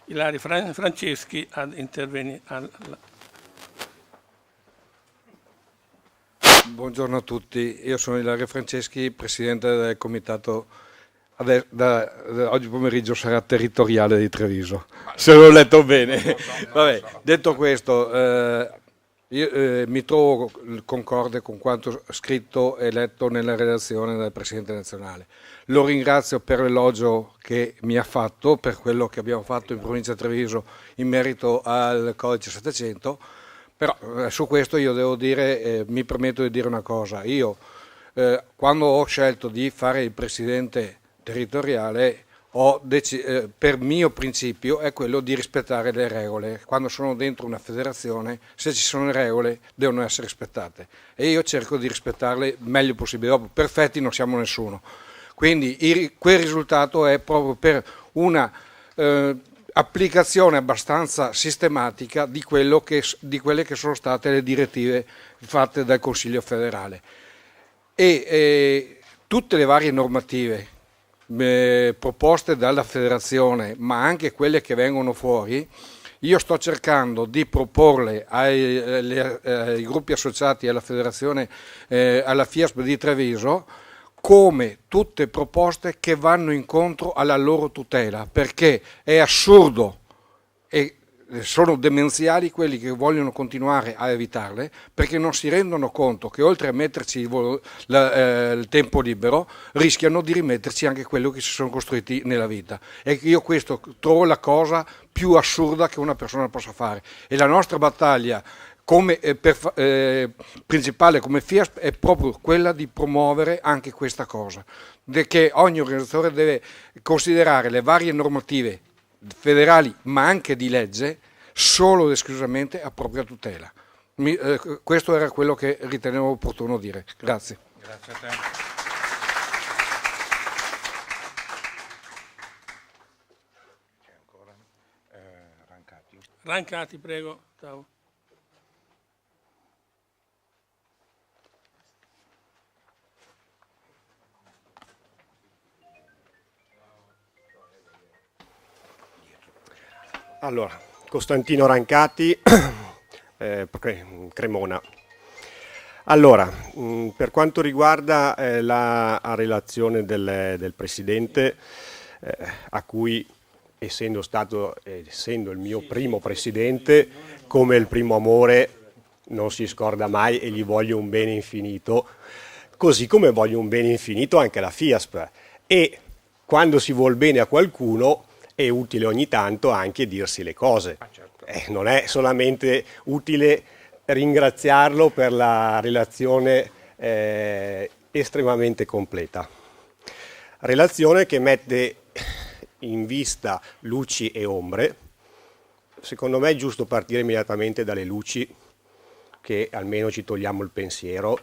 Ilaria Franceschi, ad intervenire. Buongiorno a tutti, io sono Ilaria Franceschi, Presidente del Comitato, oggi pomeriggio sarà territoriale di Treviso, se l'ho letto bene. Vabbè, detto questo, io mi trovo concorde con quanto scritto e letto nella relazione del Presidente nazionale. Lo ringrazio per l'elogio che mi ha fatto per quello che abbiamo fatto in provincia di Treviso in merito al codice 700, però su questo io devo dire, mi permetto di dire una cosa. Io quando ho scelto di fare il Presidente territoriale per mio principio è quello di rispettare le regole. Quando sono dentro una federazione, se ci sono le regole devono essere rispettate e io cerco di rispettarle il meglio possibile. Dopo, perfetti non siamo nessuno, quindi quel risultato è proprio per una applicazione abbastanza sistematica di quelle che sono state le direttive fatte dal Consiglio federale e tutte le varie normative proposte dalla federazione, ma anche quelle che vengono fuori, io sto cercando di proporle ai gruppi associati alla federazione, alla FIASP di Treviso, come tutte proposte che vanno incontro alla loro tutela, perché è assurdo e sono demenziali quelli che vogliono continuare a evitarle, perché non si rendono conto che oltre a metterci il tempo libero rischiano di rimetterci anche quello che si sono costruiti nella vita, e io questo trovo la cosa più assurda che una persona possa fare, e la nostra battaglia principale come FIASP è proprio quella di promuovere anche questa cosa, che ogni organizzatore deve considerare le varie normative federali ma anche di legge solo ed esclusivamente a propria tutela. Questo era quello che ritenevo opportuno dire. Grazie. Grazie a te. C'è ancora Rancati. Rancati, prego. Ciao. Allora, Costantino Rancati, Cremona. Allora, per quanto riguarda la relazione del Presidente, a cui, essendo il mio primo Presidente, come il primo amore, non si scorda mai e gli voglio un bene infinito, così come voglio un bene infinito anche alla FIASP. E quando si vuol bene a qualcuno è utile ogni tanto anche dirsi le cose. non è solamente utile ringraziarlo per la relazione estremamente completa. Relazione che mette in vista luci e ombre. Secondo me è giusto partire immediatamente dalle luci, che almeno ci togliamo il pensiero,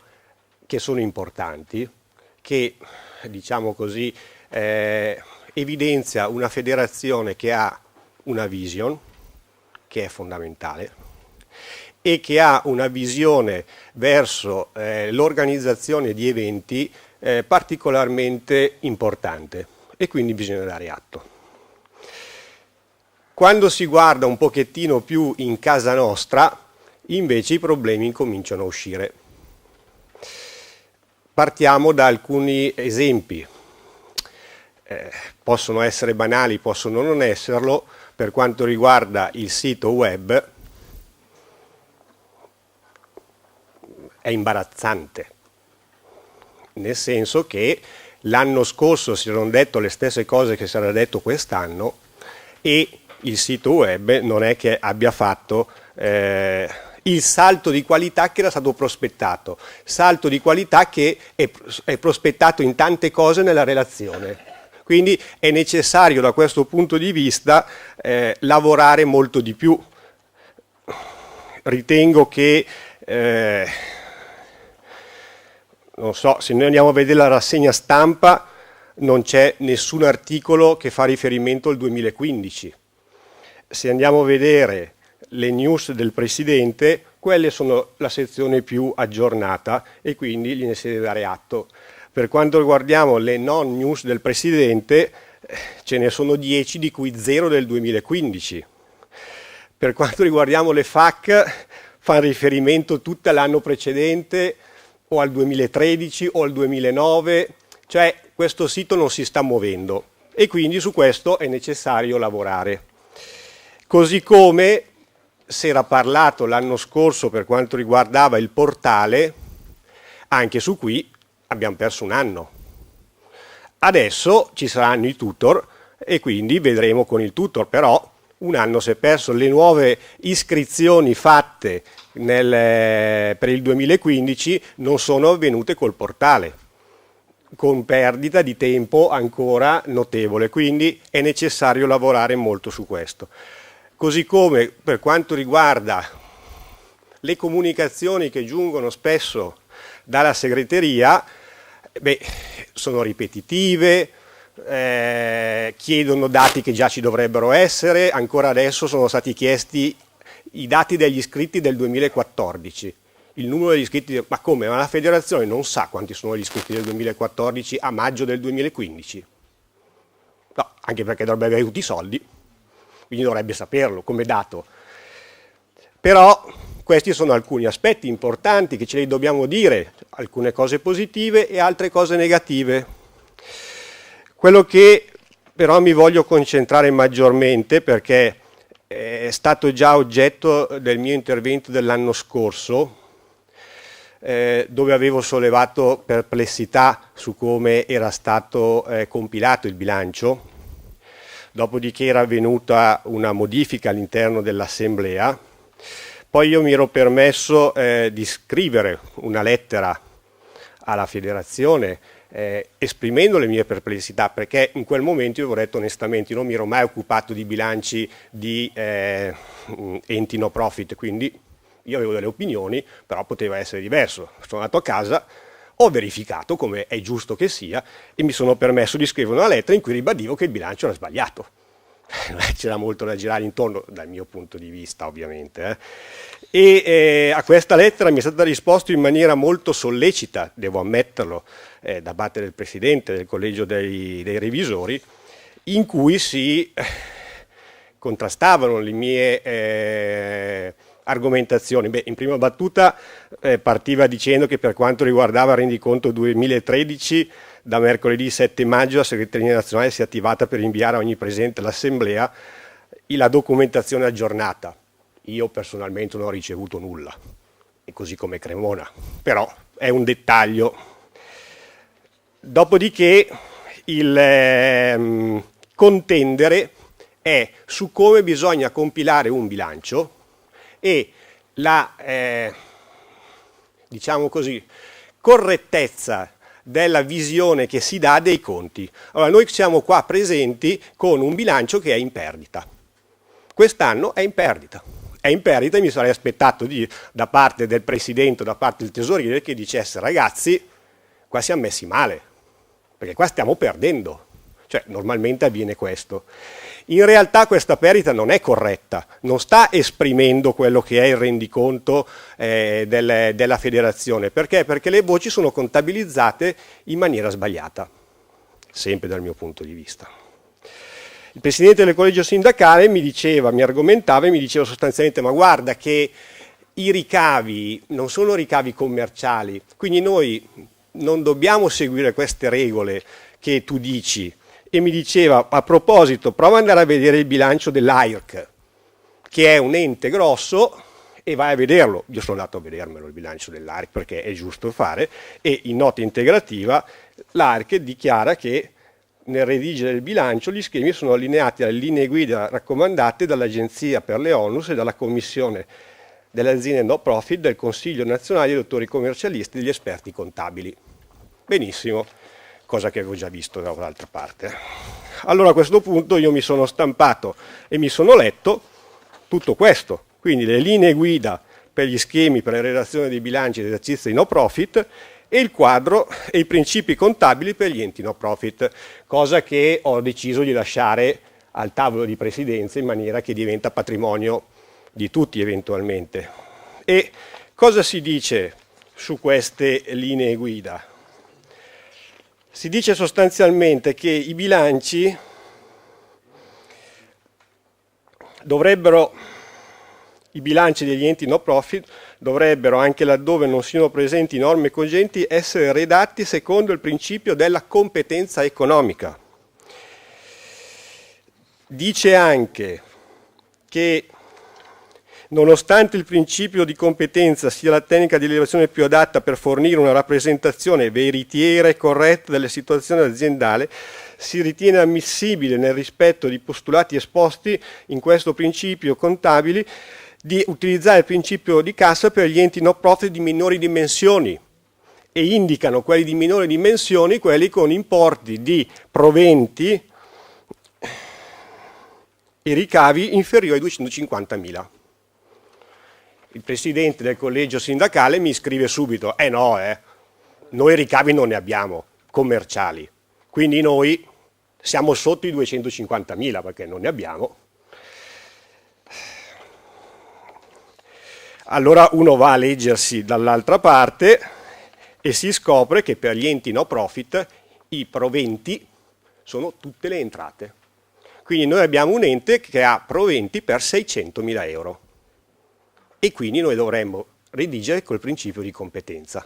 che sono importanti, che, diciamo così, evidenzia una federazione che ha una vision, che è fondamentale, e che ha una visione verso l'organizzazione di eventi particolarmente importante, e quindi bisogna dare atto. Quando si guarda un pochettino più in casa nostra, invece i problemi incominciano a uscire. Partiamo da alcuni esempi. Possono essere banali, possono non esserlo. Per quanto riguarda il sito web, è imbarazzante, nel senso che l'anno scorso si erano detto le stesse cose che si era detto quest'anno, e il sito web non è che abbia fatto il salto di qualità che era stato prospettato, salto di qualità che è prospettato in tante cose nella relazione. Quindi è necessario da questo punto di vista lavorare molto di più. Ritengo che, non so, se noi andiamo a vedere la rassegna stampa non c'è nessun articolo che fa riferimento al 2015. Se andiamo a vedere le news del Presidente, quelle sono la sezione più aggiornata e quindi gliene si deve dare atto. Per quanto riguardiamo le non news del Presidente, ce ne sono 10, di cui 0 del 2015. Per quanto riguardiamo le FAQ, fa riferimento tutte all'anno precedente, o al 2013 o al 2009, cioè questo sito non si sta muovendo, e quindi su questo è necessario lavorare. Così come si era parlato l'anno scorso per quanto riguardava il portale, anche su qui abbiamo perso un anno. Adesso ci saranno i tutor e quindi vedremo con il tutor, però un anno si è perso. Le nuove iscrizioni fatte per il 2015 non sono avvenute col portale, con perdita di tempo ancora notevole, quindi è necessario lavorare molto su questo. Così come per quanto riguarda le comunicazioni che giungono spesso dalla segreteria, sono ripetitive, chiedono dati che già ci dovrebbero essere. Ancora adesso sono stati chiesti i dati degli iscritti del 2014, il numero degli iscritti, ma come? Ma la federazione non sa quanti sono gli iscritti del 2014 a maggio del 2015? No, anche perché dovrebbe avere tutti i soldi, quindi dovrebbe saperlo come dato. Però questi sono alcuni aspetti importanti che ce li dobbiamo dire, alcune cose positive e altre cose negative. Quello che però mi voglio concentrare maggiormente, perché è stato già oggetto del mio intervento dell'anno scorso, dove avevo sollevato perplessità su come era stato compilato il bilancio, dopodiché era avvenuta una modifica all'interno dell'Assemblea. Poi io mi ero permesso di scrivere una lettera alla federazione esprimendo le mie perplessità, perché in quel momento io, ho detto onestamente, io non mi ero mai occupato di bilanci di enti no profit, quindi io avevo delle opinioni, però poteva essere diverso. Sono andato a casa, ho verificato come è giusto che sia e mi sono permesso di scrivere una lettera in cui ribadivo che il bilancio era sbagliato. C'era molto da girare intorno dal mio punto di vista, ovviamente. E a questa lettera mi è stata risposta in maniera molto sollecita, devo ammetterlo, da parte del Presidente del Collegio dei Revisori, in cui si contrastavano le mie argomentazioni. In prima battuta partiva dicendo che per quanto riguardava il rendiconto 2013, da mercoledì 7 maggio la segreteria nazionale si è attivata per inviare a ogni presente all'Assemblea la documentazione aggiornata. Io personalmente non ho ricevuto nulla, e così come Cremona, però è un dettaglio. Dopodiché il contendere è su come bisogna compilare un bilancio e la, diciamo così, correttezza della visione che si dà dei conti. Allora, noi siamo qua presenti con un bilancio che è in perdita. Quest'anno è in perdita. È in perdita e mi sarei aspettato da parte del Presidente o da parte del Tesoriere che dicesse: ragazzi, qua siamo messi male, perché qua stiamo perdendo. Cioè, normalmente avviene questo. In realtà questa perdita non è corretta, non sta esprimendo quello che è il rendiconto della federazione. Perché? Perché le voci sono contabilizzate in maniera sbagliata, sempre dal mio punto di vista. Il Presidente del Collegio Sindacale mi argomentava e mi diceva sostanzialmente: ma guarda che i ricavi non sono ricavi commerciali, quindi noi non dobbiamo seguire queste regole che tu dici. E mi diceva: a proposito, prova ad andare a vedere il bilancio dell'AIRC, che è un ente grosso, e vai a vederlo. Io sono andato a vedermelo il bilancio dell'AIRC perché è giusto fare, e in nota integrativa l'AIRC dichiara che nel redigere il bilancio gli schemi sono allineati alle linee guida raccomandate dall'Agenzia per le Onlus e dalla Commissione delle aziende no profit del Consiglio nazionale dei dottori commercialisti e degli esperti contabili. Benissimo. Cosa che avevo già visto dall'altra parte. Allora a questo punto io mi sono stampato e mi sono letto tutto questo, quindi le linee guida per gli schemi per la redazione dei bilanci di esercizio di no profit e il quadro e i principi contabili per gli enti no profit, cosa che ho deciso di lasciare al tavolo di presidenza in maniera che diventa patrimonio di tutti eventualmente. E cosa si dice su queste linee guida? Si dice sostanzialmente che i bilanci i bilanci degli enti no profit dovrebbero, anche laddove non siano presenti norme cogenti, essere redatti secondo il principio della competenza economica. Dice anche che nonostante il principio di competenza sia la tecnica di rilevazione più adatta per fornire una rappresentazione veritiera e corretta della situazione aziendale, si ritiene ammissibile, nel rispetto di postulati esposti in questo principio contabili, di utilizzare il principio di cassa per gli enti no profit di minori dimensioni, e indicano quelli di minori dimensioni quelli con importi di proventi e ricavi inferiori ai 250.000. Il Presidente del Collegio Sindacale mi scrive subito: noi ricavi non ne abbiamo, commerciali, quindi noi siamo sotto i 250.000 perché non ne abbiamo. Allora uno va a leggersi dall'altra parte e si scopre che per gli enti no profit i proventi sono tutte le entrate. Quindi noi abbiamo un ente che ha proventi per 600.000 euro. E quindi noi dovremmo redigere col principio di competenza.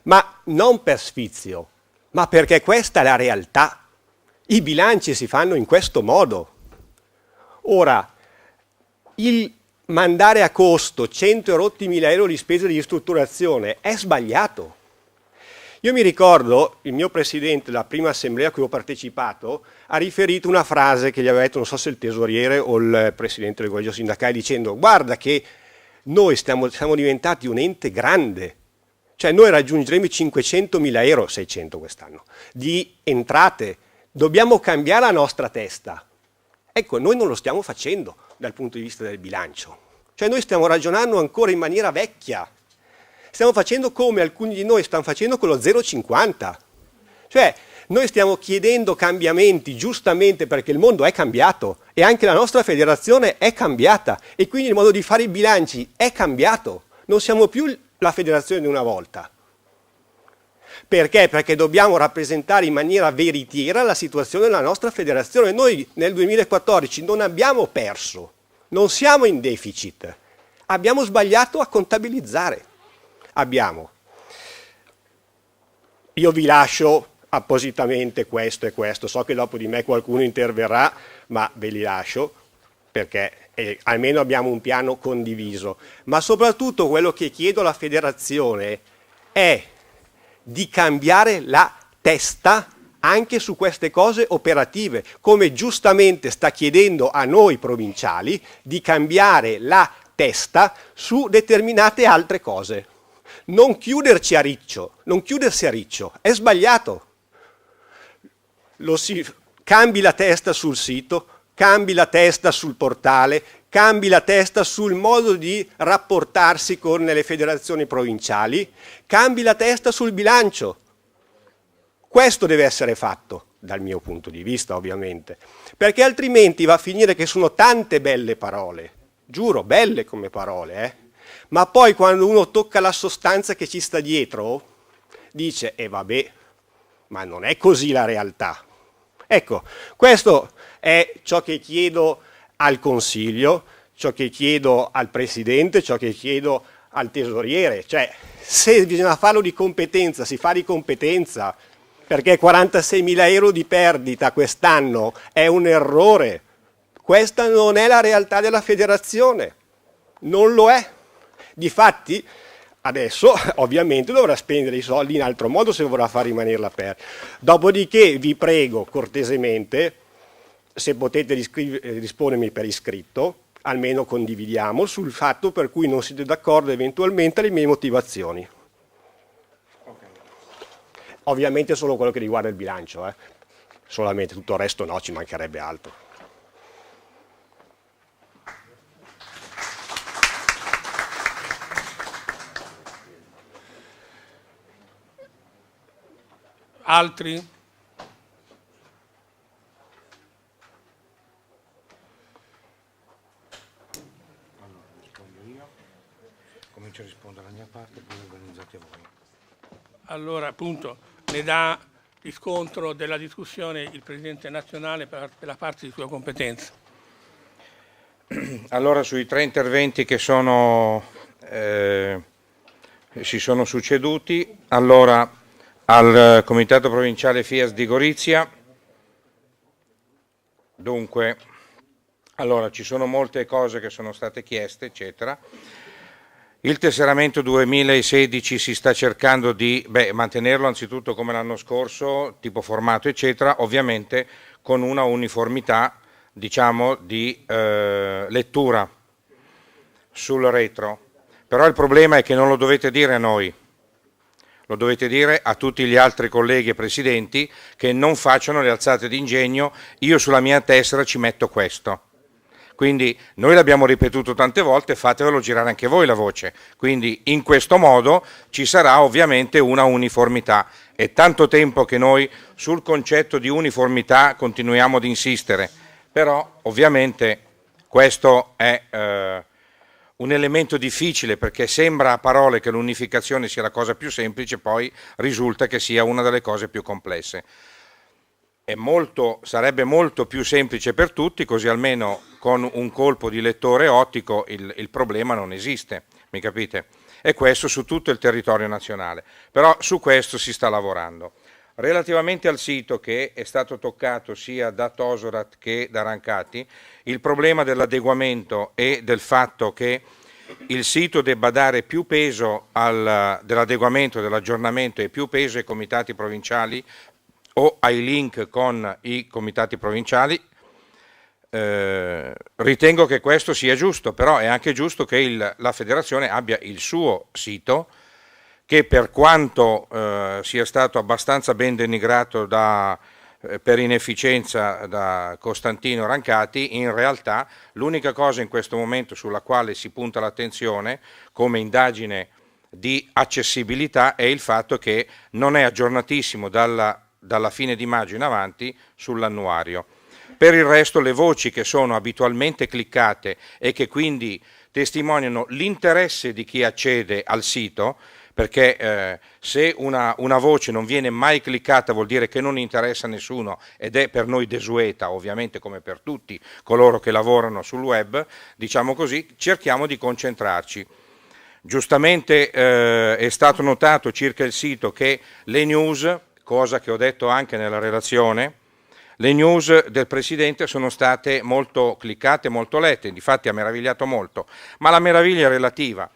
Ma non per sfizio, ma perché questa è la realtà. I bilanci si fanno in questo modo. Ora, il mandare a costo 100.000 euro di spese di ristrutturazione è sbagliato. Io mi ricordo, il mio Presidente, la prima assemblea a cui ho partecipato, ha riferito una frase che gli aveva detto, non so se il tesoriere o il Presidente del Collegio Sindacale, dicendo: guarda che noi siamo diventati un ente grande, cioè noi raggiungeremo i 500.000 euro, 600 quest'anno, di entrate, dobbiamo cambiare la nostra testa. Ecco, noi non lo stiamo facendo dal punto di vista del bilancio, cioè noi stiamo ragionando ancora in maniera vecchia, stiamo facendo come alcuni di noi stanno facendo con lo 0,50, cioè noi stiamo chiedendo cambiamenti giustamente perché il mondo è cambiato e anche la nostra federazione è cambiata e quindi il modo di fare i bilanci è cambiato. Non siamo più la federazione di una volta. Perché? Perché dobbiamo rappresentare in maniera veritiera la situazione della nostra federazione. Noi nel 2014 non abbiamo perso, non siamo in deficit, abbiamo sbagliato a contabilizzare. Io vi lascio appositamente questo e questo, so che dopo di me qualcuno interverrà, ma ve li lascio perché almeno abbiamo un piano condiviso. Ma soprattutto quello che chiedo alla federazione è di cambiare la testa anche su queste cose operative, come giustamente sta chiedendo a noi provinciali di cambiare la testa su determinate altre cose. Non chiuderci a riccio, non chiudersi a riccio, è sbagliato. Cambi la testa sul sito, cambi la testa sul portale, cambi la testa sul modo di rapportarsi con le federazioni provinciali, cambi la testa sul bilancio. Questo deve essere fatto, dal mio punto di vista ovviamente, perché altrimenti va a finire che sono tante belle parole, giuro, belle come parole, ma poi quando uno tocca la sostanza che ci sta dietro, dice, vabbè, ma non è così la realtà. Ecco, questo è ciò che chiedo al Consiglio, ciò che chiedo al Presidente, ciò che chiedo al Tesoriere. Cioè, se bisogna farlo di competenza, si fa di competenza, perché 46.000 euro di perdita quest'anno è un errore. Questa non è la realtà della federazione, non lo è. Difatti, adesso ovviamente dovrà spendere i soldi in altro modo se vorrà far rimanerla aperta. Dopodiché vi prego cortesemente, se potete rispondermi per iscritto, almeno condividiamo sul fatto per cui non siete d'accordo eventualmente alle mie motivazioni. Ovviamente solo quello che riguarda il bilancio, solamente tutto il resto no, ci mancherebbe altro. Altri? Allora, rispondo io, comincio a rispondere alla mia parte, poi organizzate voi. Allora, appunto, ne dà riscontro della discussione il Presidente nazionale per la parte di sua competenza. Allora, sui 3 interventi che si sono succeduti, allora al Comitato Provinciale FIAS di Gorizia, dunque, allora ci sono molte cose che sono state chieste, eccetera. Il tesseramento 2016 si sta cercando di mantenerlo anzitutto come l'anno scorso, tipo formato, eccetera, ovviamente con una uniformità, diciamo, di lettura sul retro. Però il problema è che non lo dovete dire a noi, lo dovete dire a tutti gli altri colleghi e presidenti che non facciano le alzate d'ingegno, io sulla mia tessera ci metto questo. Quindi noi l'abbiamo ripetuto tante volte, fatevelo girare anche voi la voce. Quindi in questo modo ci sarà ovviamente una uniformità. È tanto tempo che noi sul concetto di uniformità continuiamo ad insistere, però ovviamente questo è un elemento difficile perché sembra a parole che l'unificazione sia la cosa più semplice, poi risulta che sia una delle cose più complesse. Sarebbe molto più semplice per tutti, così almeno con un colpo di lettore ottico il problema non esiste, mi capite? E questo su tutto il territorio nazionale, però su questo si sta lavorando. Relativamente al sito che è stato toccato sia da Tosorat che da Rancati, il problema dell'adeguamento e del fatto che il sito debba dare più peso dell'adeguamento, dell'aggiornamento e più peso ai comitati provinciali o ai link con i comitati provinciali, ritengo che questo sia giusto, però è anche giusto che la federazione abbia il suo sito, che per quanto sia stato abbastanza ben denigrato per inefficienza da Costantino Rancati, in realtà l'unica cosa in questo momento sulla quale si punta l'attenzione come indagine di accessibilità è il fatto che non è aggiornatissimo dalla fine di maggio in avanti sull'annuario. Per il resto le voci che sono abitualmente cliccate e che quindi testimoniano l'interesse di chi accede al sito, perché se una voce non viene mai cliccata vuol dire che non interessa a nessuno ed è per noi desueta, ovviamente come per tutti coloro che lavorano sul web, diciamo così, cerchiamo di concentrarci. Giustamente è stato notato circa il sito che le news, cosa che ho detto anche nella relazione, le news del Presidente sono state molto cliccate, molto lette, difatti ha meravigliato molto, ma la meraviglia è relativa.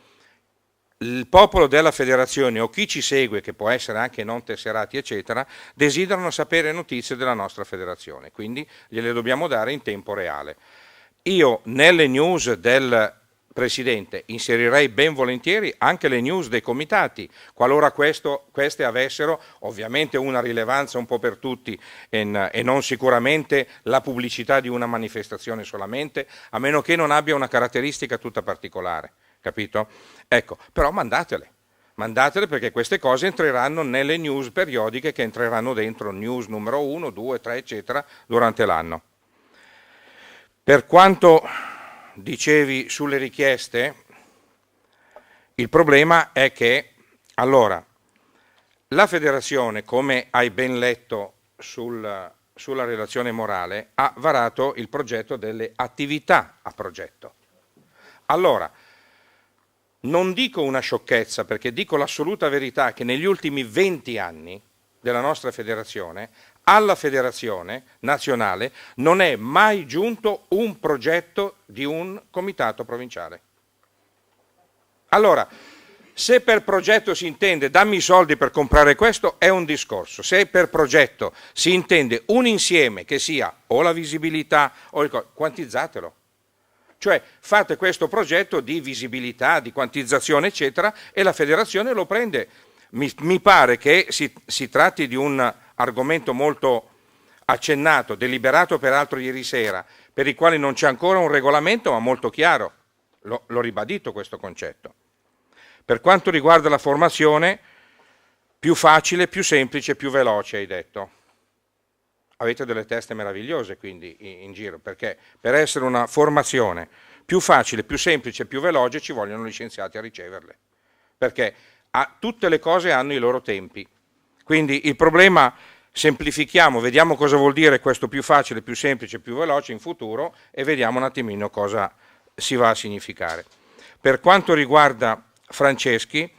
il popolo della federazione o chi ci segue, che può essere anche non tesserati eccetera, desiderano sapere notizie della nostra federazione, quindi gliele dobbiamo dare in tempo reale. Io nelle news del Presidente inserirei ben volentieri anche le news dei comitati, qualora queste avessero ovviamente una rilevanza un po' per tutti e non sicuramente la pubblicità di una manifestazione solamente, a meno che non abbia una caratteristica tutta particolare. Capito? Ecco, però mandatele perché queste cose entreranno nelle news periodiche che entreranno dentro news numero 1, 2, 3, eccetera, durante l'anno. Per quanto dicevi sulle richieste, il problema è che, allora, la federazione, come hai ben letto sulla relazione morale, ha varato il progetto delle attività a progetto. Allora, non dico una sciocchezza, perché dico l'assoluta verità che negli ultimi 20 anni della nostra federazione, alla federazione nazionale non è mai giunto un progetto di un comitato provinciale. Allora, se per progetto si intende dammi i soldi per comprare questo, è un discorso. Se per progetto si intende un insieme che sia o la visibilità o il quantizzatelo. Cioè fate questo progetto di visibilità, di quantizzazione eccetera e la federazione lo prende. Mi pare che si tratti di un argomento molto accennato, deliberato peraltro ieri sera, per il quale non c'è ancora un regolamento ma molto chiaro. L'ho ribadito questo concetto. Per quanto riguarda la formazione, più facile, più semplice, più veloce hai detto. Avete delle teste meravigliose quindi in giro, perché per essere una formazione più facile, più semplice, più veloce ci vogliono licenziati a riceverle, perché tutte le cose hanno i loro tempi. Quindi il problema, semplifichiamo, vediamo cosa vuol dire questo più facile, più semplice, più veloce in futuro e vediamo un attimino cosa si va a significare. Per quanto riguarda Franceschi,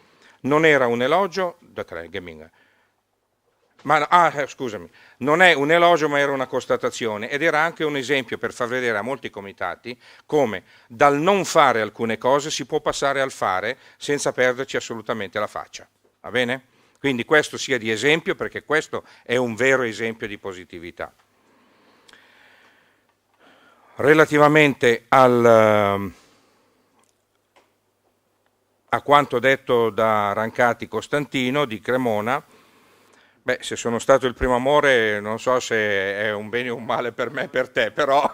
non era un elogio, scusami, non è un elogio ma era una constatazione ed era anche un esempio per far vedere a molti comitati come dal non fare alcune cose si può passare al fare senza perderci assolutamente la faccia, va bene? Quindi questo sia di esempio perché questo è un vero esempio di positività. Relativamente a quanto detto da Rancati Costantino di Cremona, beh, se sono stato il primo amore non so se è un bene o un male per me e per te, però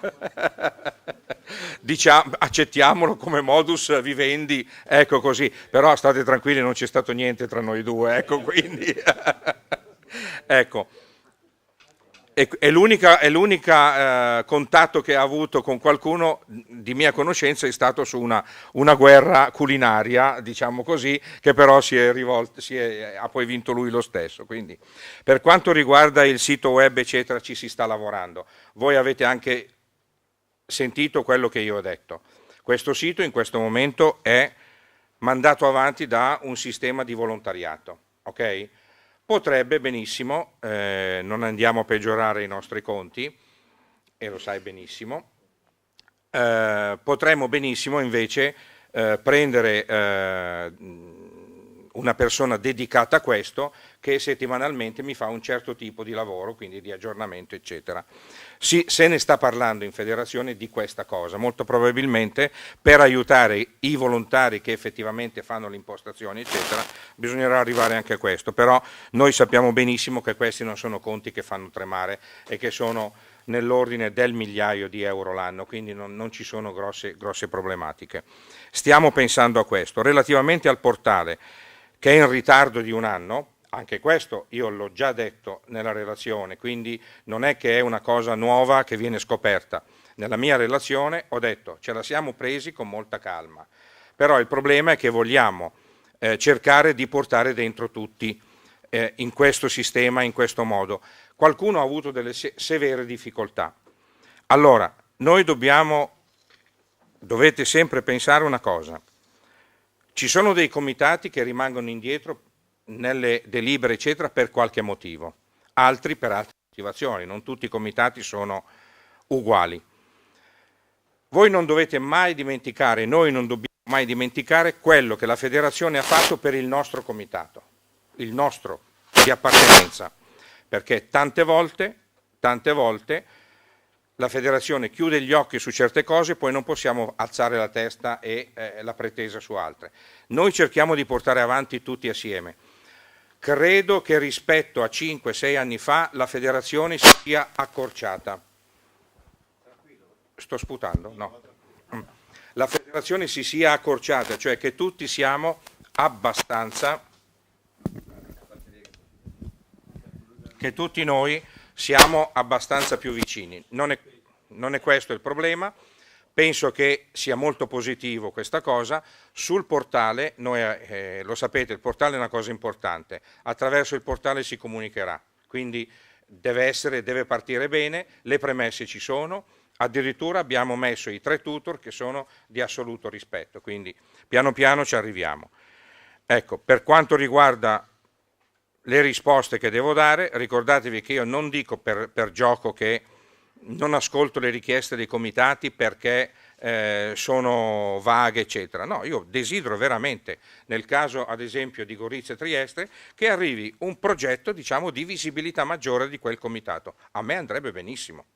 diciamo, accettiamolo come modus vivendi, ecco così, però state tranquilli, non c'è stato niente tra noi due, ecco, quindi ecco. È l'unica contatto che ha avuto con qualcuno di mia conoscenza è stato su una guerra culinaria, diciamo così, che però ha poi vinto lui lo stesso. Quindi, per quanto riguarda il sito web, eccetera, ci si sta lavorando. Voi avete anche sentito quello che io ho detto. Questo sito in questo momento è mandato avanti da un sistema di volontariato, ok? Potrebbe benissimo, non andiamo a peggiorare i nostri conti, e lo sai benissimo, potremmo benissimo invece prendere una persona dedicata a questo che settimanalmente mi fa un certo tipo di lavoro, quindi di aggiornamento eccetera. Se ne sta parlando in federazione di questa cosa, molto probabilmente per aiutare i volontari che effettivamente fanno le impostazioni eccetera, bisognerà arrivare anche a questo, però noi sappiamo benissimo che questi non sono conti che fanno tremare e che sono nell'ordine del migliaio di euro l'anno, quindi non ci sono grosse problematiche. Stiamo pensando a questo. Relativamente al portale, che è in ritardo di un anno, anche questo io l'ho già detto nella relazione, quindi non è che è una cosa nuova che viene scoperta. Nella mia relazione ho detto ce la siamo presi con molta calma, però il problema è che vogliamo cercare di portare dentro tutti in questo sistema, in questo modo. Qualcuno ha avuto delle severe difficoltà. Allora, noi dovete sempre pensare una cosa. Ci sono dei comitati che rimangono indietro nelle delibere eccetera per qualche motivo, altri per altre motivazioni, non tutti i comitati sono uguali. Voi non dovete mai dimenticare, noi non dobbiamo mai dimenticare quello che la federazione ha fatto per il nostro comitato, il nostro di appartenenza, perché tante volte la federazione chiude gli occhi su certe cose, poi non possiamo alzare la testa e la pretesa su altre. Noi cerchiamo di portare avanti tutti assieme. Credo che rispetto a 5-6 anni fa la federazione si sia accorciata. Sto sputando? No. La federazione si sia accorciata, cioè che tutti siamo abbastanza, che tutti noi siamo abbastanza più vicini. Non è questo il problema. Penso che sia molto positivo questa cosa. Sul portale, noi, lo sapete, il portale è una cosa importante. Attraverso il portale si comunicherà, quindi deve partire bene, le premesse ci sono, addirittura abbiamo messo i 3 tutor che sono di assoluto rispetto, quindi piano piano ci arriviamo. Ecco, per quanto riguarda le risposte che devo dare, ricordatevi che io non dico per gioco che non ascolto le richieste dei comitati perché sono vaghe, eccetera. No, io desidero veramente, nel caso ad esempio di Gorizia e Trieste, che arrivi un progetto, diciamo, di visibilità maggiore di quel comitato. A me andrebbe benissimo.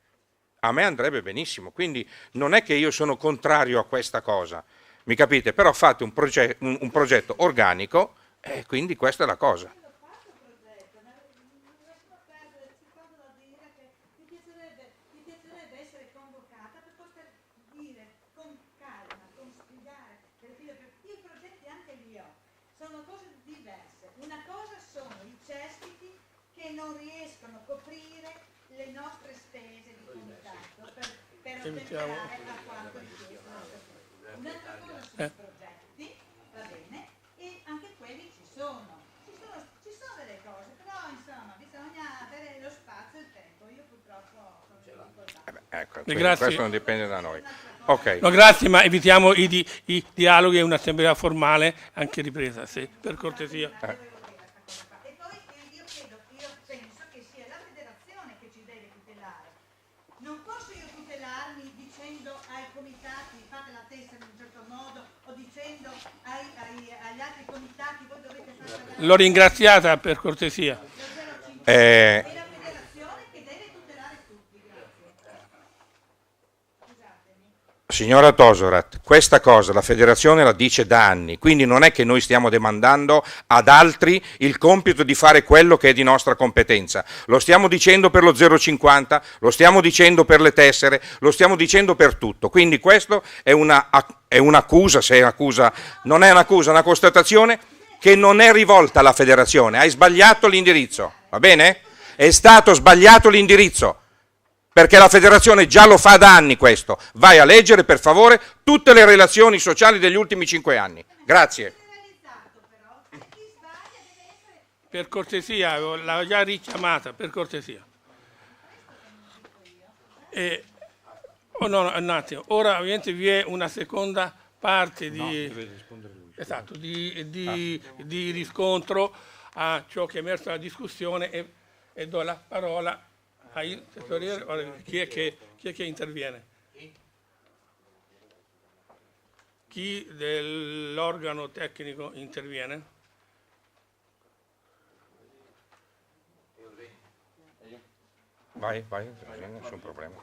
A me andrebbe benissimo. Quindi non è che io sono contrario a questa cosa, mi capite? Però fate un progetto organico e quindi questa è la cosa. Non riescono a coprire le nostre spese di comitato per ottemperare a quanto richiesto. Un'altra cosa sono i progetti, va bene, e anche quelli ci sono delle cose, però insomma bisogna avere lo spazio e il tempo. Io purtroppo non ce l'ho. Ecco, questo non dipende da noi. Okay. No, grazie, ma evitiamo i dialoghi e un'assemblea formale anche ripresa, se, per cortesia. L'ho ringraziata per cortesia. Signora Tosorat, questa cosa la federazione la dice da anni, quindi non è che noi stiamo demandando ad altri il compito di fare quello che è di nostra competenza. Lo stiamo dicendo per lo 0,50, lo stiamo dicendo per le tessere, lo stiamo dicendo per tutto. Quindi questo è un'accusa, se è accusa, non è un'accusa, è una constatazione che non è rivolta alla federazione, hai sbagliato l'indirizzo, va bene? È stato sbagliato l'indirizzo, perché la federazione già lo fa da anni questo. Vai a leggere per favore tutte le relazioni sociali degli ultimi 5 anni. Grazie. Per cortesia, l'ho già richiamata, per cortesia. No, un attimo, ora ovviamente vi è una seconda parte di riscontro a ciò che è emerso dalla discussione e do la parola ai tesorieri. Chi è che interviene? Chi dell'organo tecnico interviene? Vai, nessun problema.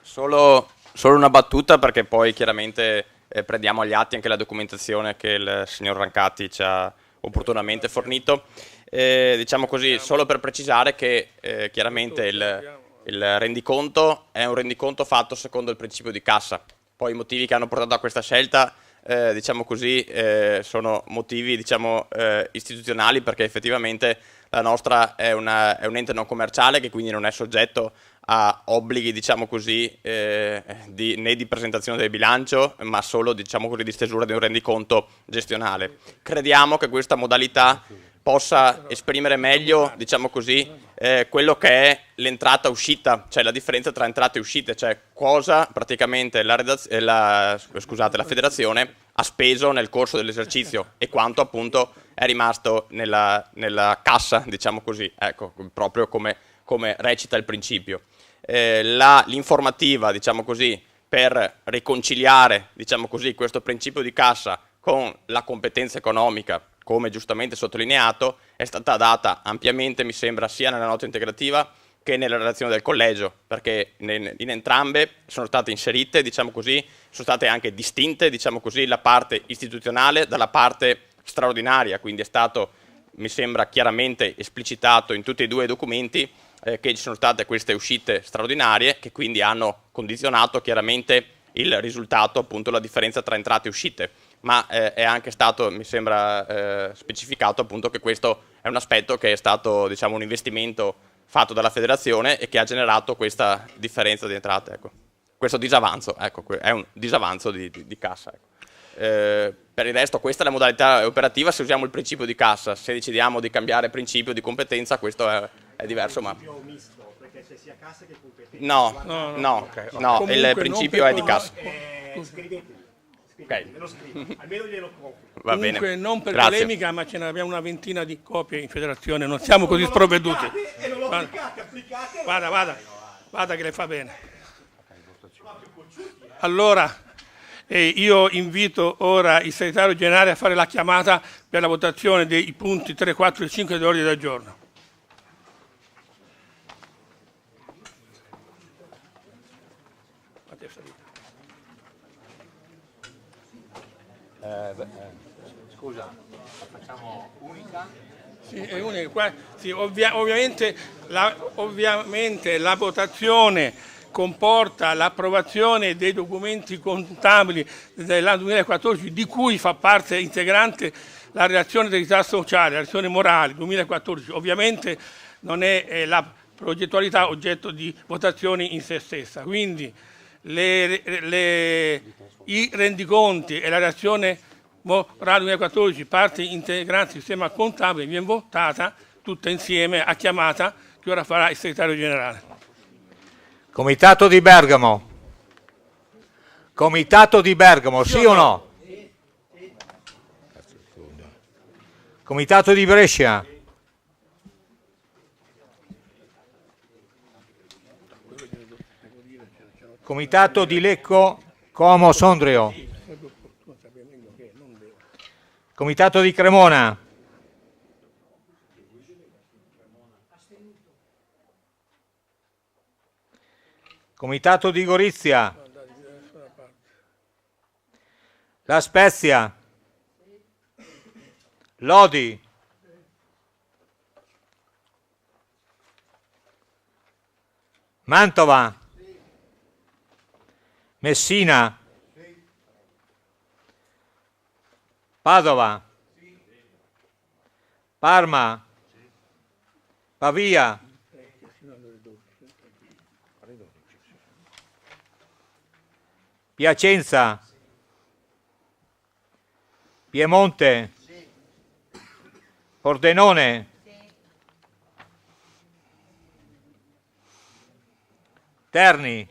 Solo una battuta, perché poi chiaramente prendiamo agli atti anche la documentazione che il signor Rancati ci ha opportunamente fornito. Diciamo così, solo per precisare che chiaramente il rendiconto è un rendiconto fatto secondo il principio di cassa. Poi i motivi che hanno portato a questa scelta, diciamo così, sono motivi, diciamo, istituzionali, perché effettivamente la nostra è un ente non commerciale che quindi non è soggetto a obblighi, diciamo così, né di presentazione del bilancio, ma solo, diciamo così, di stesura di un rendiconto gestionale. Crediamo che questa modalità possa esprimere meglio, diciamo così, quello che è l'entrata-uscita, cioè la differenza tra entrate e uscite, cioè cosa praticamente la federazione ha speso nel corso dell'esercizio e quanto appunto è rimasto nella cassa, diciamo così, ecco, proprio come recita il principio. L'informativa, diciamo così, per riconciliare, diciamo così, questo principio di cassa con la competenza economica, come giustamente sottolineato, è stata data ampiamente, mi sembra, sia nella nota integrativa che nella relazione del collegio, perché in entrambe sono state inserite, diciamo così, sono state anche distinte, diciamo così, la parte istituzionale dalla parte straordinaria, quindi è stato, mi sembra, chiaramente esplicitato in tutti e due i documenti che ci sono state queste uscite straordinarie che quindi hanno condizionato chiaramente il risultato, appunto la differenza tra entrate e uscite, ma è anche stato, mi sembra, specificato appunto che questo è un aspetto che è stato, diciamo, un investimento fatto dalla federazione e che ha generato questa differenza di entrate, ecco. Questo disavanzo, ecco, è un disavanzo di cassa, ecco. Per il resto questa è la modalità operativa se usiamo il principio di cassa. Se decidiamo di cambiare principio di competenza, questo è diverso, ma no, il principio è di cassa. Okay. Almeno glielo compro. Va Comunque bene. non per Grazie. polemica, ma ce ne abbiamo una ventina di copie in federazione, non siamo così sprovveduti. Vada che le fa bene. Allora, io invito ora il segretario generale a fare la chiamata per la votazione dei punti 3, 4 e 5 dell'ordine del giorno. Scusa, la facciamo unica? Sì, è unica. Sì, ovviamente la votazione comporta l'approvazione dei documenti contabili dell'anno 2014, di cui fa parte integrante la relazione dell'equità sociale, la relazione morale 2014. Ovviamente non è la progettualità oggetto di votazioni in se stessa, quindi i rendiconti e la relazione morale 2014, parti integranti del sistema contabile, viene votata tutta insieme a chiamata che ora farà il segretario generale. Comitato di Bergamo. Comitato di Bergamo, sì o no? Comitato di Brescia. Comitato di Lecco, Como, Sondrio. Comitato di Cremona. Comitato di Gorizia. La Spezia. Lodi. Mantova. Messina. Padova. Parma. Pavia. Piacenza. Piemonte. Pordenone. Terni.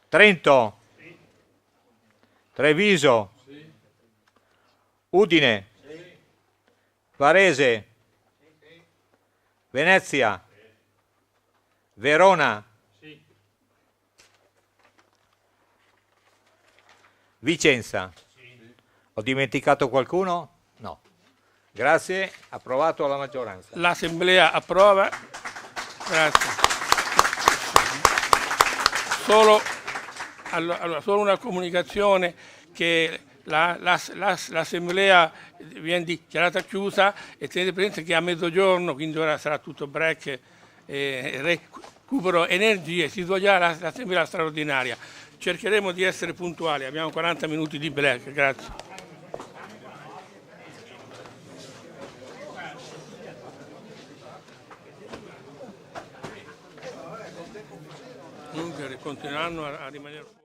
Trento. Treviso. Udine. Varese. Venezia. Verona. Vicenza. Ho dimenticato qualcuno? No. Grazie, approvato alla maggioranza. L'Assemblea approva. Grazie. Solo una comunicazione che l'Assemblea viene dichiarata chiusa e tenete presente che a mezzogiorno, quindi ora sarà tutto break e recupero energie, si svolgerà l'Assemblea straordinaria. Cercheremo di essere puntuali, abbiamo 40 minuti di break, grazie. Dunque continueranno a rimanere...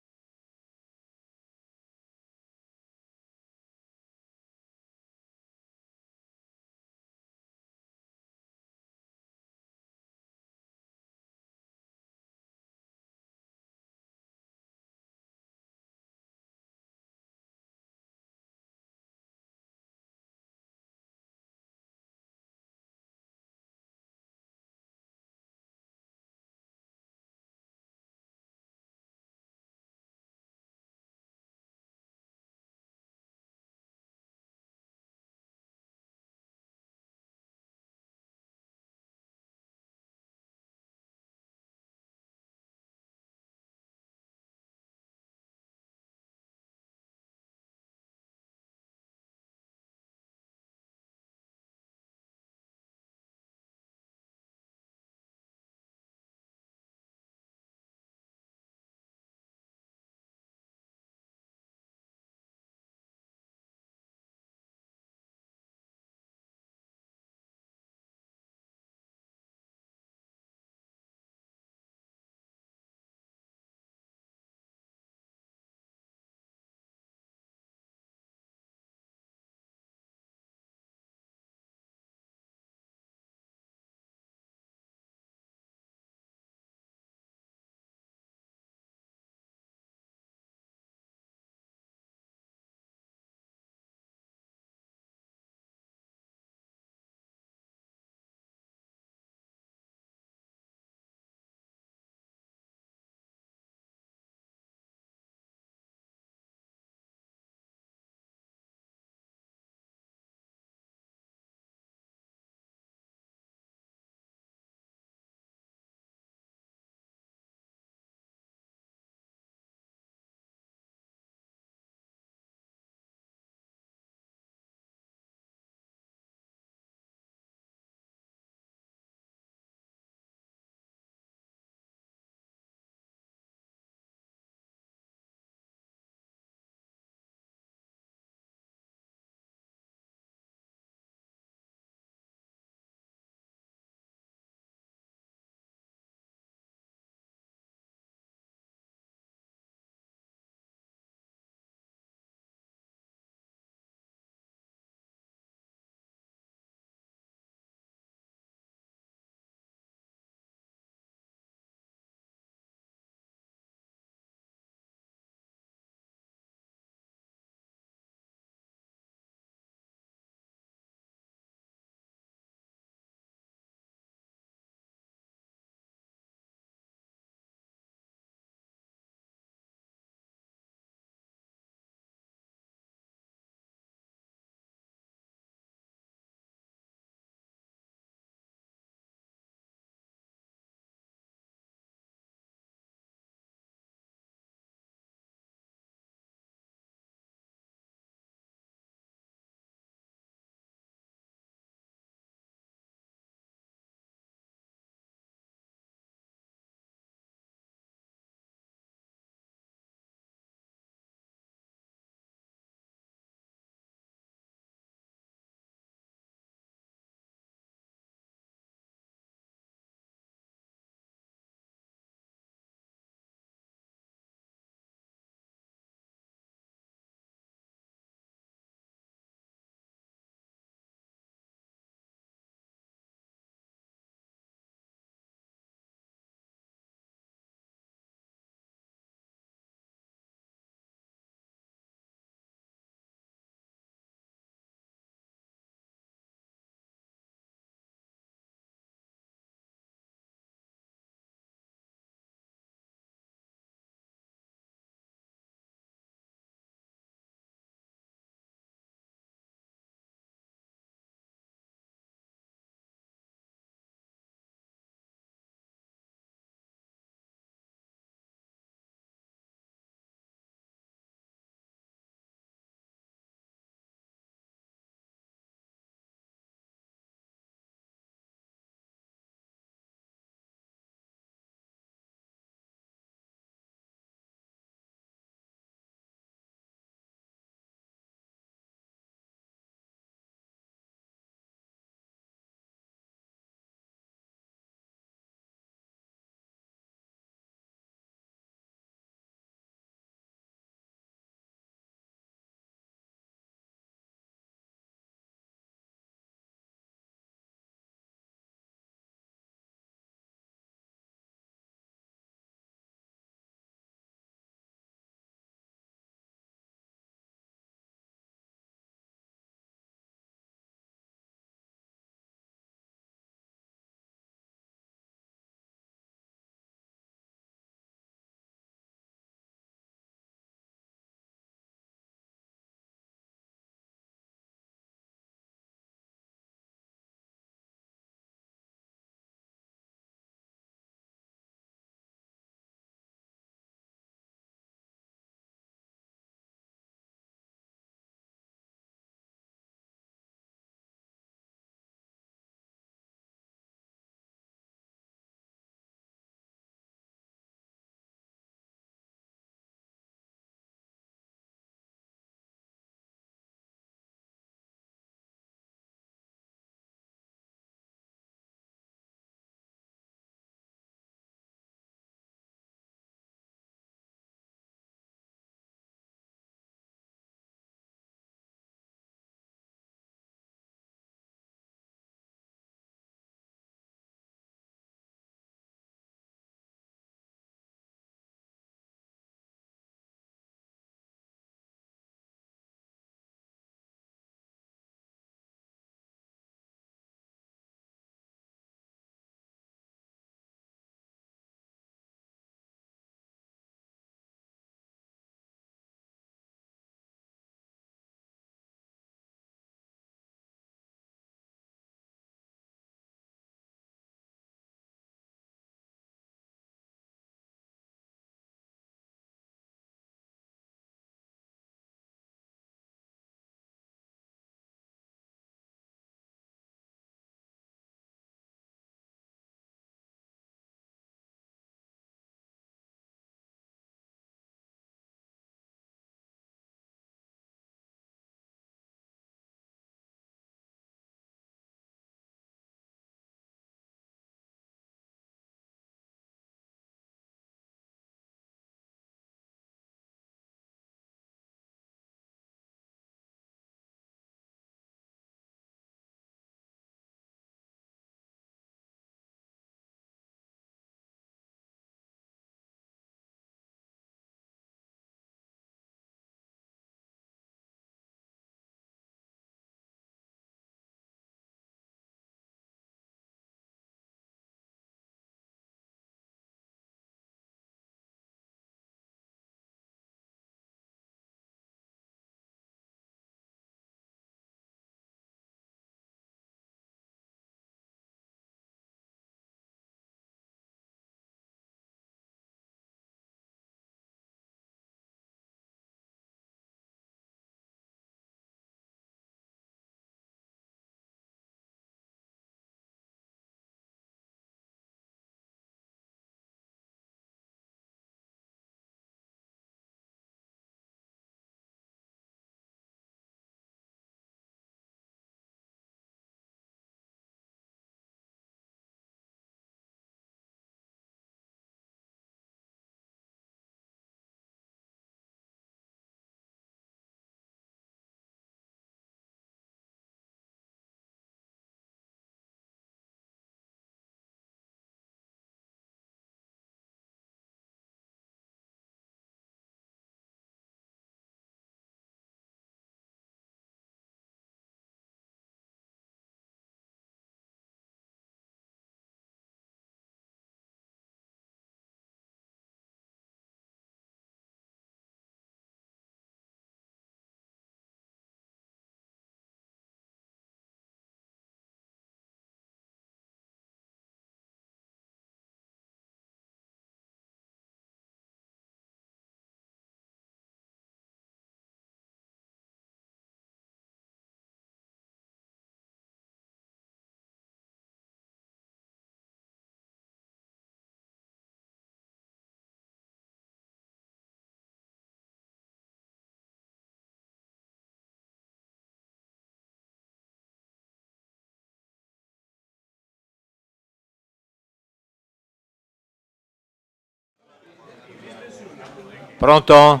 Pronto?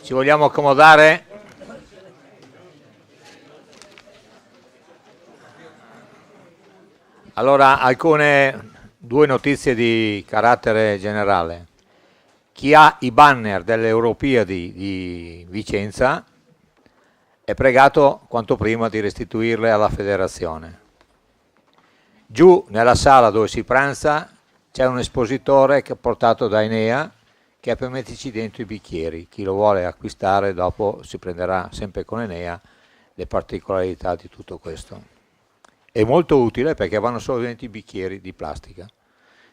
Ci vogliamo accomodare? Allora, due notizie di carattere generale. Chi ha i banner delle Olimpiadi di Vicenza è pregato quanto prima di restituirle alla federazione. Giù nella sala dove si pranza c'è un espositore che è portato da Enea che è per metterci dentro i bicchieri. Chi lo vuole acquistare dopo si prenderà sempre con Enea le particolarità di tutto questo. È molto utile perché vanno solo dentro i bicchieri di plastica,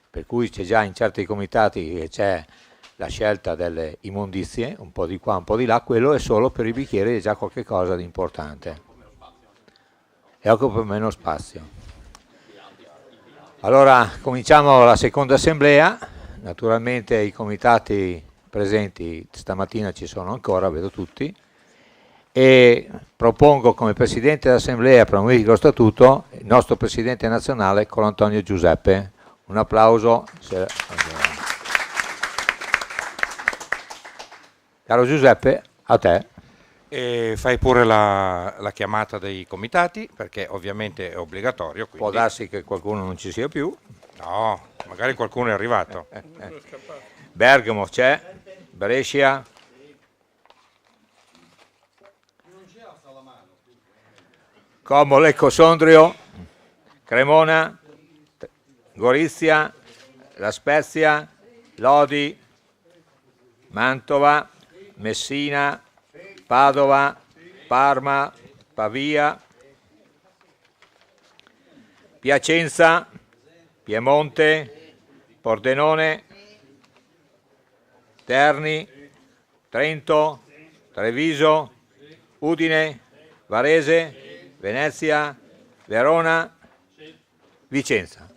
per cui c'è già in certi comitati che c'è la scelta delle immondizie, un po' di qua, un po' di là, quello è solo per i bicchieri, è già qualcosa di importante e occupa meno spazio. Allora cominciamo la seconda assemblea, naturalmente i comitati presenti stamattina ci sono ancora, vedo tutti, e propongo come Presidente dell'Assemblea per modifica dello Statuto il nostro Presidente nazionale Colantonio Giuseppe. Un applauso. Caro Giuseppe, a te. E fai pure la chiamata dei comitati, perché ovviamente è obbligatorio. Quindi... Può darsi che qualcuno non ci sia più. No, magari qualcuno è arrivato. Bergamo c'è, Brescia. Como, Lecco, Sondrio, Cremona, Gorizia, La Spezia, Lodi, Mantova, Messina, Padova, Parma, Pavia, Piacenza, Piemonte, Pordenone, Terni, Trento, Treviso, Udine, Varese, Venezia, Verona, Vicenza.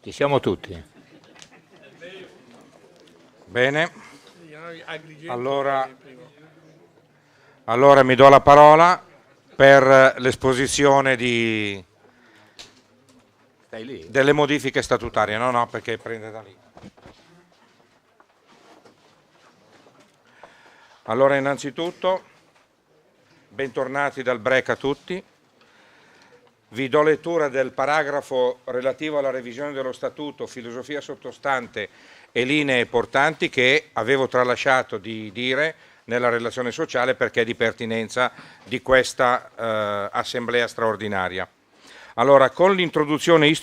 Ci siamo tutti. Bene. Allora mi do la parola per l'esposizione delle modifiche statutarie. No, perché prende da lì. Allora, innanzitutto, bentornati dal break a tutti. Vi do lettura del paragrafo relativo alla revisione dello Statuto, filosofia sottostante e linee portanti che avevo tralasciato di dire nella relazione sociale perché è di pertinenza di questa assemblea straordinaria. Allora, con l'introduzione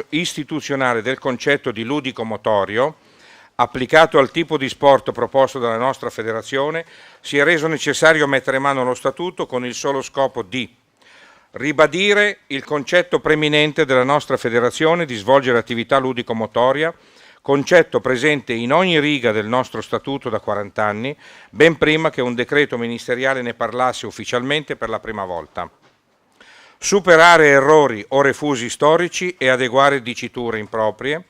istituzionale del concetto di ludico-motorio, applicato al tipo di sport proposto dalla nostra federazione, si è reso necessario mettere mano allo Statuto con il solo scopo di ribadire il concetto preminente della nostra federazione di svolgere attività ludico-motoria, concetto presente in ogni riga del nostro Statuto da 40 anni, ben prima che un decreto ministeriale ne parlasse ufficialmente per la prima volta. Superare errori o refusi storici e adeguare diciture improprie,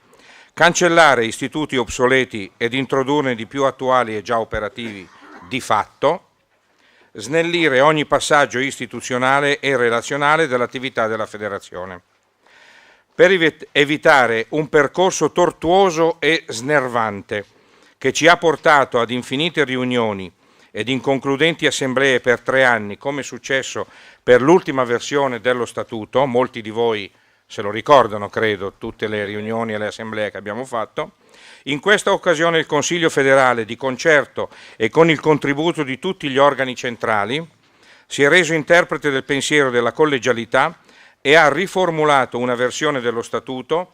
cancellare istituti obsoleti ed introdurne di più attuali e già operativi di fatto, snellire ogni passaggio istituzionale e relazionale dell'attività della Federazione. Per evitare un percorso tortuoso e snervante che ci ha portato ad infinite riunioni ed inconcludenti assemblee per 3 anni, come è successo per l'ultima versione dello Statuto, molti di voi se lo ricordano, credo, tutte le riunioni e le assemblee che abbiamo fatto. In questa occasione il Consiglio federale, di concerto e con il contributo di tutti gli organi centrali, si è reso interprete del pensiero della collegialità e ha riformulato una versione dello Statuto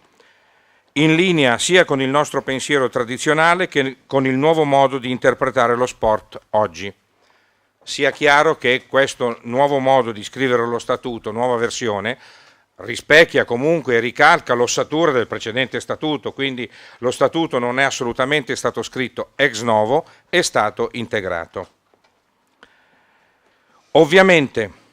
in linea sia con il nostro pensiero tradizionale che con il nuovo modo di interpretare lo sport oggi. Sia chiaro che questo nuovo modo di scrivere lo Statuto, nuova versione, rispecchia comunque e ricalca l'ossatura del precedente Statuto, quindi lo Statuto non è assolutamente stato scritto ex novo, è stato integrato. Ovviamente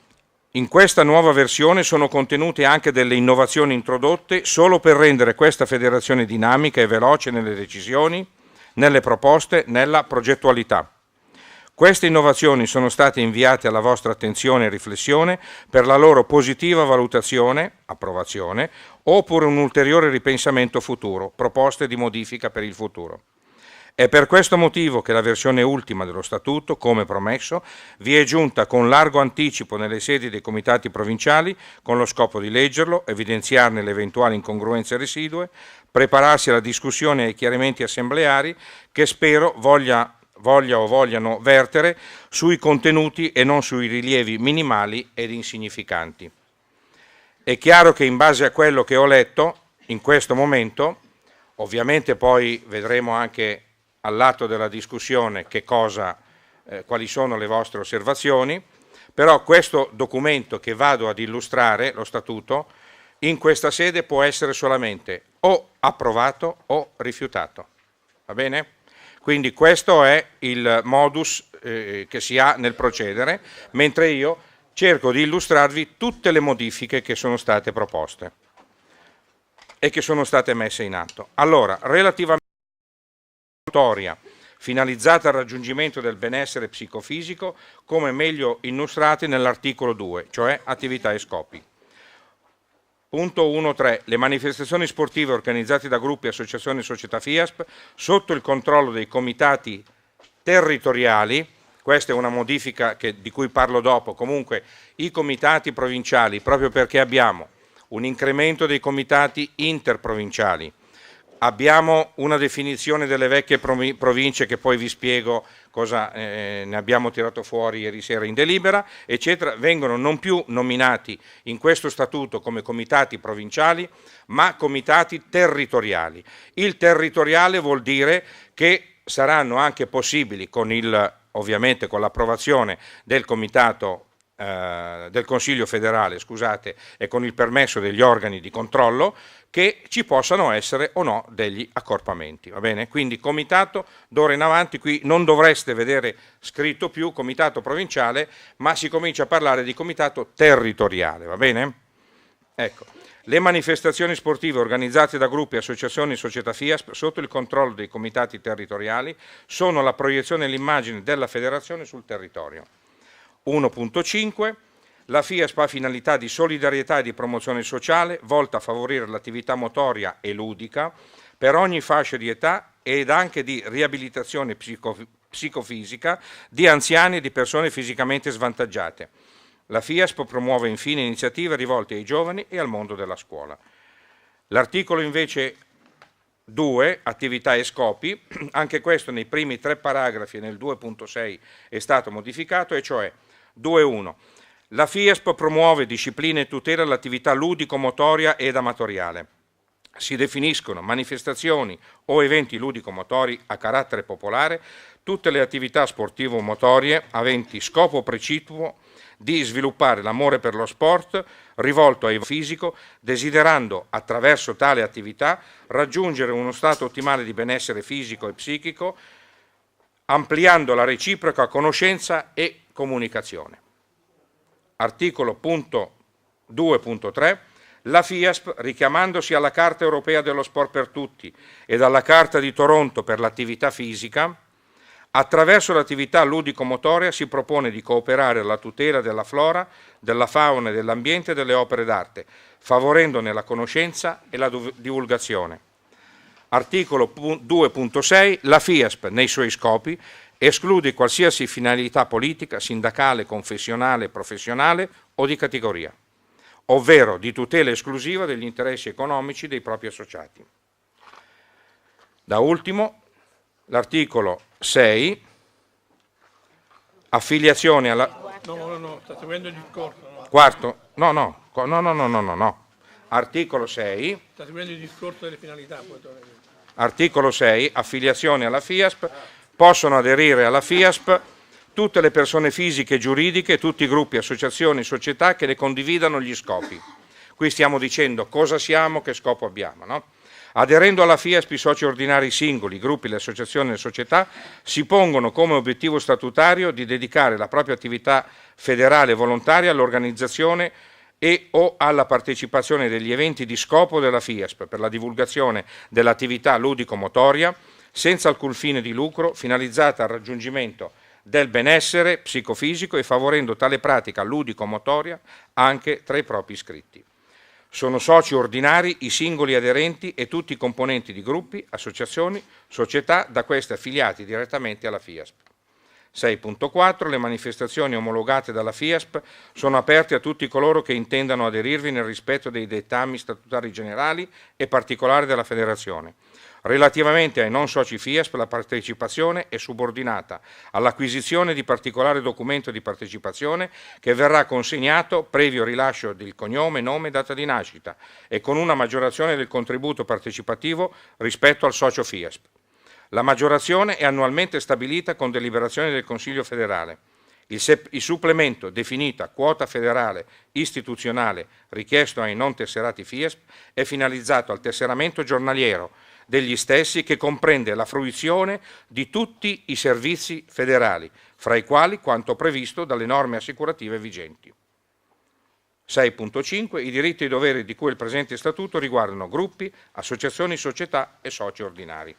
in questa nuova versione sono contenute anche delle innovazioni introdotte solo per rendere questa federazione dinamica e veloce nelle decisioni, nelle proposte, nella progettualità. Queste innovazioni sono state inviate alla vostra attenzione e riflessione per la loro positiva valutazione, approvazione, oppure un ulteriore ripensamento futuro, proposte di modifica per il futuro. È per questo motivo che la versione ultima dello Statuto, come promesso, vi è giunta con largo anticipo nelle sedi dei comitati provinciali con lo scopo di leggerlo, evidenziarne le eventuali incongruenze residue, prepararsi alla discussione e ai chiarimenti assembleari che spero vogliano vertere sui contenuti e non sui rilievi minimali ed insignificanti. È chiaro che in base a quello che ho letto in questo momento, ovviamente poi vedremo anche all'atto della discussione quali sono le vostre osservazioni, però questo documento che vado ad illustrare, lo Statuto, in questa sede può essere solamente o approvato o rifiutato. Va bene? Quindi questo è il modus che si ha nel procedere, mentre io cerco di illustrarvi tutte le modifiche che sono state proposte e che sono state messe in atto. Allora, relativamente motoria finalizzata al raggiungimento del benessere psicofisico, come meglio illustrati nell'articolo 2, cioè attività e scopi. Punto 1.3. Le manifestazioni sportive organizzate da gruppi, associazioni e società FIASP sotto il controllo dei comitati territoriali, questa è una modifica di cui parlo dopo, comunque i comitati provinciali, proprio perché abbiamo un incremento dei comitati interprovinciali, abbiamo una definizione delle vecchie province che poi vi spiego cosa ne abbiamo tirato fuori ieri sera in delibera, eccetera, vengono non più nominati in questo statuto come comitati provinciali, ma comitati territoriali. Il territoriale vuol dire che saranno anche possibili ovviamente con l'approvazione del comitato del Consiglio federale, scusate, e con il permesso degli organi di controllo, che ci possano essere o no degli accorpamenti, va bene? Quindi comitato, d'ora in avanti qui non dovreste vedere scritto più comitato provinciale, ma si comincia a parlare di comitato territoriale, va bene? Ecco, le manifestazioni sportive organizzate da gruppi, associazioni e società FIASP sotto il controllo dei comitati territoriali sono la proiezione e l'immagine della federazione sul territorio. 1.5. La FIASP ha finalità di solidarietà e di promozione sociale volta a favorire l'attività motoria e ludica per ogni fascia di età ed anche di riabilitazione psicofisica di anziani e di persone fisicamente svantaggiate. La FIASP promuove infine iniziative rivolte ai giovani e al mondo della scuola. L'articolo invece 2, attività e scopi, anche questo nei primi 3 paragrafi e nel 2.6 è stato modificato, e cioè 2.1. La FIASP promuove, disciplina e tutela l'attività ludico-motoria ed amatoriale. Si definiscono manifestazioni o eventi ludico-motori a carattere popolare tutte le attività sportivo-motorie aventi scopo precipuo di sviluppare l'amore per lo sport rivolto al fisico, desiderando attraverso tale attività raggiungere uno stato ottimale di benessere fisico e psichico, ampliando la reciproca conoscenza e comunicazione. Articolo 2.3. La FIASP, richiamandosi alla Carta europea dello sport per tutti e alla Carta di Toronto per l'attività fisica, attraverso l'attività ludico-motoria si propone di cooperare alla tutela della flora, della fauna e dell'ambiente e delle opere d'arte, favorendone la conoscenza e la divulgazione. Articolo 2.6. La FIASP, nei suoi scopi, esclude qualsiasi finalità politica, sindacale, confessionale, professionale o di categoria, ovvero di tutela esclusiva degli interessi economici dei propri associati. Da ultimo, l'articolo 6, affiliazione alla... No, sta seguendo il discorso. No. Quarto, no. Articolo 6. Sta seguendo il discorso delle finalità. Articolo 6, affiliazione alla FIASP. Possono aderire alla FIASP tutte le persone fisiche e giuridiche, tutti i gruppi, associazioni, società che ne condividano gli scopi. Qui stiamo dicendo cosa siamo, che scopo abbiamo, no? Aderendo alla FIASP i soci ordinari singoli, i gruppi, le associazioni e le società si pongono come obiettivo statutario di dedicare la propria attività federale volontaria all'organizzazione e o alla partecipazione degli eventi di scopo della FIASP per la divulgazione dell'attività ludico-motoria senza alcun fine di lucro, finalizzata al raggiungimento del benessere psicofisico e favorendo tale pratica ludico-motoria anche tra i propri iscritti. Sono soci ordinari i singoli aderenti e tutti i componenti di gruppi, associazioni, società da queste affiliati direttamente alla FIASP. 6.4. Le manifestazioni omologate dalla FIASP sono aperte a tutti coloro che intendano aderirvi nel rispetto dei dettami statutari generali e particolari della Federazione. Relativamente ai non soci FIASP, la partecipazione è subordinata all'acquisizione di particolare documento di partecipazione che verrà consegnato previo rilascio del cognome, nome e data di nascita e con una maggiorazione del contributo partecipativo rispetto al socio FIASP. La maggiorazione è annualmente stabilita con deliberazione del Consiglio federale. Il supplemento definita quota federale istituzionale richiesto ai non tesserati FIASP è finalizzato al tesseramento giornaliero degli stessi che comprende la fruizione di tutti i servizi federali, fra i quali quanto previsto dalle norme assicurative vigenti. 6.5. I diritti e i doveri di cui il presente statuto riguardano gruppi, associazioni, società e soci ordinari.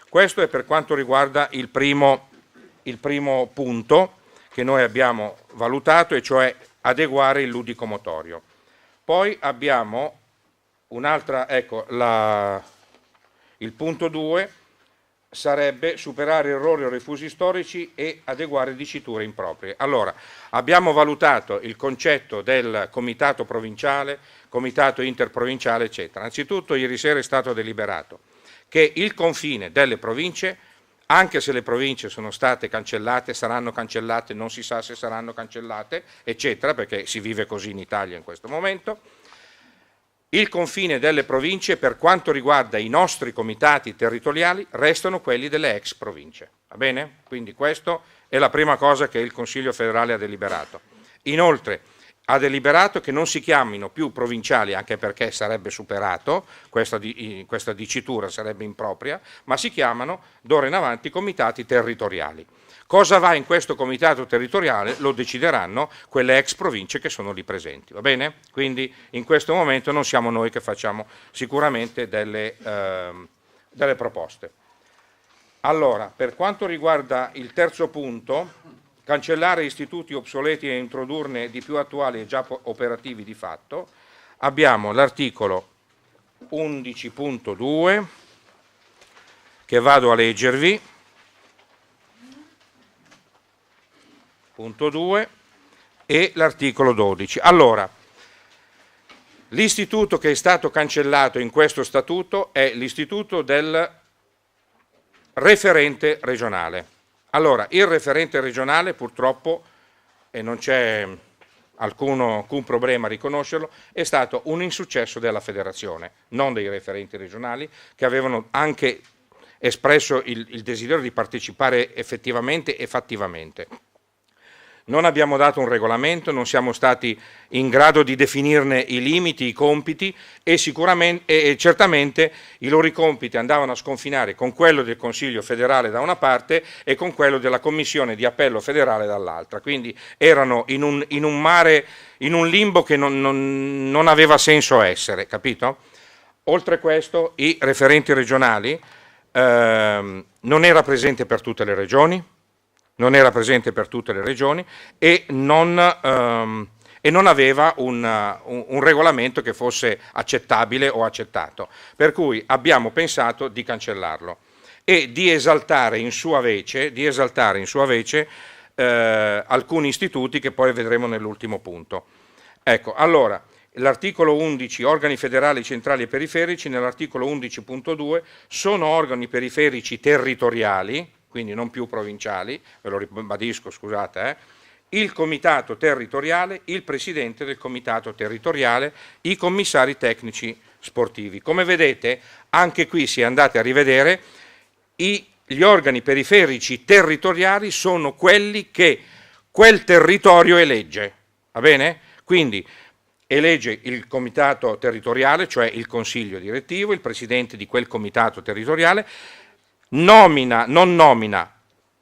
Questo è per quanto riguarda il primo punto che noi abbiamo valutato, e cioè adeguare il ludico-motorio. Poi abbiamo un'altra, ecco, il punto 2 sarebbe superare errori o refusi storici e adeguare diciture improprie. Allora, abbiamo valutato il concetto del comitato provinciale, comitato interprovinciale, eccetera. Anzitutto ieri sera è stato deliberato che il confine delle province, anche se le province sono state cancellate, saranno cancellate, non si sa se saranno cancellate, eccetera, perché si vive così in Italia in questo momento, il confine delle province per quanto riguarda i nostri comitati territoriali restano quelli delle ex province, va bene? Quindi questa è la prima cosa che il Consiglio federale ha deliberato. Inoltre ha deliberato che non si chiamino più provinciali, anche perché sarebbe superato, questa dicitura sarebbe impropria, ma si chiamano d'ora in avanti comitati territoriali. Cosa va in questo comitato territoriale lo decideranno quelle ex province che sono lì presenti, va bene? Quindi in questo momento non siamo noi che facciamo sicuramente delle proposte. Allora, per quanto riguarda il terzo punto, cancellare istituti obsoleti e introdurne di più attuali e già operativi di fatto, abbiamo l'articolo 11.2 che vado a leggervi, punto 2, e l'articolo 12. Allora, l'istituto che è stato cancellato in questo statuto è l'istituto del referente regionale. Allora, il referente regionale purtroppo, e non c'è alcun problema a riconoscerlo, è stato un insuccesso della federazione, non dei referenti regionali, che avevano anche espresso il desiderio di partecipare effettivamente e fattivamente. Non abbiamo dato un regolamento, non siamo stati in grado di definirne i limiti, i compiti e certamente i loro compiti andavano a sconfinare con quello del Consiglio federale da una parte e con quello della Commissione di appello federale dall'altra. Quindi erano in un mare, in un limbo che non aveva senso essere, capito? Oltre a questo, i referenti regionali non era presente per tutte le regioni. Non era presente per tutte le regioni e non aveva un regolamento che fosse accettabile o accettato, per cui abbiamo pensato di cancellarlo e di esaltare in sua vece alcuni istituti che poi vedremo nell'ultimo punto. Ecco, allora, l'articolo 11, organi federali, centrali e periferici, nell'articolo 11.2 sono organi periferici territoriali, quindi non più provinciali, ve lo ribadisco, scusate, il comitato territoriale, il presidente del comitato territoriale, i commissari tecnici sportivi. Come vedete, anche qui si è andati a rivedere, gli organi periferici territoriali sono quelli che quel territorio elegge, va bene? Quindi elegge il comitato territoriale, cioè il consiglio direttivo, il presidente di quel comitato territoriale,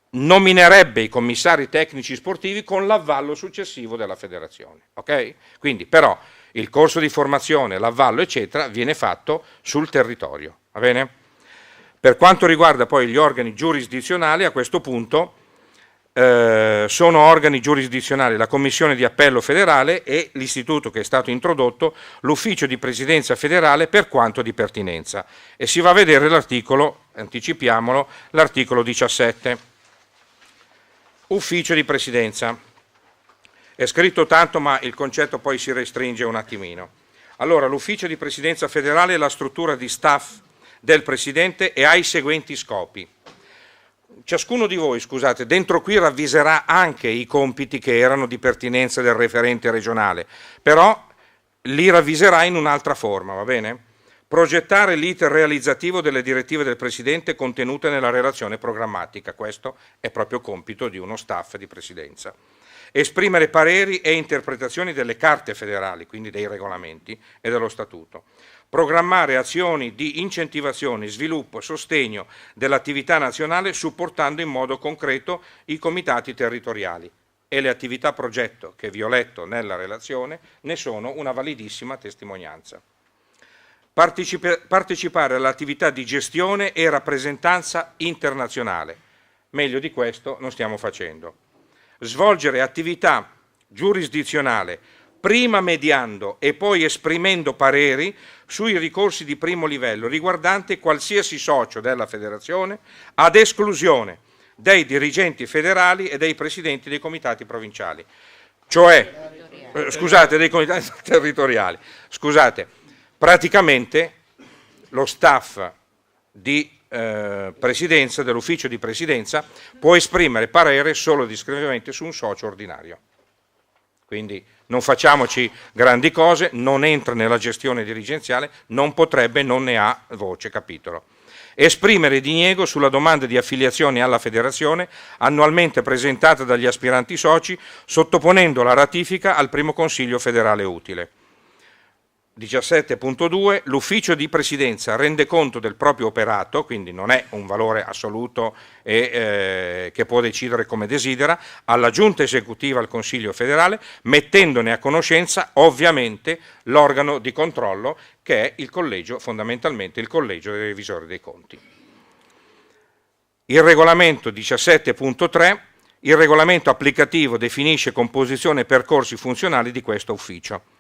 nominerebbe i commissari tecnici sportivi con l'avvallo successivo della federazione, ok? Quindi però il corso di formazione, l'avvallo eccetera viene fatto sul territorio, va bene? Per quanto riguarda poi gli organi giurisdizionali, a questo punto sono organi giurisdizionali la Commissione di Appello federale e l'istituto che è stato introdotto, l'Ufficio di Presidenza federale per quanto di pertinenza. E si va a vedere l'articolo, anticipiamolo, l'articolo 17. Ufficio di Presidenza. È scritto tanto, ma il concetto poi si restringe un attimino. Allora, l'Ufficio di Presidenza federale è la struttura di staff del Presidente e ha i seguenti scopi. Ciascuno di voi, scusate, dentro qui ravviserà anche i compiti che erano di pertinenza del referente regionale, però li ravviserà in un'altra forma, va bene? Progettare l'iter realizzativo delle direttive del Presidente contenute nella relazione programmatica, questo è proprio compito di uno staff di presidenza. Esprimere pareri e interpretazioni delle carte federali, quindi dei regolamenti e dello statuto. Programmare azioni di incentivazione, sviluppo, sostegno dell'attività nazionale supportando in modo concreto i comitati territoriali. E le attività progetto che vi ho letto nella relazione ne sono una validissima testimonianza. Partecipare all'attività di gestione e rappresentanza internazionale. Meglio di questo non stiamo facendo. Svolgere attività giurisdizionale, prima mediando e poi esprimendo pareri sui ricorsi di primo livello riguardanti qualsiasi socio della federazione, ad esclusione dei dirigenti federali e dei presidenti dei comitati provinciali, cioè, scusate, dei comitati territoriali. Scusate, praticamente lo staff di presidenza, dell'ufficio di presidenza, può esprimere parere solo ed esclusivamente su un socio ordinario. Quindi non facciamoci grandi cose, non entra nella gestione dirigenziale, non potrebbe, non ne ha voce, capitolo. Esprimere diniego sulla domanda di affiliazione alla federazione annualmente presentata dagli aspiranti soci, sottoponendo la ratifica al primo Consiglio federale utile. 17.2. L'ufficio di presidenza rende conto del proprio operato, quindi non è un valore assoluto e che può decidere come desidera, alla giunta esecutiva al Consiglio federale, mettendone a conoscenza ovviamente l'organo di controllo che è il collegio, fondamentalmente il collegio dei revisori dei conti. Il regolamento 17.3. Il regolamento applicativo definisce composizione e percorsi funzionali di questo ufficio.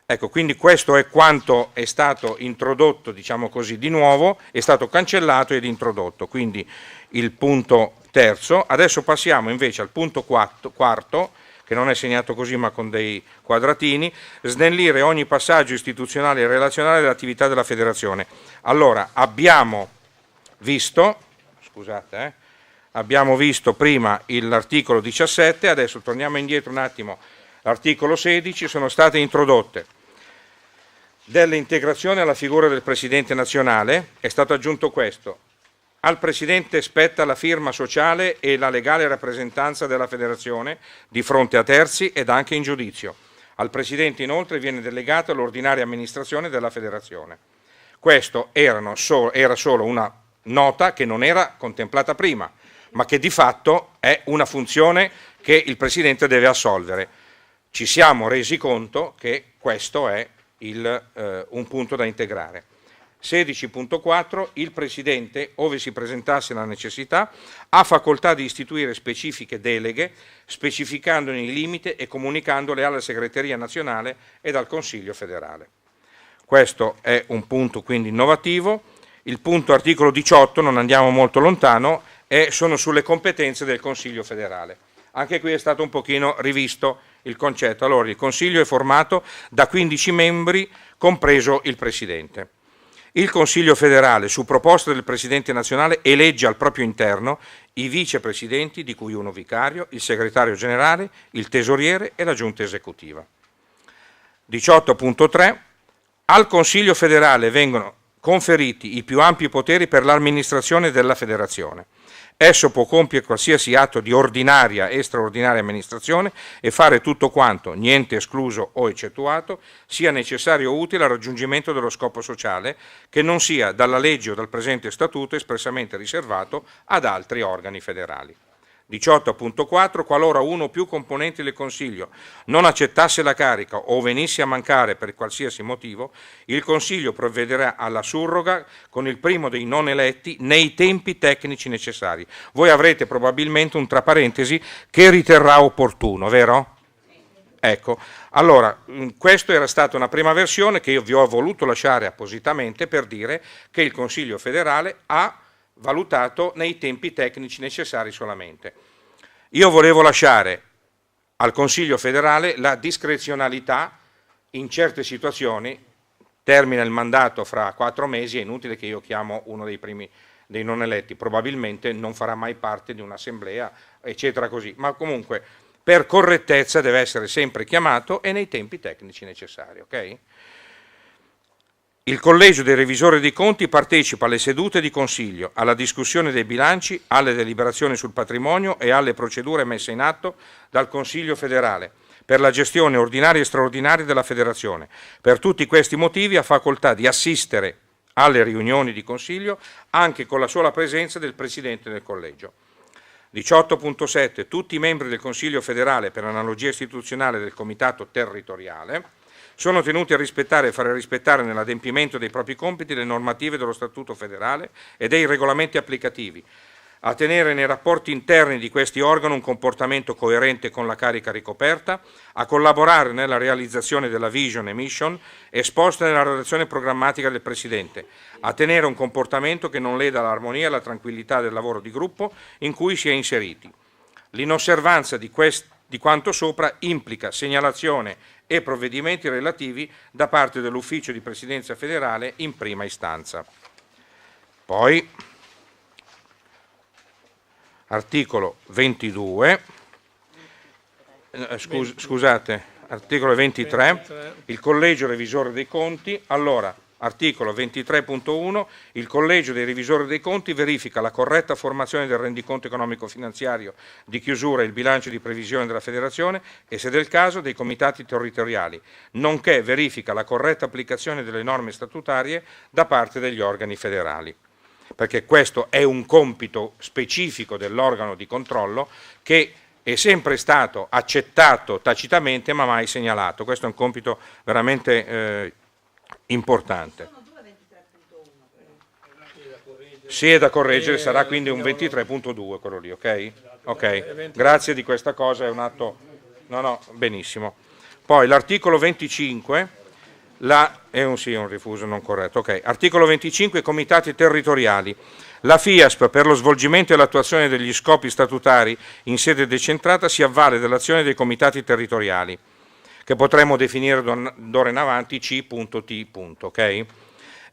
Ecco, quindi questo è quanto è stato introdotto, diciamo così, di nuovo, è stato cancellato ed introdotto, quindi il punto terzo. Adesso passiamo invece al punto quarto, che non è segnato così ma con dei quadratini, snellire ogni passaggio istituzionale e relazionale dell'attività della federazione. Allora, abbiamo visto, scusate, abbiamo visto prima l'articolo 17, adesso torniamo indietro un attimo. L'articolo 16, sono state introdotte delle integrazioni alla figura del Presidente nazionale, è stato aggiunto questo: al Presidente spetta la firma sociale e la legale rappresentanza della Federazione di fronte a terzi ed anche in giudizio. Al Presidente inoltre viene delegata l'ordinaria amministrazione della Federazione. Questo era solo una nota che non era contemplata prima, ma che di fatto è una funzione che il Presidente deve assolvere. Ci siamo resi conto che questo è un punto da integrare. 16.4. Il Presidente, ove si presentasse la necessità, ha facoltà di istituire specifiche deleghe, specificandone i limiti e comunicandole alla Segreteria Nazionale ed al Consiglio Federale. Questo è un punto quindi innovativo. Il punto articolo 18, non andiamo molto lontano, sono sulle competenze del Consiglio Federale. Anche qui è stato un pochino rivisto il concetto. Allora, il Consiglio è formato da 15 membri, compreso il Presidente. Il Consiglio federale, su proposta del Presidente nazionale, elegge al proprio interno i vicepresidenti, di cui uno vicario, il segretario generale, il tesoriere e la giunta esecutiva. 18.3. Al Consiglio federale vengono conferiti i più ampi poteri per l'amministrazione della federazione. Esso può compiere qualsiasi atto di ordinaria e straordinaria amministrazione e fare tutto quanto, niente escluso o eccettuato, sia necessario o utile al raggiungimento dello scopo sociale, che non sia dalla legge o dal presente statuto espressamente riservato ad altri organi federali. 18.4 qualora uno o più componenti del Consiglio non accettasse la carica o venisse a mancare per qualsiasi motivo, il Consiglio provvederà alla surroga con il primo dei non eletti nei tempi tecnici necessari. Voi avrete probabilmente un tra parentesi che riterrà opportuno, vero? Ecco, allora, questa era stata una prima versione che io vi ho voluto lasciare appositamente per dire che il Consiglio federale ha valutato nei tempi tecnici necessari solamente. Io volevo lasciare al Consiglio federale la discrezionalità in certe situazioni. Termina il mandato fra 4 mesi, è inutile che io chiamo uno dei primi dei non eletti, probabilmente non farà mai parte di un'assemblea, eccetera così, ma comunque per correttezza deve essere sempre chiamato e nei tempi tecnici necessari, ok? Il Collegio dei Revisori dei Conti partecipa alle sedute di Consiglio, alla discussione dei bilanci, alle deliberazioni sul patrimonio e alle procedure messe in atto dal Consiglio federale per la gestione ordinaria e straordinaria della Federazione. Per tutti questi motivi ha facoltà di assistere alle riunioni di Consiglio anche con la sola presenza del Presidente del Collegio. 18.7. Tutti i membri del Consiglio federale, per analogia istituzionale del Comitato territoriale, sono tenuti a rispettare e fare rispettare nell'adempimento dei propri compiti le normative dello Statuto federale e dei regolamenti applicativi, a tenere nei rapporti interni di questi organi un comportamento coerente con la carica ricoperta, a collaborare nella realizzazione della vision e mission esposta nella relazione programmatica del Presidente, a tenere un comportamento che non leda l'armonia e la tranquillità del lavoro di gruppo in cui si è inseriti. L'inosservanza di quanto sopra implica segnalazione e provvedimenti relativi da parte dell'Ufficio di Presidenza federale in prima istanza. Poi, articolo 22, scusate, articolo 23, il Collegio Revisore dei Conti. Allora, articolo 23.1, il Collegio dei Revisori dei Conti verifica la corretta formazione del rendiconto economico-finanziario di chiusura e il bilancio di previsione della Federazione e, se del caso, dei comitati territoriali, nonché verifica la corretta applicazione delle norme statutarie da parte degli organi federali. Perché questo è un compito specifico dell'organo di controllo che è sempre stato accettato tacitamente ma mai segnalato. Questo è un compito veramente importante. Sì, è da correggere, sarà quindi un 23.2 quello lì, ok? Ok, grazie di questa cosa, è un atto... No, benissimo. Poi l'articolo 25, è un rifuso non corretto, ok. Articolo 25, comitati territoriali. La FIASP, per lo svolgimento e l'attuazione degli scopi statutari in sede decentrata, si avvale dell'azione dei comitati territoriali, che potremmo definire d'ora in avanti C.T. ok?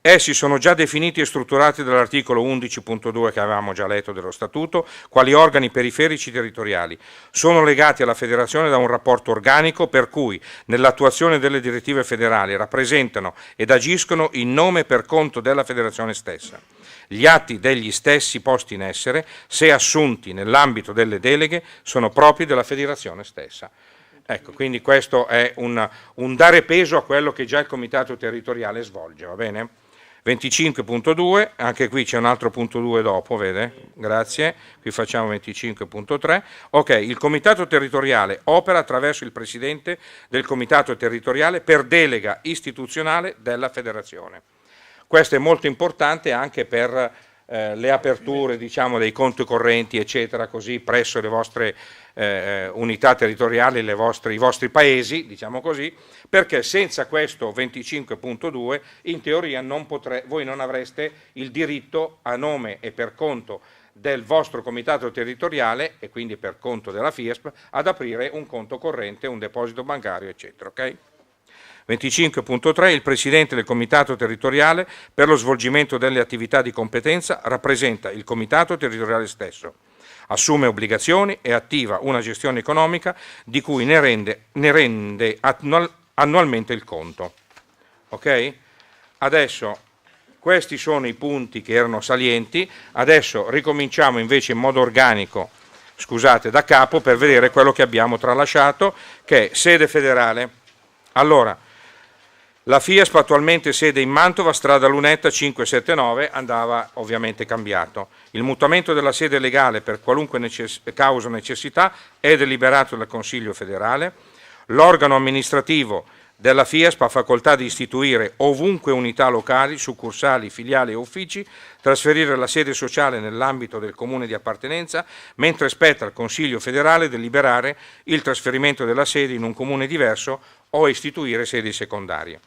Essi sono già definiti e strutturati dall'articolo 11.2 che avevamo già letto dello Statuto, quali organi periferici territoriali. Sono legati alla Federazione da un rapporto organico per cui, nell'attuazione delle direttive federali, rappresentano ed agiscono in nome e per conto della Federazione stessa. Gli atti degli stessi posti in essere, se assunti nell'ambito delle deleghe, sono propri della Federazione stessa. Ecco, quindi questo è un dare peso a quello che già il Comitato territoriale svolge, va bene? 25.2, anche qui c'è un altro punto 2 dopo, vede? Grazie, qui facciamo 25.3. Ok, il Comitato territoriale opera attraverso il Presidente del Comitato territoriale per delega istituzionale della Federazione. Questo è molto importante anche per le aperture, diciamo, dei conti correnti, eccetera, così presso le vostre unità territoriali, i vostri paesi, diciamo così, perché senza questo 25.2 in teoria voi non avreste il diritto a nome e per conto del vostro comitato territoriale e quindi per conto della FIASP ad aprire un conto corrente, un deposito bancario, eccetera, ok? 25.3. Il Presidente del Comitato territoriale per lo svolgimento delle attività di competenza rappresenta il Comitato territoriale stesso, assume obbligazioni e attiva una gestione economica di cui ne rende annualmente il conto. Ok? Adesso questi sono i punti che erano salienti, adesso ricominciamo invece in modo organico, scusate, da capo per vedere quello che abbiamo tralasciato, che è sede federale. Allora, La FIASP attualmente sede in Mantova, strada Lunetta 579, andava ovviamente cambiato. Il mutamento della sede legale per qualunque causa o necessità è deliberato dal Consiglio federale. L'organo amministrativo della FIASP ha facoltà di istituire ovunque unità locali, succursali, filiali e uffici, trasferire la sede sociale nell'ambito del comune di appartenenza, mentre spetta al Consiglio federale deliberare il trasferimento della sede in un comune diverso o istituire sedi secondarie.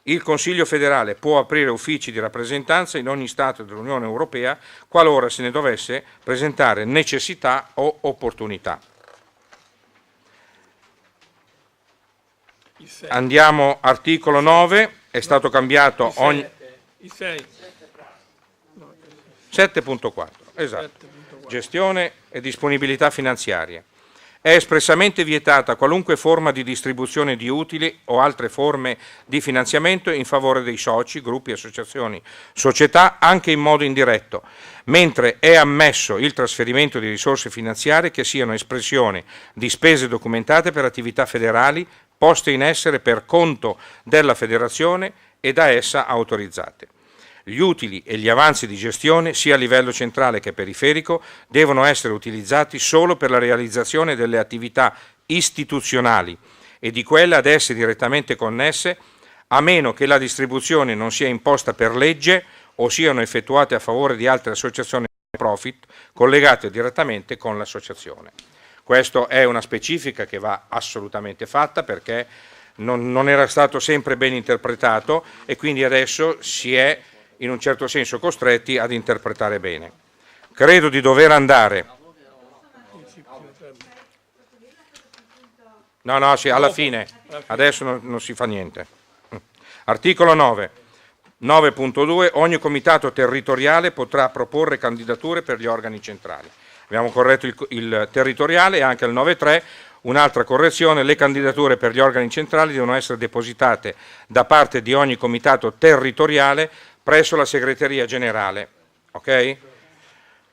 Il Consiglio federale può aprire uffici di rappresentanza in ogni Stato dell'Unione Europea qualora se ne dovesse presentare necessità o opportunità. Andiamo articolo 9, è stato cambiato ogni... 7.4, esatto, gestione e disponibilità finanziaria. È espressamente vietata qualunque forma di distribuzione di utili o altre forme di finanziamento in favore dei soci, gruppi, associazioni, società, anche in modo indiretto, mentre è ammesso il trasferimento di risorse finanziarie che siano espressione di spese documentate per attività federali poste in essere per conto della federazione e da essa autorizzate. Gli utili e gli avanzi di gestione, sia a livello centrale che periferico, devono essere utilizzati solo per la realizzazione delle attività istituzionali e di quelle ad esse direttamente connesse, a meno che la distribuzione non sia imposta per legge o siano effettuate a favore di altre associazioni profit collegate direttamente con l'associazione. Questa è una specifica che va assolutamente fatta perché non era stato sempre ben interpretato e quindi adesso si è in un certo senso costretti ad interpretare bene. Credo di dover andare. No, sì, alla fine, adesso non si fa niente. Articolo 9. 9.2. Ogni comitato territoriale potrà proporre candidature per gli organi centrali. Abbiamo corretto il territoriale e anche al 9.3. Un'altra correzione, le candidature per gli organi centrali devono essere depositate da parte di ogni comitato territoriale presso la segreteria generale. Ok?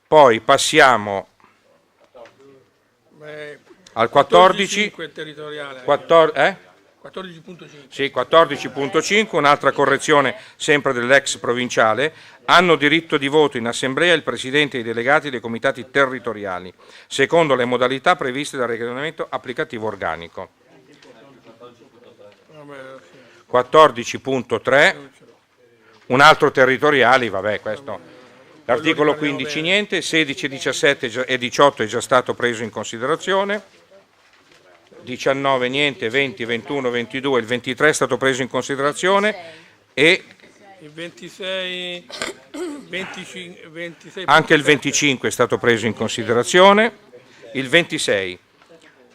Poi passiamo al 14. 14.5. Sì, 14.5, un'altra correzione sempre dell'ex provinciale. Hanno diritto di voto in assemblea il presidente e i delegati dei comitati territoriali, secondo le modalità previste dal regolamento applicativo organico. 14.3, un altro territoriali, vabbè, questo. L'articolo 15 niente, 16, 17 e 18 è già stato preso in considerazione. 19 niente, 20, 21, 22, il 23 è stato preso in considerazione e il 26, 26 anche il 25 è stato preso in considerazione. Il 26,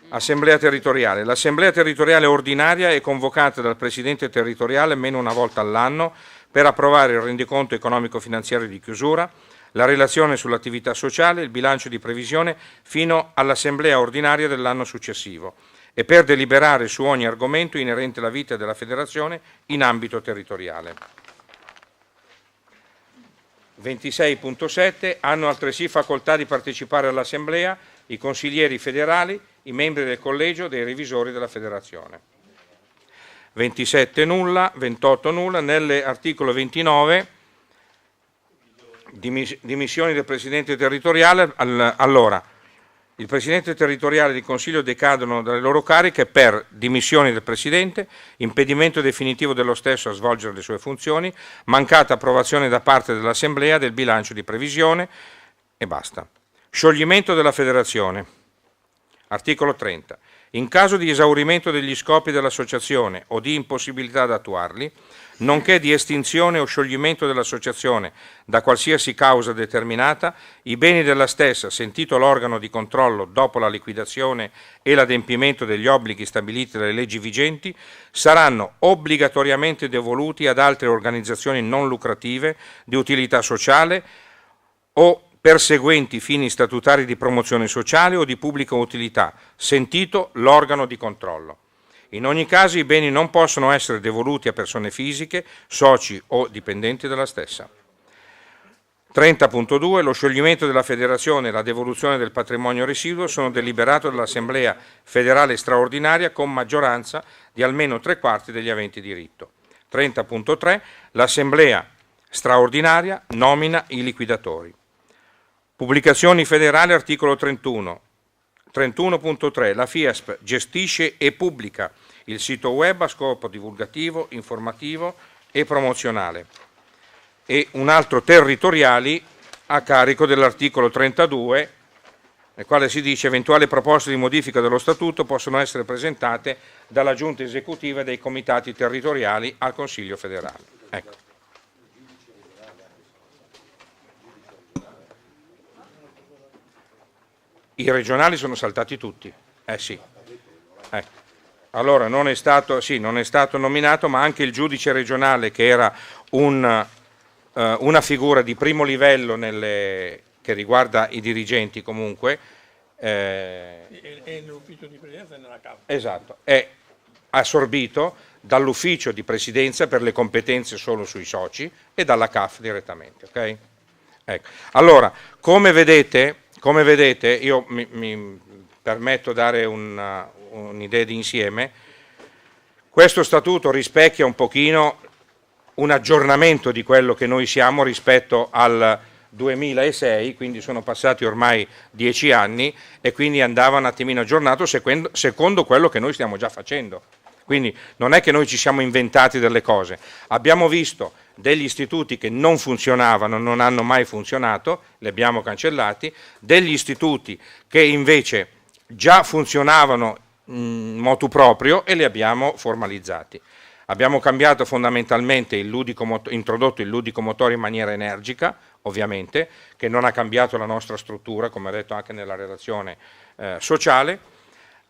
Assemblea territoriale. L'Assemblea territoriale ordinaria è convocata dal Presidente territoriale almeno una volta all'anno per approvare il rendiconto economico-finanziario di chiusura, la relazione sull'attività sociale, il bilancio di previsione fino all'Assemblea ordinaria dell'anno successivo e per deliberare su ogni argomento inerente alla vita della Federazione in ambito territoriale. 26.7 hanno altresì facoltà di partecipare all'Assemblea i consiglieri federali, i membri del collegio dei revisori della Federazione. 27 nulla, 28 nulla, nell'articolo 29 dimissioni del Presidente territoriale. Allora, il Presidente territoriale di Consiglio decadono dalle loro cariche per dimissioni del Presidente, impedimento definitivo dello stesso a svolgere le sue funzioni, mancata approvazione da parte dell'Assemblea del bilancio di previsione e basta. Scioglimento della Federazione. Articolo 30. In caso di esaurimento degli scopi dell'associazione o di impossibilità ad attuarli, nonché di estinzione o scioglimento dell'associazione da qualsiasi causa determinata, i beni della stessa, sentito l'organo di controllo dopo la liquidazione e l'adempimento degli obblighi stabiliti dalle leggi vigenti, saranno obbligatoriamente devoluti ad altre organizzazioni non lucrative di utilità sociale o per seguenti fini statutari di promozione sociale o di pubblica utilità, sentito l'organo di controllo. In ogni caso i beni non possono essere devoluti a persone fisiche, soci o dipendenti della stessa. 30.2 Lo scioglimento della Federazione e la devoluzione del patrimonio residuo sono deliberati dall'Assemblea federale straordinaria con maggioranza di almeno 3/4 degli aventi diritto. 30.3 l'Assemblea straordinaria nomina i liquidatori. Pubblicazioni federali, articolo 31. 31.3 la FIASP gestisce e pubblica il sito web a scopo divulgativo, informativo e promozionale. E un altro territoriali a carico dell'articolo 32, nel quale si dice eventuali proposte di modifica dello statuto possono essere presentate dalla giunta esecutiva e dei comitati territoriali al Consiglio federale. Ecco. I regionali sono saltati tutti, sì. Allora non è stato nominato, ma anche il giudice regionale, che era una figura di primo livello che riguarda i dirigenti comunque. E l'ufficio di presidenza e nella CAF. Esatto, è assorbito dall'ufficio di presidenza per le competenze solo sui soci e dalla CAF direttamente. Okay? Ecco. Allora, come vedete, io mi permetto di dare un'idea di insieme. Questo statuto rispecchia un pochino un aggiornamento di quello che noi siamo rispetto al 2006, quindi sono passati ormai 10 anni e quindi andava un attimino aggiornato secondo quello che noi stiamo già facendo. Quindi non è che noi ci siamo inventati delle cose, abbiamo visto degli istituti che non funzionavano, non hanno mai funzionato, li abbiamo cancellati, degli istituti che invece già funzionavano in motu proprio e li abbiamo formalizzati. Abbiamo cambiato fondamentalmente introdotto il ludico motore in maniera energica, ovviamente, che non ha cambiato la nostra struttura, come ho detto anche nella relazione sociale.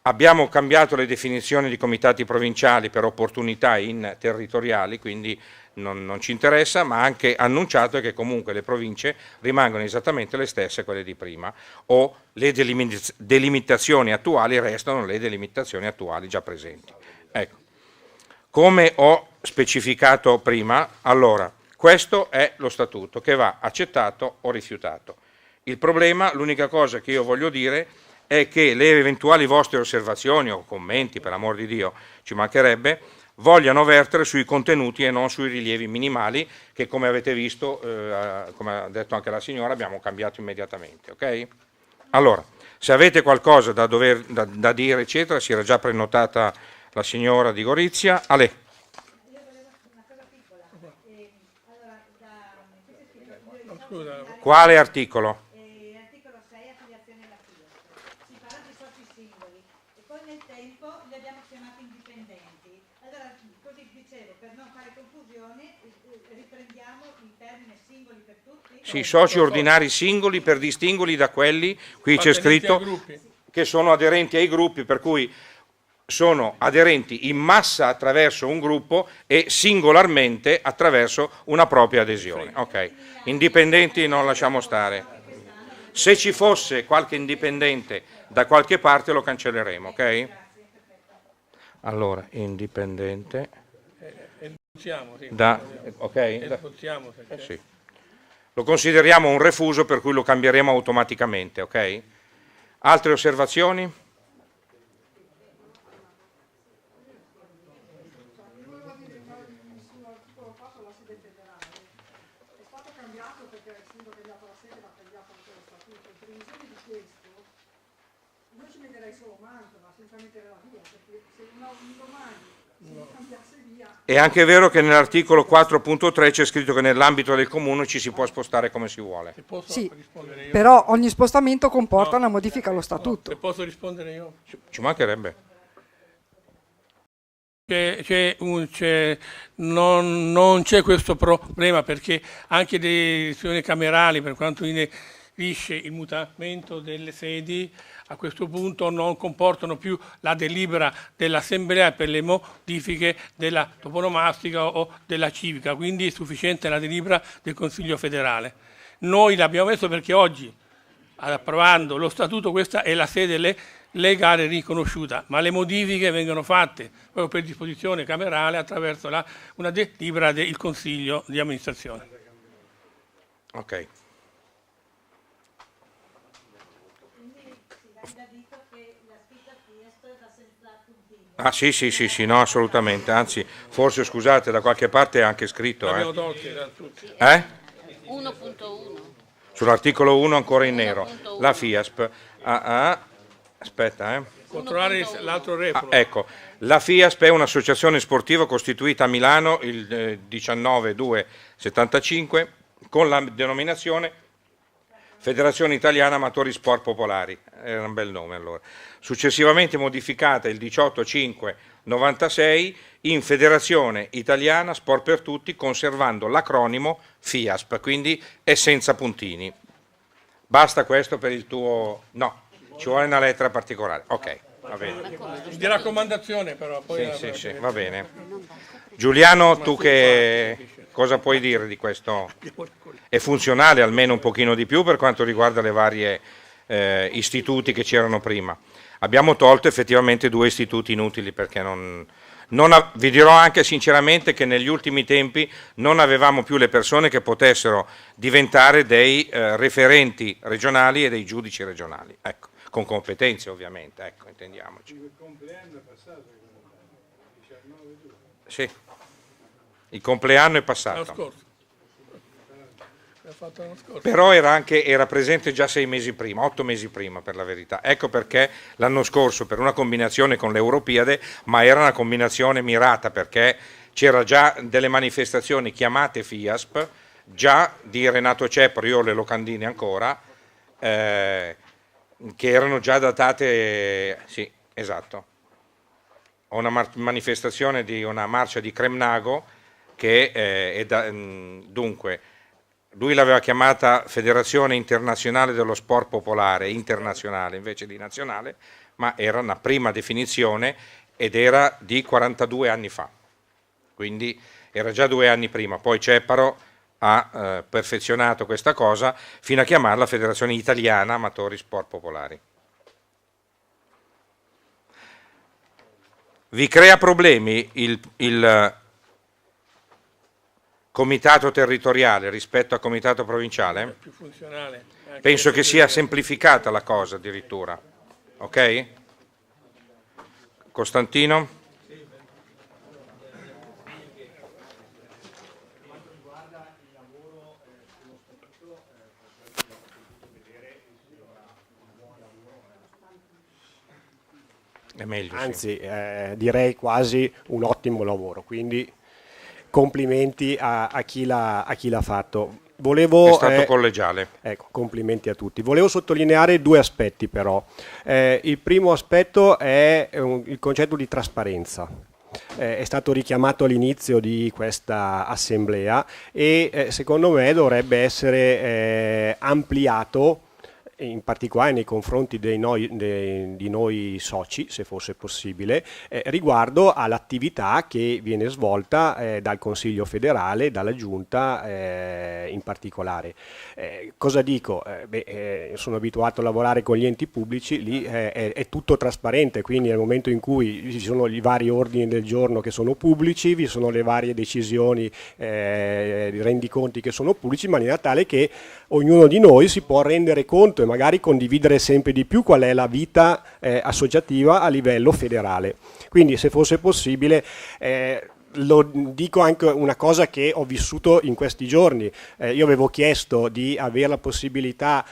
Abbiamo cambiato le definizioni di comitati provinciali per opportunità in territoriali, quindi non ci interessa, ma ha anche annunciato che comunque le province rimangono esattamente le stesse, quelle di prima, o le delimitazioni attuali restano le delimitazioni attuali già presenti. Ecco. Come ho specificato prima, allora, questo è lo statuto che va accettato o rifiutato. Il problema, l'unica cosa che io voglio dire è che le eventuali vostre osservazioni o commenti, per amor di Dio, ci mancherebbe, vogliano vertere sui contenuti e non sui rilievi minimali che, come avete visto, come ha detto anche la signora, abbiamo cambiato immediatamente. Okay? Allora, se avete qualcosa da dire, eccetera, si era già prenotata la signora di Gorizia. Ale. Quale articolo? Articolo 6, affiliazione alla FIASP. Si parla di soci singoli e poi nel tempo li abbiamo chiamati indipendenti. Allora, così dicevo, per non fare confusione, riprendiamo il termine singoli per tutti? Sì, soci ordinari singoli per distinguerli da quelli, qui c'è scritto, che sono aderenti ai gruppi, per cui sono aderenti in massa attraverso un gruppo e singolarmente attraverso una propria adesione. Ok, indipendenti non lasciamo stare. Se ci fosse qualche indipendente da qualche parte lo cancelleremo, ok? Allora, indipendente da, ok? Sì. Lo consideriamo un refuso, per cui lo cambieremo automaticamente, ok? Altre osservazioni? È anche vero che nell'articolo 4.3 c'è scritto che nell'ambito del comune ci si può spostare come si vuole. Sì, però ogni spostamento comporta una modifica allo statuto. Se posso rispondere io? Ci mancherebbe. Non c'è questo problema, perché anche le elezioni camerali, per quanto inerisce il mutamento delle sedi, a questo punto non comportano più la delibera dell'Assemblea per le modifiche della toponomastica o della civica, quindi è sufficiente la delibera del Consiglio federale. Noi l'abbiamo messo perché oggi, approvando lo statuto, questa è la sede legale riconosciuta, ma le modifiche vengono fatte proprio per disposizione camerale attraverso una delibera del Consiglio di amministrazione. Ok. Quindi si renda dito che la scritta FIASP va senza puntini. Ah sì, no, assolutamente, anzi, forse scusate, da qualche parte è anche scritto. L'abbiamo tolti da tutti. 1.1. Sull'articolo 1 ancora in nero. La FIASP. Aspetta, Controllare l'altro repro. ecco, la FIASP è un'associazione sportiva costituita a Milano il 19/2/75 con la denominazione Federazione Italiana Amatori Sport Popolari, era un bel nome allora. Successivamente modificata il 18/5/96 in Federazione Italiana Sport per Tutti, conservando l'acronimo FIASP, quindi è senza puntini. Basta questo per il tuo... No, ci vuole una lettera particolare. Ok, va bene. Di raccomandazione però. Poi Sì, va bene. Giuliano, tu cosa puoi dire di questo? È funzionale almeno un pochino di più per quanto riguarda le varie istituti che c'erano prima. Abbiamo tolto effettivamente 2 istituti inutili perché vi dirò anche sinceramente che negli ultimi tempi non avevamo più le persone che potessero diventare dei referenti regionali e dei giudici regionali, ecco, con competenze ovviamente, ecco, intendiamoci. Il compleanno è passato, 19/2. Sì, il compleanno è passato. Però era presente già 6 mesi prima, 8 mesi prima per la verità. Ecco perché l'anno scorso, per una combinazione con l'Europiade, ma era una combinazione mirata perché c'era già delle manifestazioni chiamate FIASP, già di Renato Cepro, io ho le locandine ancora, che erano già datate, sì, esatto. Ho una manifestazione di una marcia di Cremnago che dunque... Lui l'aveva chiamata Federazione Internazionale dello Sport Popolare, internazionale invece di nazionale, ma era una prima definizione ed era di 42 anni fa, quindi era già 2 anni prima. Poi Ceparo ha perfezionato questa cosa fino a chiamarla Federazione Italiana Amatori Sport Popolari. Vi crea problemi il comitato territoriale rispetto al comitato provinciale? Più funzionale. Penso che sia semplificata la cosa addirittura. Ok? Costantino? È meglio, anzi, direi quasi un ottimo lavoro, quindi complimenti a chi l'ha fatto. È stato collegiale. Ecco, complimenti a tutti. Volevo sottolineare 2 aspetti però. Il primo aspetto è il concetto di trasparenza. È stato richiamato all'inizio di questa assemblea e secondo me dovrebbe essere ampliato, in particolare nei confronti di noi soci, se fosse possibile, riguardo all'attività che viene svolta dal Consiglio federale, dalla Giunta in particolare. Cosa dico? Sono abituato a lavorare con gli enti pubblici, lì è tutto trasparente, quindi nel momento in cui ci sono i vari ordini del giorno che sono pubblici, vi sono le varie decisioni, i rendiconti che sono pubblici, in maniera tale che ognuno di noi si può rendere conto e magari condividere sempre di più qual è la vita associativa a livello federale. Quindi se fosse possibile, lo dico anche una cosa che ho vissuto in questi giorni, io avevo chiesto di avere la possibilità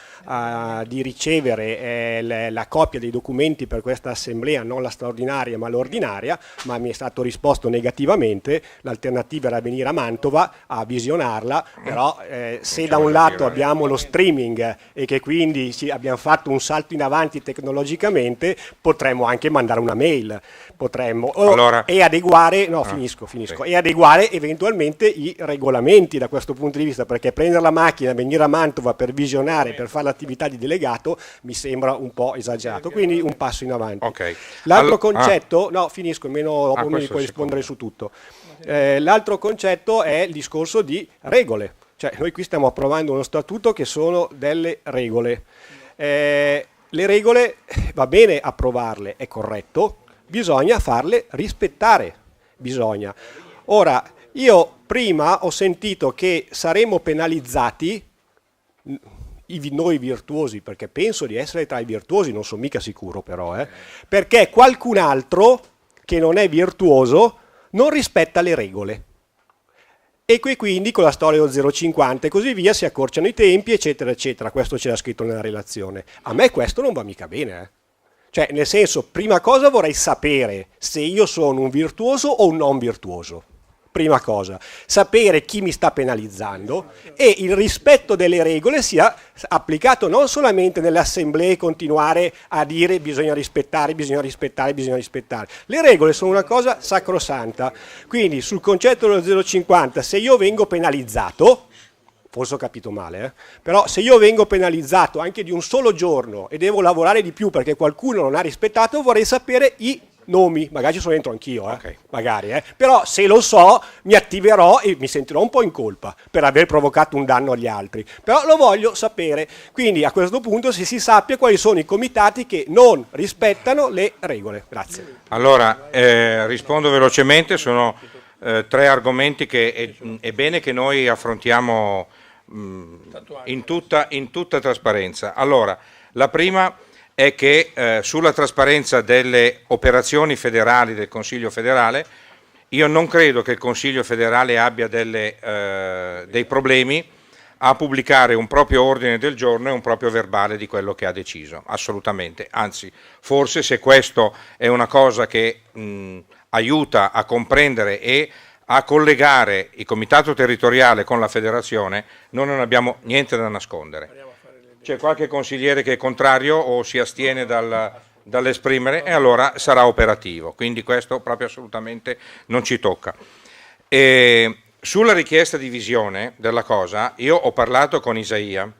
di ricevere la copia dei documenti per questa assemblea, non la straordinaria ma l'ordinaria, ma mi è stato risposto negativamente. L'alternativa era venire a Mantova a visionarla, però se da un lato abbiamo lo streaming e che quindi abbiamo fatto un salto in avanti tecnologicamente, potremmo anche mandare una mail, e adeguare, e adeguare eventualmente i regolamenti da questo punto di vista, perché prendere la macchina, venire a Mantova per visionare, per fare l'attività di delegato mi sembra un po' esagerato, quindi un passo in avanti. L'altro concetto, finisco, almeno dopo mi puoi rispondere su tutto. L'altro concetto è il discorso di regole, cioè noi qui stiamo approvando uno statuto che sono delle regole. Le regole va bene approvarle, è corretto, bisogna farle rispettare. Ora, io prima ho sentito che saremo penalizzati, noi virtuosi, perché penso di essere tra i virtuosi, non sono mica sicuro però, perché qualcun altro che non è virtuoso non rispetta le regole. E quindi con la storia dello 0,50 e così via si accorciano i tempi, eccetera, eccetera. Questo c'era scritto nella relazione. A me questo non va mica bene. Cioè, nel senso, prima cosa vorrei sapere se io sono un virtuoso o un non virtuoso. Prima cosa, sapere chi mi sta penalizzando e il rispetto delle regole sia applicato non solamente nelle assemblee continuare a dire bisogna rispettare, bisogna rispettare, bisogna rispettare. Le regole sono una cosa sacrosanta. Quindi sul concetto dello 0,50, se io vengo penalizzato, forse ho capito male, però se io vengo penalizzato anche di un solo giorno e devo lavorare di più perché qualcuno non ha rispettato, vorrei sapere i nomi, magari ci sono dentro anch'io, Okay. magari, però se lo so mi attiverò e mi sentirò un po' in colpa per aver provocato un danno agli altri, però lo voglio sapere, quindi a questo punto si sappia quali sono i comitati che non rispettano le regole. Grazie. Allora, rispondo velocemente, sono 3 argomenti che è bene che noi affrontiamo in tutta trasparenza. Allora, la prima è che sulla trasparenza delle operazioni federali del Consiglio federale, io non credo che il Consiglio federale abbia dei problemi a pubblicare un proprio ordine del giorno e un proprio verbale di quello che ha deciso, assolutamente. Anzi, forse se questo è una cosa che aiuta a comprendere e a collegare il comitato territoriale con la federazione, noi non abbiamo niente da nascondere. C'è qualche consigliere che è contrario o si astiene dall'esprimere e allora sarà operativo, quindi questo proprio assolutamente non ci tocca. E sulla richiesta di visione della cosa, io ho parlato con Isaia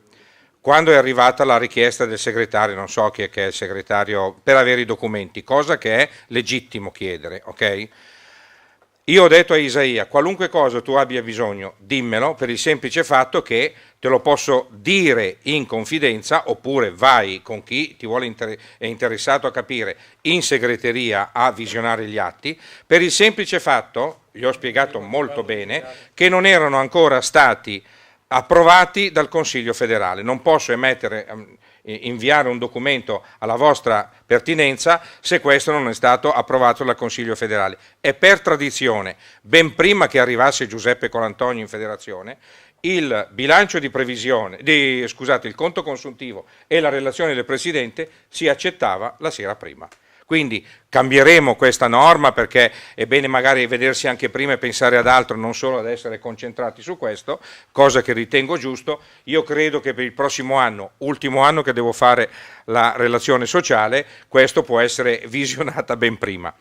quando è arrivata la richiesta del segretario, non so chi è che è il segretario, per avere i documenti, cosa che è legittimo chiedere, ok? Io ho detto a Isaia, qualunque cosa tu abbia bisogno, dimmelo, per il semplice fatto che te lo posso dire in confidenza, oppure vai con chi ti vuole è interessato a capire in segreteria a visionare gli atti, per il semplice fatto, gli ho spiegato molto bene, che non erano ancora stati approvati dal Consiglio federale. Non posso inviare un documento alla vostra pertinenza se questo non è stato approvato dal Consiglio federale. E per tradizione, ben prima che arrivasse Giuseppe Colantonio in federazione, il bilancio di previsione, il conto consuntivo e la relazione del Presidente si accettava la sera prima. Quindi cambieremo questa norma perché è bene magari vedersi anche prima e pensare ad altro, non solo ad essere concentrati su questo, cosa che ritengo giusto. Io credo che per il prossimo anno, ultimo anno che devo fare la relazione sociale, questo può essere visionata ben prima.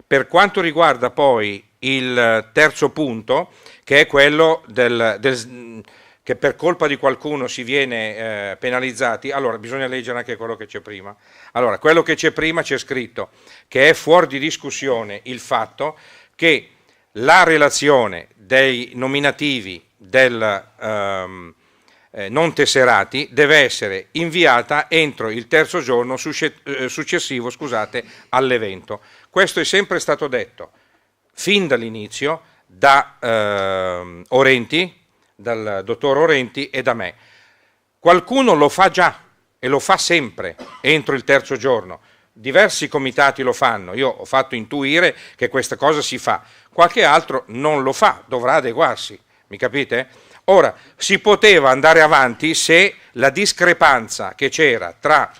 Per quanto riguarda poi il terzo punto, che è quello che per colpa di qualcuno si viene penalizzati, allora bisogna leggere anche quello che c'è prima. Allora, quello che c'è prima c'è scritto che è fuori di discussione il fatto che la relazione dei nominativi non tesserati deve essere inviata entro il terzo giorno successivo all'evento. Questo è sempre stato detto fin dall'inizio da Orenti, dal dottor Orenti e da me. Qualcuno lo fa già e lo fa sempre entro il terzo giorno. Diversi comitati lo fanno, io ho fatto intuire che questa cosa si fa, qualche altro non lo fa, dovrà adeguarsi, mi capite? Ora, si poteva andare avanti se la discrepanza che c'era tra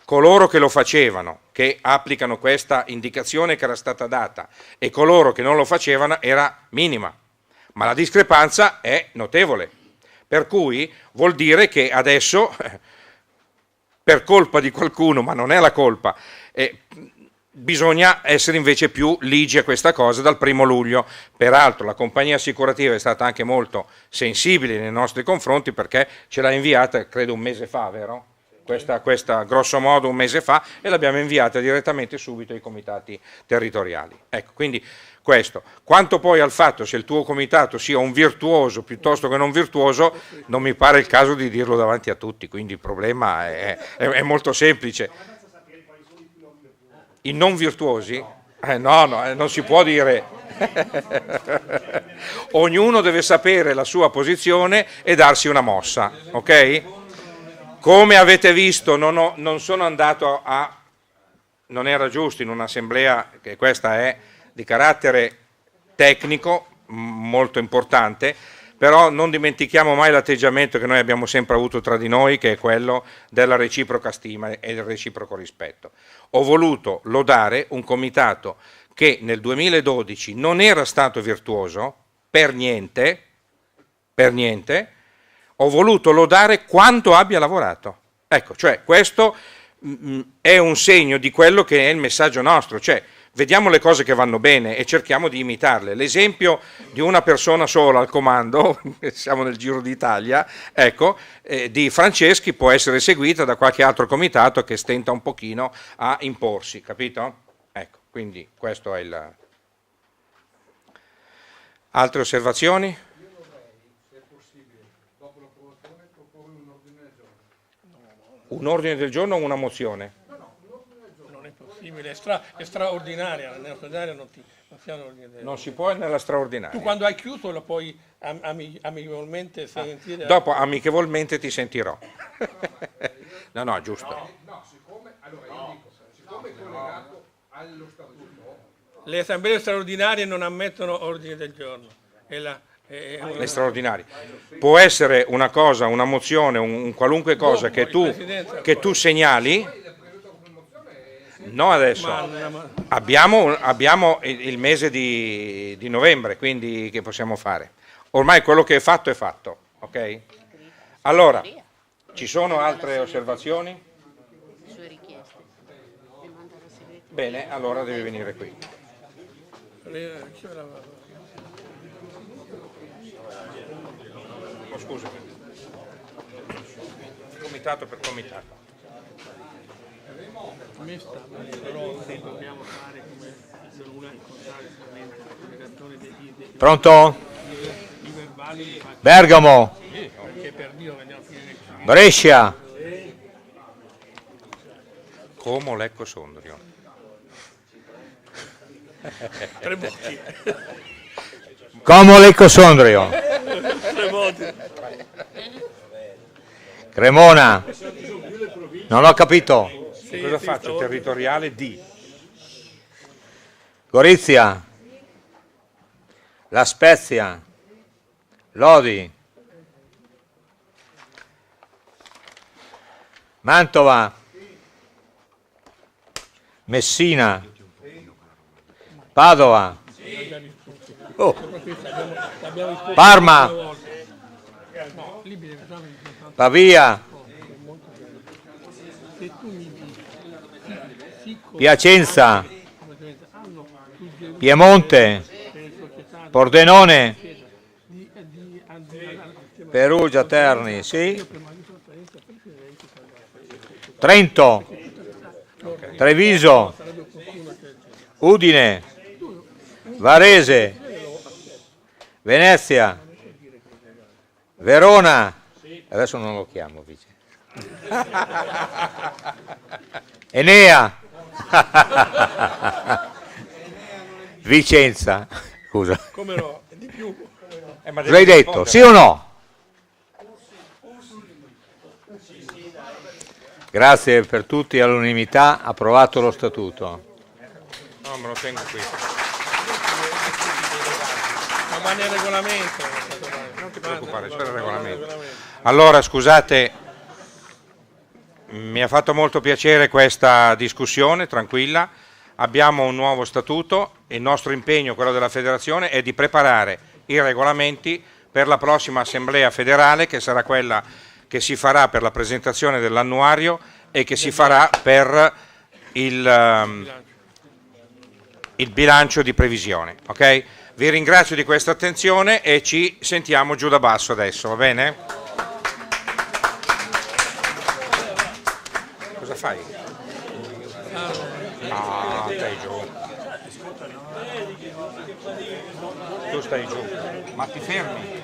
coloro che lo facevano, che applicano questa indicazione che era stata data, e coloro che non lo facevano era minima. Ma la discrepanza è notevole, per cui vuol dire che adesso, per colpa di qualcuno, ma non è la colpa, bisogna essere invece più ligi a questa cosa dal 1° luglio. Peraltro la compagnia assicurativa è stata anche molto sensibile nei nostri confronti perché ce l'ha inviata, credo, un mese fa, vero? Questa grosso modo un mese fa, e l'abbiamo inviata direttamente subito ai comitati territoriali. Ecco, quindi questo. Quanto poi al fatto se il tuo comitato sia un virtuoso piuttosto che non virtuoso, non mi pare il caso di dirlo davanti a tutti, quindi il problema è molto semplice. I non virtuosi? Non si può dire. Ognuno deve sapere la sua posizione e darsi una mossa, ok? Come avete visto non sono andato a non era giusto in un'assemblea, che questa è di carattere tecnico, molto importante, però non dimentichiamo mai l'atteggiamento che noi abbiamo sempre avuto tra di noi, che è quello della reciproca stima e del reciproco rispetto. Ho voluto lodare un comitato che nel 2012 non era stato virtuoso, per niente, ho voluto lodare quanto abbia lavorato. Ecco, cioè questo è un segno di quello che è il messaggio nostro, cioè vediamo le cose che vanno bene e cerchiamo di imitarle. L'esempio di una persona sola al comando, siamo nel Giro d'Italia, ecco, di Franceschi può essere seguita da qualche altro comitato che stenta un pochino a imporsi, capito? Ecco, quindi questo è il... Altre osservazioni? Io vorrei, se è possibile, dopo l'approvazione, proporre un ordine del giorno. Un ordine del giorno o una mozione? Non è possibile, è straordinaria, nella straordinaria non si ha un ordine del giorno. Non si può nella straordinaria. Tu quando hai chiuso la puoi amichevolmente sentire... Dopo amichevolmente ti sentirò. No, giusto. No, siccome è collegato allo statuto... Le assemblee straordinarie non ammettono ordine del giorno. Le straordinarie. Può essere una cosa, una mozione, un qualunque cosa che tu segnali. No, adesso abbiamo il mese di novembre, quindi che possiamo fare? Ormai quello che è fatto, ok? Allora, ci sono altre osservazioni? Bene, allora devi venire qui. Oh, scusami. Comitato per comitato. Pronto? Bergamo? Brescia? Como Lecco Sondrio. Tre voti. Como Lecco Sondrio? Tre voti. Cremona? Non ho capito. Cosa faccio? Territoriale di Gorizia? La Spezia? Lodi? Mantova? Messina? Padova? Oh. Parma? Pavia? Piacenza? Piemonte? Pordenone? Perugia, Terni, sì? Trento? Treviso? Udine? Varese? Venezia? Verona? Adesso non lo chiamo, vice. Enea? Vicenza? Scusa. Come no? Di più. Lo hai detto, sì o no? Grazie per tutti, all'unanimità, approvato lo statuto. No, me lo tengo qui. Ma nel regolamento. Non ti preoccupare, c'è il regolamento. Allora, scusate, mi ha fatto molto piacere questa discussione, tranquilla. Abbiamo un nuovo statuto e il nostro impegno, quello della federazione, è di preparare i regolamenti per la prossima assemblea federale, che sarà quella che si farà per la presentazione dell'annuario e che si farà per il bilancio di previsione. Ok? Vi ringrazio di questa attenzione e ci sentiamo giù da basso adesso, va bene? Cosa fai? Ah, stai giù. Tu stai giù. Ma ti fermi?